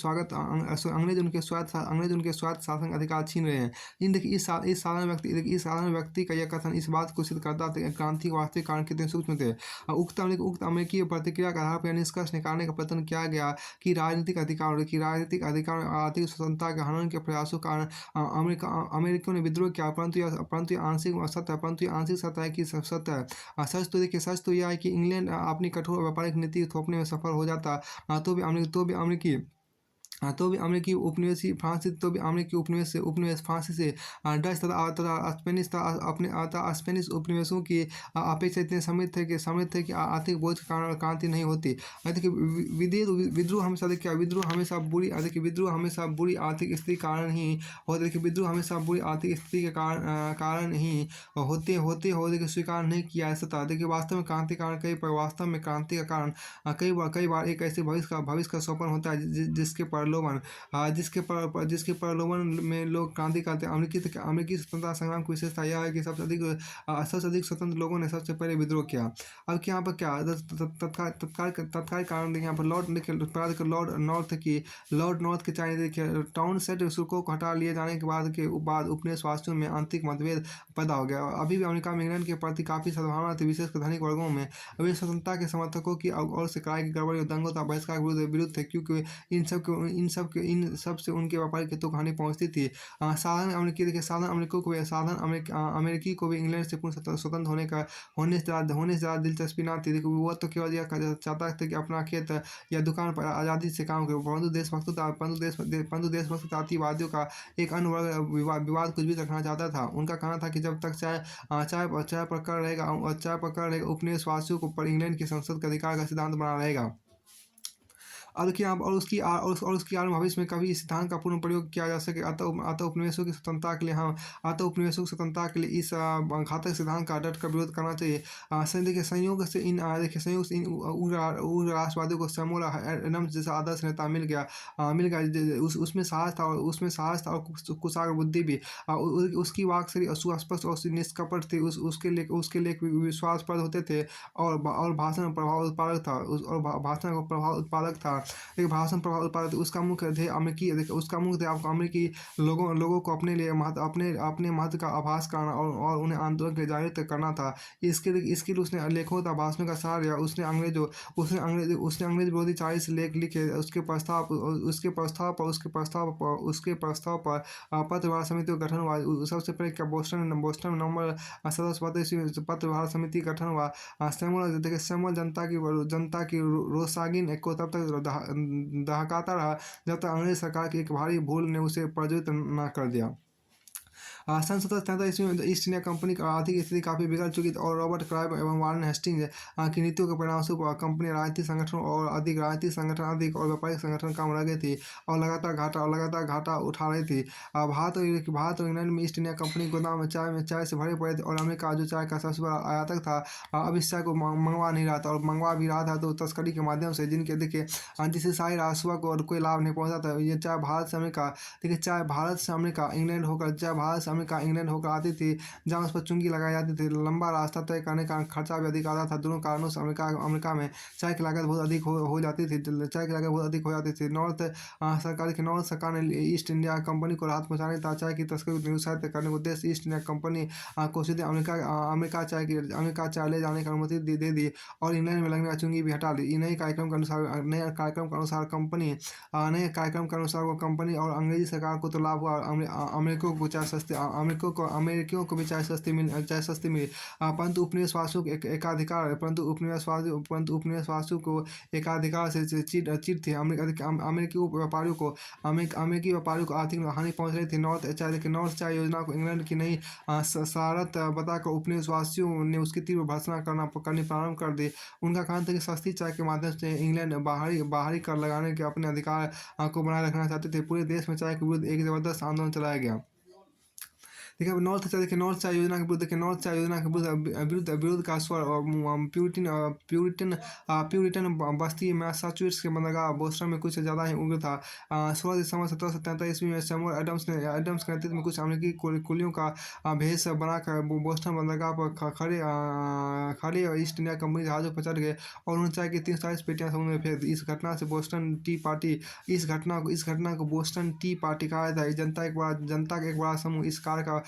स्वायत्त शासन अधिकार छीन रहे हैं। देखिए इस साधारण व्यक्ति का यह कथन इस बात को सिद्ध करता था कि क्रांति के वास्तविक कारण कितने सूक्ष्म थे। उक्त अमेरिकी प्रतिक्रिया के आधार पर निष्कर्ष निकालने का प्रयत्न किया गया कि राजनीतिक अधिकार और आर्थिक स्वतंत्रता के हनन के प्रयासों के कारण अमेरिकियों ने विद्रोह किया, परंतु आंशिक सत्य है कि सत्य है। सच तो यह है कि इंग्लैंड अपनी कठोर व्यापारिक नीति थोपने में सफल हो जाता, तो भी अमेरिकी उपनिवेश फ्रांसी से डच तथा स्पेनिश उपनिवेशों की अपेक्षा इतने समृद्ध थे कि आर्थिक बोझ के कारण क्रांति नहीं होती। देखिए विद्रोह हमेशा बुरी आर्थिक स्थिति कारण ही होते। देखिए विद्रोह हमेशा बुरी आर्थिक स्थिति के कारण ही होते देखिए स्वीकार नहीं किया जा सकता। देखिए वास्तव में क्रांति का कारण कई बार एक ऐसे भविष्य का स्वप्न होता है जिसके प्रलोभन में लोग क्रांति करते हैं। अमेरिकी स्वतंत्रता संग्राम की विशेषता यह है कि सबसे अधिक स्वतंत्र लोगों ने सबसे पहले विद्रोह किया। अब यहाँ पर क्या तत्काल कारण देखिए यहाँ पर लॉर्ड नॉर्थ के चाइनीज देखिए टाउन सेट शुल्कों को हटा लिए जाने के बाद उपनिवेशवासियों में आंतरिक मतभेद पैदा हो गया। अभी भी अमेरिका में इंग्लैंड के प्रति काफी सद्भावना थी, विशेषकर धनिक वर्गों में। अभी स्वतंत्रता के समर्थकों की और से किराए की गड़बड़ी और दंगों तथा बहिष्कार के विरुद्ध थे, क्योंकि इन सब से उनके व्यापारिक हितों को हानि पहुंचती थी। साधारण अमेरिकी को भी इंग्लैंड से पूर्ण स्वतंत्र होने से ज़्यादा दिलचस्पी ना थी। देखिए वो तो केवल यह चाहता था कि अपना खेत या दुकान पर आज़ादी से काम करे, परंतु देशभक्त अतिवादियों का एक अन्य वर्ग विवाद कुछ भी रखना चाहता था। उनका कहना था कि जब तक चाय पर कर रहेगा उपनिवेशवासियों को पर इंग्लैंड की संसद का अधिकार का सिद्धांत बना रहेगा। अब देखिए आप और उसकी आड़ में भविष्य में कभी इस सिद्धांत का पूर्ण प्रयोग किया जा सके। अतः उपनिवेशों की स्वतंत्रता के लिए इस घातक सिद्धांत का डट कर विरोध करना चाहिए। देखिए संयोग से इन उग्र राष्ट्रवादियों को सैमुअल एडम्स जैसा आदर्श नेता मिल गया। उसमें साहस था और कुशाग्र बुद्धि भी। उसकी वाक से सुस्पष्ट और निष्कपट थी। उसके लेख विश्वासप्रद होते थे और भाषण प्रभाव उत्पादक था। एक भाषण प्रभाव उत्पादित उसका मुख्य ध्येय अमेरिकी देखिए उसका मुख्य ध्येय आपको अमेरिकी लोगों को अपने लिए महत्व अपने महत्व का आभास कराना और उन्हें आंदोलन के जागृत करना था। इसके लिए उसने लेखों तथा भाषणों का सहारा लिया। उसने अंग्रेज विरोधी 40 लेख लिखे। उसके प्रस्ताव पर पत्र व्यवहार समिति का गठन हुआ। सबसे पहले क्या बोस्टन नवंबर 17 पत्र व्यवहार समिति का गठन हुआ। सैमुअल जनता की रोषागिन को तब तक दहकाता रहा जब तक अंग्रेज सरकार की एक भारी भूल ने उसे पराजित न कर दिया। सन 1773 में ईस्ट इंडिया कंपनी की आर्थिक स्थिति काफ़ी बिगड़ चुकी थी और रॉबर्ट क्लाइव एवं वारन हेस्टिंग्स की नीतियों के परिणामस्वरूप कंपनी राजनीतिक संगठन और व्यापारिक संगठन कम रह गई थी और लगातार घाटा उठा रही थी। भारत और इंग्लैंड में ईस्ट इंडिया कंपनी गोदाम में चाय से भरे पड़े थे और अमेरिका जो चाय का सबसे बड़ा आयातक था अब इस चाय को मंगवा नहीं रहा था और मंगवा भी रहा था तो तस्करी के माध्यम से जिनके देखिए जिससे शाही राजस्व को कोई लाभ नहीं पहुंचा था। ये चाय भारत से अमेरिका देखिए चाय भारत से अमेरिका इंग्लैंड होकर आती थी जहाँ उस पर चुंगी लगाई जाती थी। लंबा रास्ता तय करने का खर्चा भी अधिक आता था। दोनों कारणों से अमेरिका में चाय की लागत बहुत अधिक हो जाती थी। नॉर्थ सरकार ने ईस्ट इंडिया कंपनी को राहत पहुंचाने तथा चाय की तस्करी को निरुत्साहित करने के उद्देश्य ईस्ट इंडिया कंपनी को सीधे अमेरिका चाय ले जाने की अनुमति दे दी और इंग्लैंड में लगने वाली चुंगी भी हटा दी। नए कार्यक्रम के अनुसार वो कंपनी और अंग्रेजी सरकार को तो लाभ हुआ। अमेरिकियों को भी चाय सस्ती मिली परंतु उपनिवेशवासियों को एकाधिकार से चिढ़ थी। अमेरिकी व्यापारियों को आर्थिक हानि पहुंच रही थी। नॉर्थ चाय योजना को इंग्लैंड की नई शरारत बताकर उपनिवेशवासियों ने उसकी तीव्र भर्त्सना करनी प्रारंभ कर दी। उनका कहना था कि सस्ती चाय के माध्यम से इंग्लैंड बाहरी कर लगाने के अपने अधिकार को बनाए रखना चाहते थे। पूरे देश में चाय के विरुद्ध एक जबरदस्त आंदोलन चलाया गया। देखिए नॉर्थ चाय योजना के विरुद्ध का स्वर प्यूरिटन बस्ती मैसाचुसेट्स के बंदरगाह बोस्टन में कुछ ज़्यादा ही उग्र था। 16 दिसंबर 1777 ईस्वी में सैमुअल एडम्स के नेतृत्व में कुछ अमेरिकी कुलियों का भेष बनाकर बोस्टन बंदरगाह पर खड़े ईस्ट इंडिया कंपनी जहाज़ों पर चढ़ गए और उन्होंने चाय की 340 पेटियां समुद्र में फेंक दी। इस घटना को बोस्टन टी पार्टी कहा जाता है। जनता का एक बड़ा समूह इस कार्य का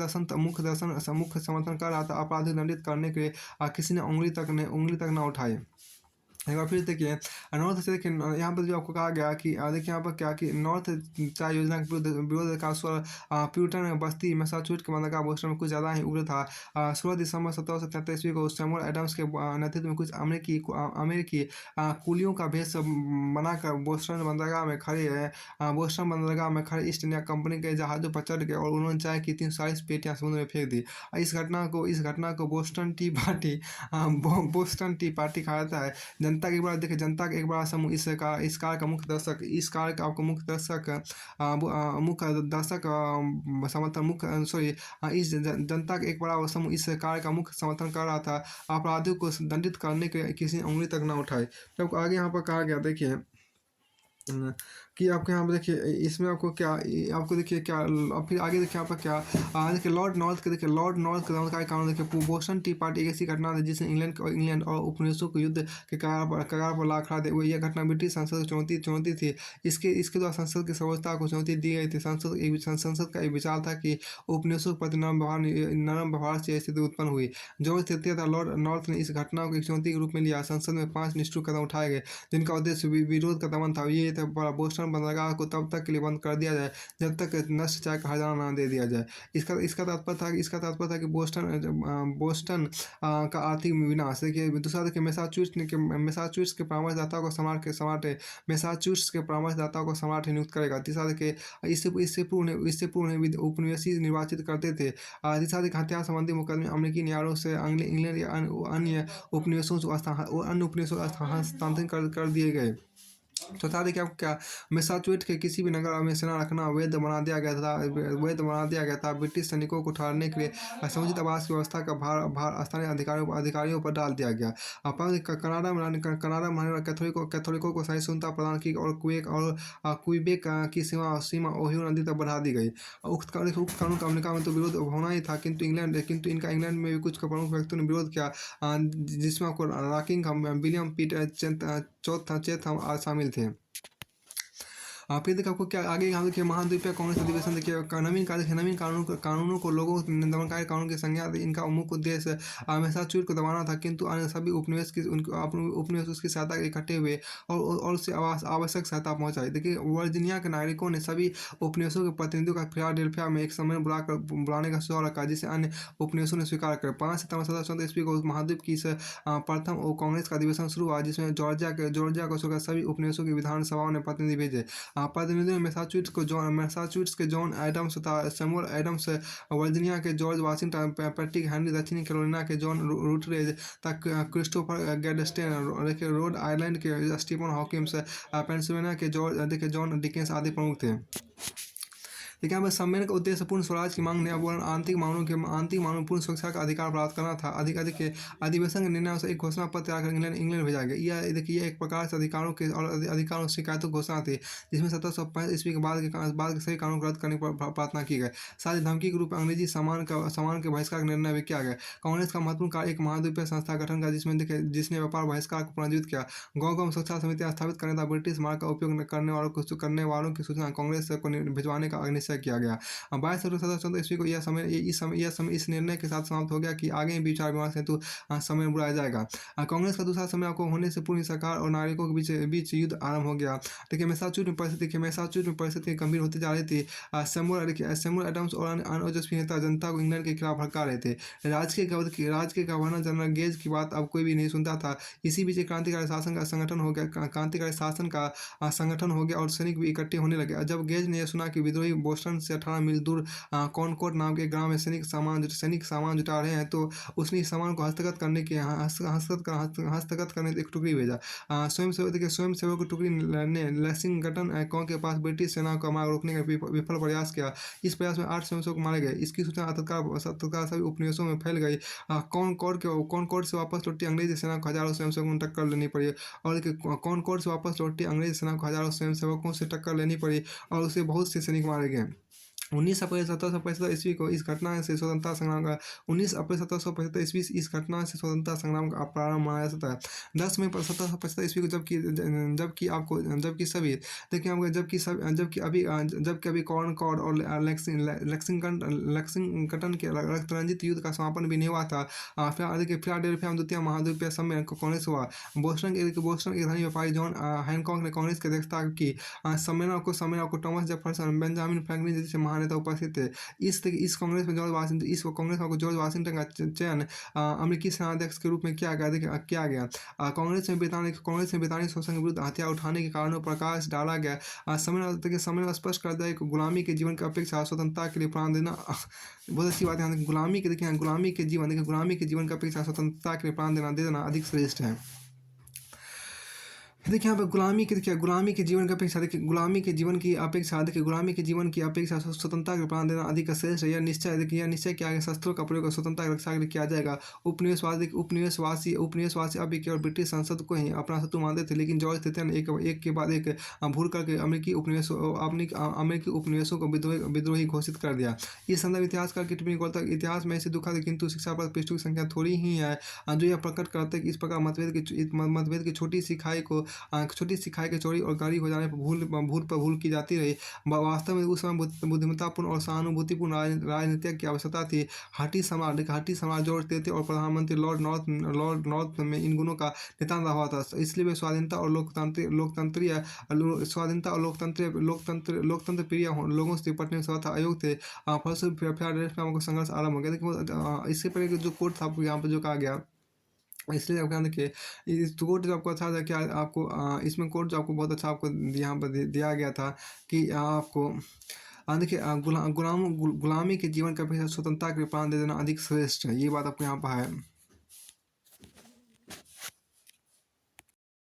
मुख्य समर्थन कर रहा था। अपराधी दंडित करने के लिए किसी ने उंगली तक न उठाई। एक बार फिर देखिए नॉर्थ से देखिए यहाँ पर जो आपको कहा गया कि देखिए यहाँ पर क्या कि नॉर्थ चाय योजना के विरोध का स्वर प्यूरिटन बस्ती मैसाचुसेट्स के बंदरगाह बोस्टन में कुछ ज़्यादा ही उग्र था। 16 दिसंबर 1777 ईस्वी को सैमुअल एडम्स के नेतृत्व में कुछ अमेरिकी कुलियों का भेष बनाकर बोस्टन बंदरगाह में खड़े ईस्ट इंडिया कंपनी के जहाज़ों पर चढ़ गए और उन्होंने चाय की 340 पेटियां समुद्र में फेंक दी। इस घटना को बोस्टन टी पार्टी कहा जाता है। जनता का एक बड़ा समूह इस कार्य का मुख्य समर्थन कर रहा था। अपराधियों को दंडित करने के किसी ने उंगली तक न उठाई। तो आपको आगे यहाँ पर कहा गया देखिए कि आपको यहाँ पर देखिए इसमें आपको देखिए क्या अब फिर आगे देखिए यहाँ पर क्या देखिए लॉर्ड नॉर्थ का कानून देखिए बोस्टन टी पार्टी एक ऐसी घटना थी जिसने इंग्लैंड और उपनिवेशों को युद्ध के कगार पर ला खड़ा दे। यह घटना ब्रिटिश संसद की चुनौती थी। इसके द्वारा संसद की सर्वोच्चता को चुनौती दी गई थी। संसद का एक विचार था कि उपनिवेशों के प्रति नरम व्यवहार से स्थिति उत्पन्न हुई। जॉर्ज तृतीय था लॉर्ड नॉर्थ ने इस घटना को एक चुनौती के रूप में लिया। संसद में 5 निष्ठुर कदम उठाए गए जिनका उद्देश्य विरोध का दमन था। ये था बोस्टन बंदरगाह को तब तक के लिए बंद कर दिया जाए जब तक नष्ट चाय का हर्जाना न दे दिया जाए। इसका तात्पर्य था कि बोस्टन का आर्थिक विनाश। देखिए दूसरा देखिए मैसाचुसेट्स के परामर्शदाताओं को सम्राट नियुक्त करेगा। तीसरा देखिए इससे पूर्व उपनिवेशी निर्वाचित करते थे। तीसरा देखिए हथियार संबंधी मुकदमे अमेरिकी न्यायालयों से इंग्लैंड या अन्य उपनिवेशों को हस्तांतरित कर दिए गए। चौथा देखिए आपको क्या मैसाचुसेट्स के किसी भी नगर में सेना रखना वैध बना दिया गया था। ब्रिटिश सैनिकों को ठहरने के लिए समुचित आवास की व्यवस्था का भार स्थानीय अधिकारियों पर डाल दिया गया। कनाडा में रहने वाले कैथोलिकों को सहिष्णुता प्रदान की और क्विबेक की सीमा ओहियो नदी तक बढ़ा दी गई। उक्त कानून का अमेरिका में तो विरोध होना ही था किंतु इंग्लैंड में भी कुछ प्रमुख व्यक्तियों ने विरोध किया जिसमें आपको रॉकिंघम विलियम पीट शामिल थे। फिर देखिए आपको क्या आगे यहाँ देखिए महाद्वीपीय कांग्रेस अधिवेशन देखिए नवीन कानूनों को लोगों दमनकारी कानून की संज्ञा दी। इनका मुख्य उद्देश्य मैसाचुसेट्स को दबाना था, किंतु अन्य सभी उपनिवेश उसकी सहायता इकट्ठे हुए और उससे आवश्यक सहायता पहुंचाई। देखिए वर्जीनिया के नागरिकों ने सभी उपनिवेशों के प्रतिनिधियों का फिलाडेल्फिया में एक सम्मेलन बुलाने का सुझाव रखा, जिसे अन्य उपनिवेशों ने स्वीकार कर 5 सितंबर 1734 ईस्वी को महाद्वीप की प्रथम कांग्रेस का अधिवेशन शुरू हुआ, जिसमें जॉर्जिया को छोड़कर सभी उपनिवेशों की विधानसभाओं ने प्रतिनिधि भेजे। प्रतिनिधियों में मैसाचुसेट्स के जॉन एडम्स तथा सैमुअल एडम्स, वर्जीनिया के जॉर्ज वाशिंगटन, पैट्रिक हेनरी, दक्षिणी कैरोलिना के जॉन रूटरेज तथा क्रिस्टोफर गैडस्टेन, रोड आइलैंड के स्टीफन हॉकिंस, पेंसिल्वेनिया के जॉन डिकेंस आदि प्रमुख थे। देखिए यहाँ पर सम्मेलन का उद्देश्य पूर्ण स्वराज की मांग, न्यायपूर्ण आंतरिक मामलों में पूर्ण सुरक्षा का अधिकार प्राप्त करना था। अधिक अधिवेशन के निर्णय से एक घोषणा पत्र तैयार कर इंग्लैंड भेजा गया। यह देखिए यह एक प्रकार से अधिकारों और शिकायतों की घोषणा थी, जिसमें 1765 ईस्वी के बाद के सभी कानूनों को रद्द करने की प्रार्थना की गई। साथ ही धमकी के रूप में अंग्रेजी सामान के बहिष्कार का निर्णय भी किया गया। कांग्रेस का महत्वपूर्ण कार्य एक महाद्वीपीय संस्था गठन का, जिसने व्यापार बहिष्कार को पुनर्जीवित किया। गाँव सुरक्षा समितियां स्थापित करने तथा ब्रिटिश मार्क का उपयोग करने वालों की सूचना कांग्रेस को भिजवाने का निश्चय किया गया। 22 फरवरी 1714 ईस्वी को यह समय इस निर्णय के साथ समाप्त हो गया कि आगे विचार विमर्श हेतु सम्मेलन बुलाया जाएगा। कांग्रेस का दूसरा सम्मेलन को होने से पूर्व सरकार और नागरिकों के बीच युद्ध आरंभ हो गया। देखिए मैसाचुसेट्स में परिस्थिति गंभीर होती जा रही थी। सैमुअल एडम्स और अन्य ओजस्वी नेता जनता को इंग्लैंड के खिलाफ भड़का रहे थे। राज्य के गवर्नर जनरल गेज की बात अब कोई भी नहीं सुनता था। इसी बीच क्रांतिकारी शासन का संगठन हो गया और सैनिक भी इकट्ठे होने लगे। जब गेज ने यह सुना कि विद्रोही बोस्टन से 18 मील दूर कॉनकॉर्ड नाम के गांव में सैनिक सामान जुटा रहे हैं, तो उसने इस सामान को हस्तगत करने एक टुकड़ी भेजा। स्वयंसेवक की टुकड़ी ने लेक्सिंगटन गांव के पास ब्रिटिश सेना का मार्ग रोकने का विफल प्रयास किया। इस प्रयास में 8 स्वयंसेवक मारे गए। इसकी सूचना तत्काल सभी उपनिवेशों में फैल गई। कॉनकॉर्ड से वापस लौटी अंग्रेजी सेना को हजारों स्वयंसेवकों से टक्कर लेनी पड़ी और उसे बहुत से सैनिक मारे गए। 19 अप्रैल 1775 ईस्वी को इस घटना से स्वतंत्रता संग्राम का प्रारंभ मनाया जाता है। 10 मई 1775 ईस्वी को जबकि अभी कॉनकॉर्ड और लेक्सिंगटन के रक्त-रंजित युद्ध का समापन भी नहीं हुआ था। फिलाडेल्फिया में द्वितीय महाद्वीपीय सम्मेलन कांग्रेस हुआ। बोस्टन के धनी व्यापारी जॉन हैनकॉक ने कांग्रेस की अध्यक्षता की। सम्मेलन को टॉमस जेफरसन, बेंजामिन फ्रैंकलिन जैसे महान नेता उपस्थित थे। इस कांग्रेस में जॉर्ज वाशिंगटन का चयन अमेरिकी सेनाध्यक्ष के रूप में किया गया। कांग्रेस में ब्रितानी शोषण के विरुद्ध हथियार उठाने के कारणों पर प्रकाश डाला गया। सम्मेलन स्पष्ट कर दिया कि गुलामी के जीवन की अपेक्षा स्वतंत्रता के लिए प्राण देना बहुत अच्छी बात है। गुलामी के जीवन की अपेक्षा स्वतंत्रता के लिए प्राण देना अधिक श्रेष्ठ है। देखिए यहाँ पे गुलामी के जीवन की अपेक्षा स्वतंत्रता के प्राण देना अधिक श्रेष्ठ है। यह निश्चय किया गया शस्त्रों का प्रयोग स्वतंत्रता की रक्षा के लिए किया जाएगा। उपनिवेशवासी अब भी केवल ब्रिटिश संसद को ही अपना शत्रु मानते थे, लेकिन जॉर्ज तृतीय ने एक के बाद एक भूल करके अमेरिकी उपनिवेशों को विद्रोही घोषित कर दिया। इस संदर्भ इतिहासकार की टिप्पणी करता है, इतिहास में ऐसे दुखद किंतु शिक्षाप्रद पृष्ठों की संख्या थोड़ी ही है जो यह प्रकट करते हैं कि इस प्रकार मतभेद की छोटी सी खाई के चौड़ी और गाढ़ी हो जाने पर भूल की जाती रही। वास्तव में उस समय बुद्धिमत्तापूर्ण और सहानुभूतिपूर्ण राजनीति की आवश्यकता थी। हाटी सम्राट जॉर्ज तृतीय और प्रधानमंत्री लॉर्ड नॉर्थ में इन गुणों का नितांत अभाव था। इसलिए वे स्वाधीनता और लोकतंत्र प्रिय लोगों से निपटने में सर्वथा अयोग्य थे। फलस्वरूप फिलाडेल्फिया में संघर्ष आरंभ हो गया। देखिए इससे पहले जो कोर्ट था आपको यहाँ पर जो कहा गया, इसलिए आपको ध्यान देखिए इस कोर्ट जो आपको अच्छा था कि आपको इसमें कोर्ट जो आपको बहुत अच्छा आपको यहाँ पर दिया गया था कि आपको देखिए गुलामी के जीवन का अपेक्षा स्वतंत्रता के प्राण दे देना अधिक श्रेष्ठ है। ये बात आपको यहाँ पर है।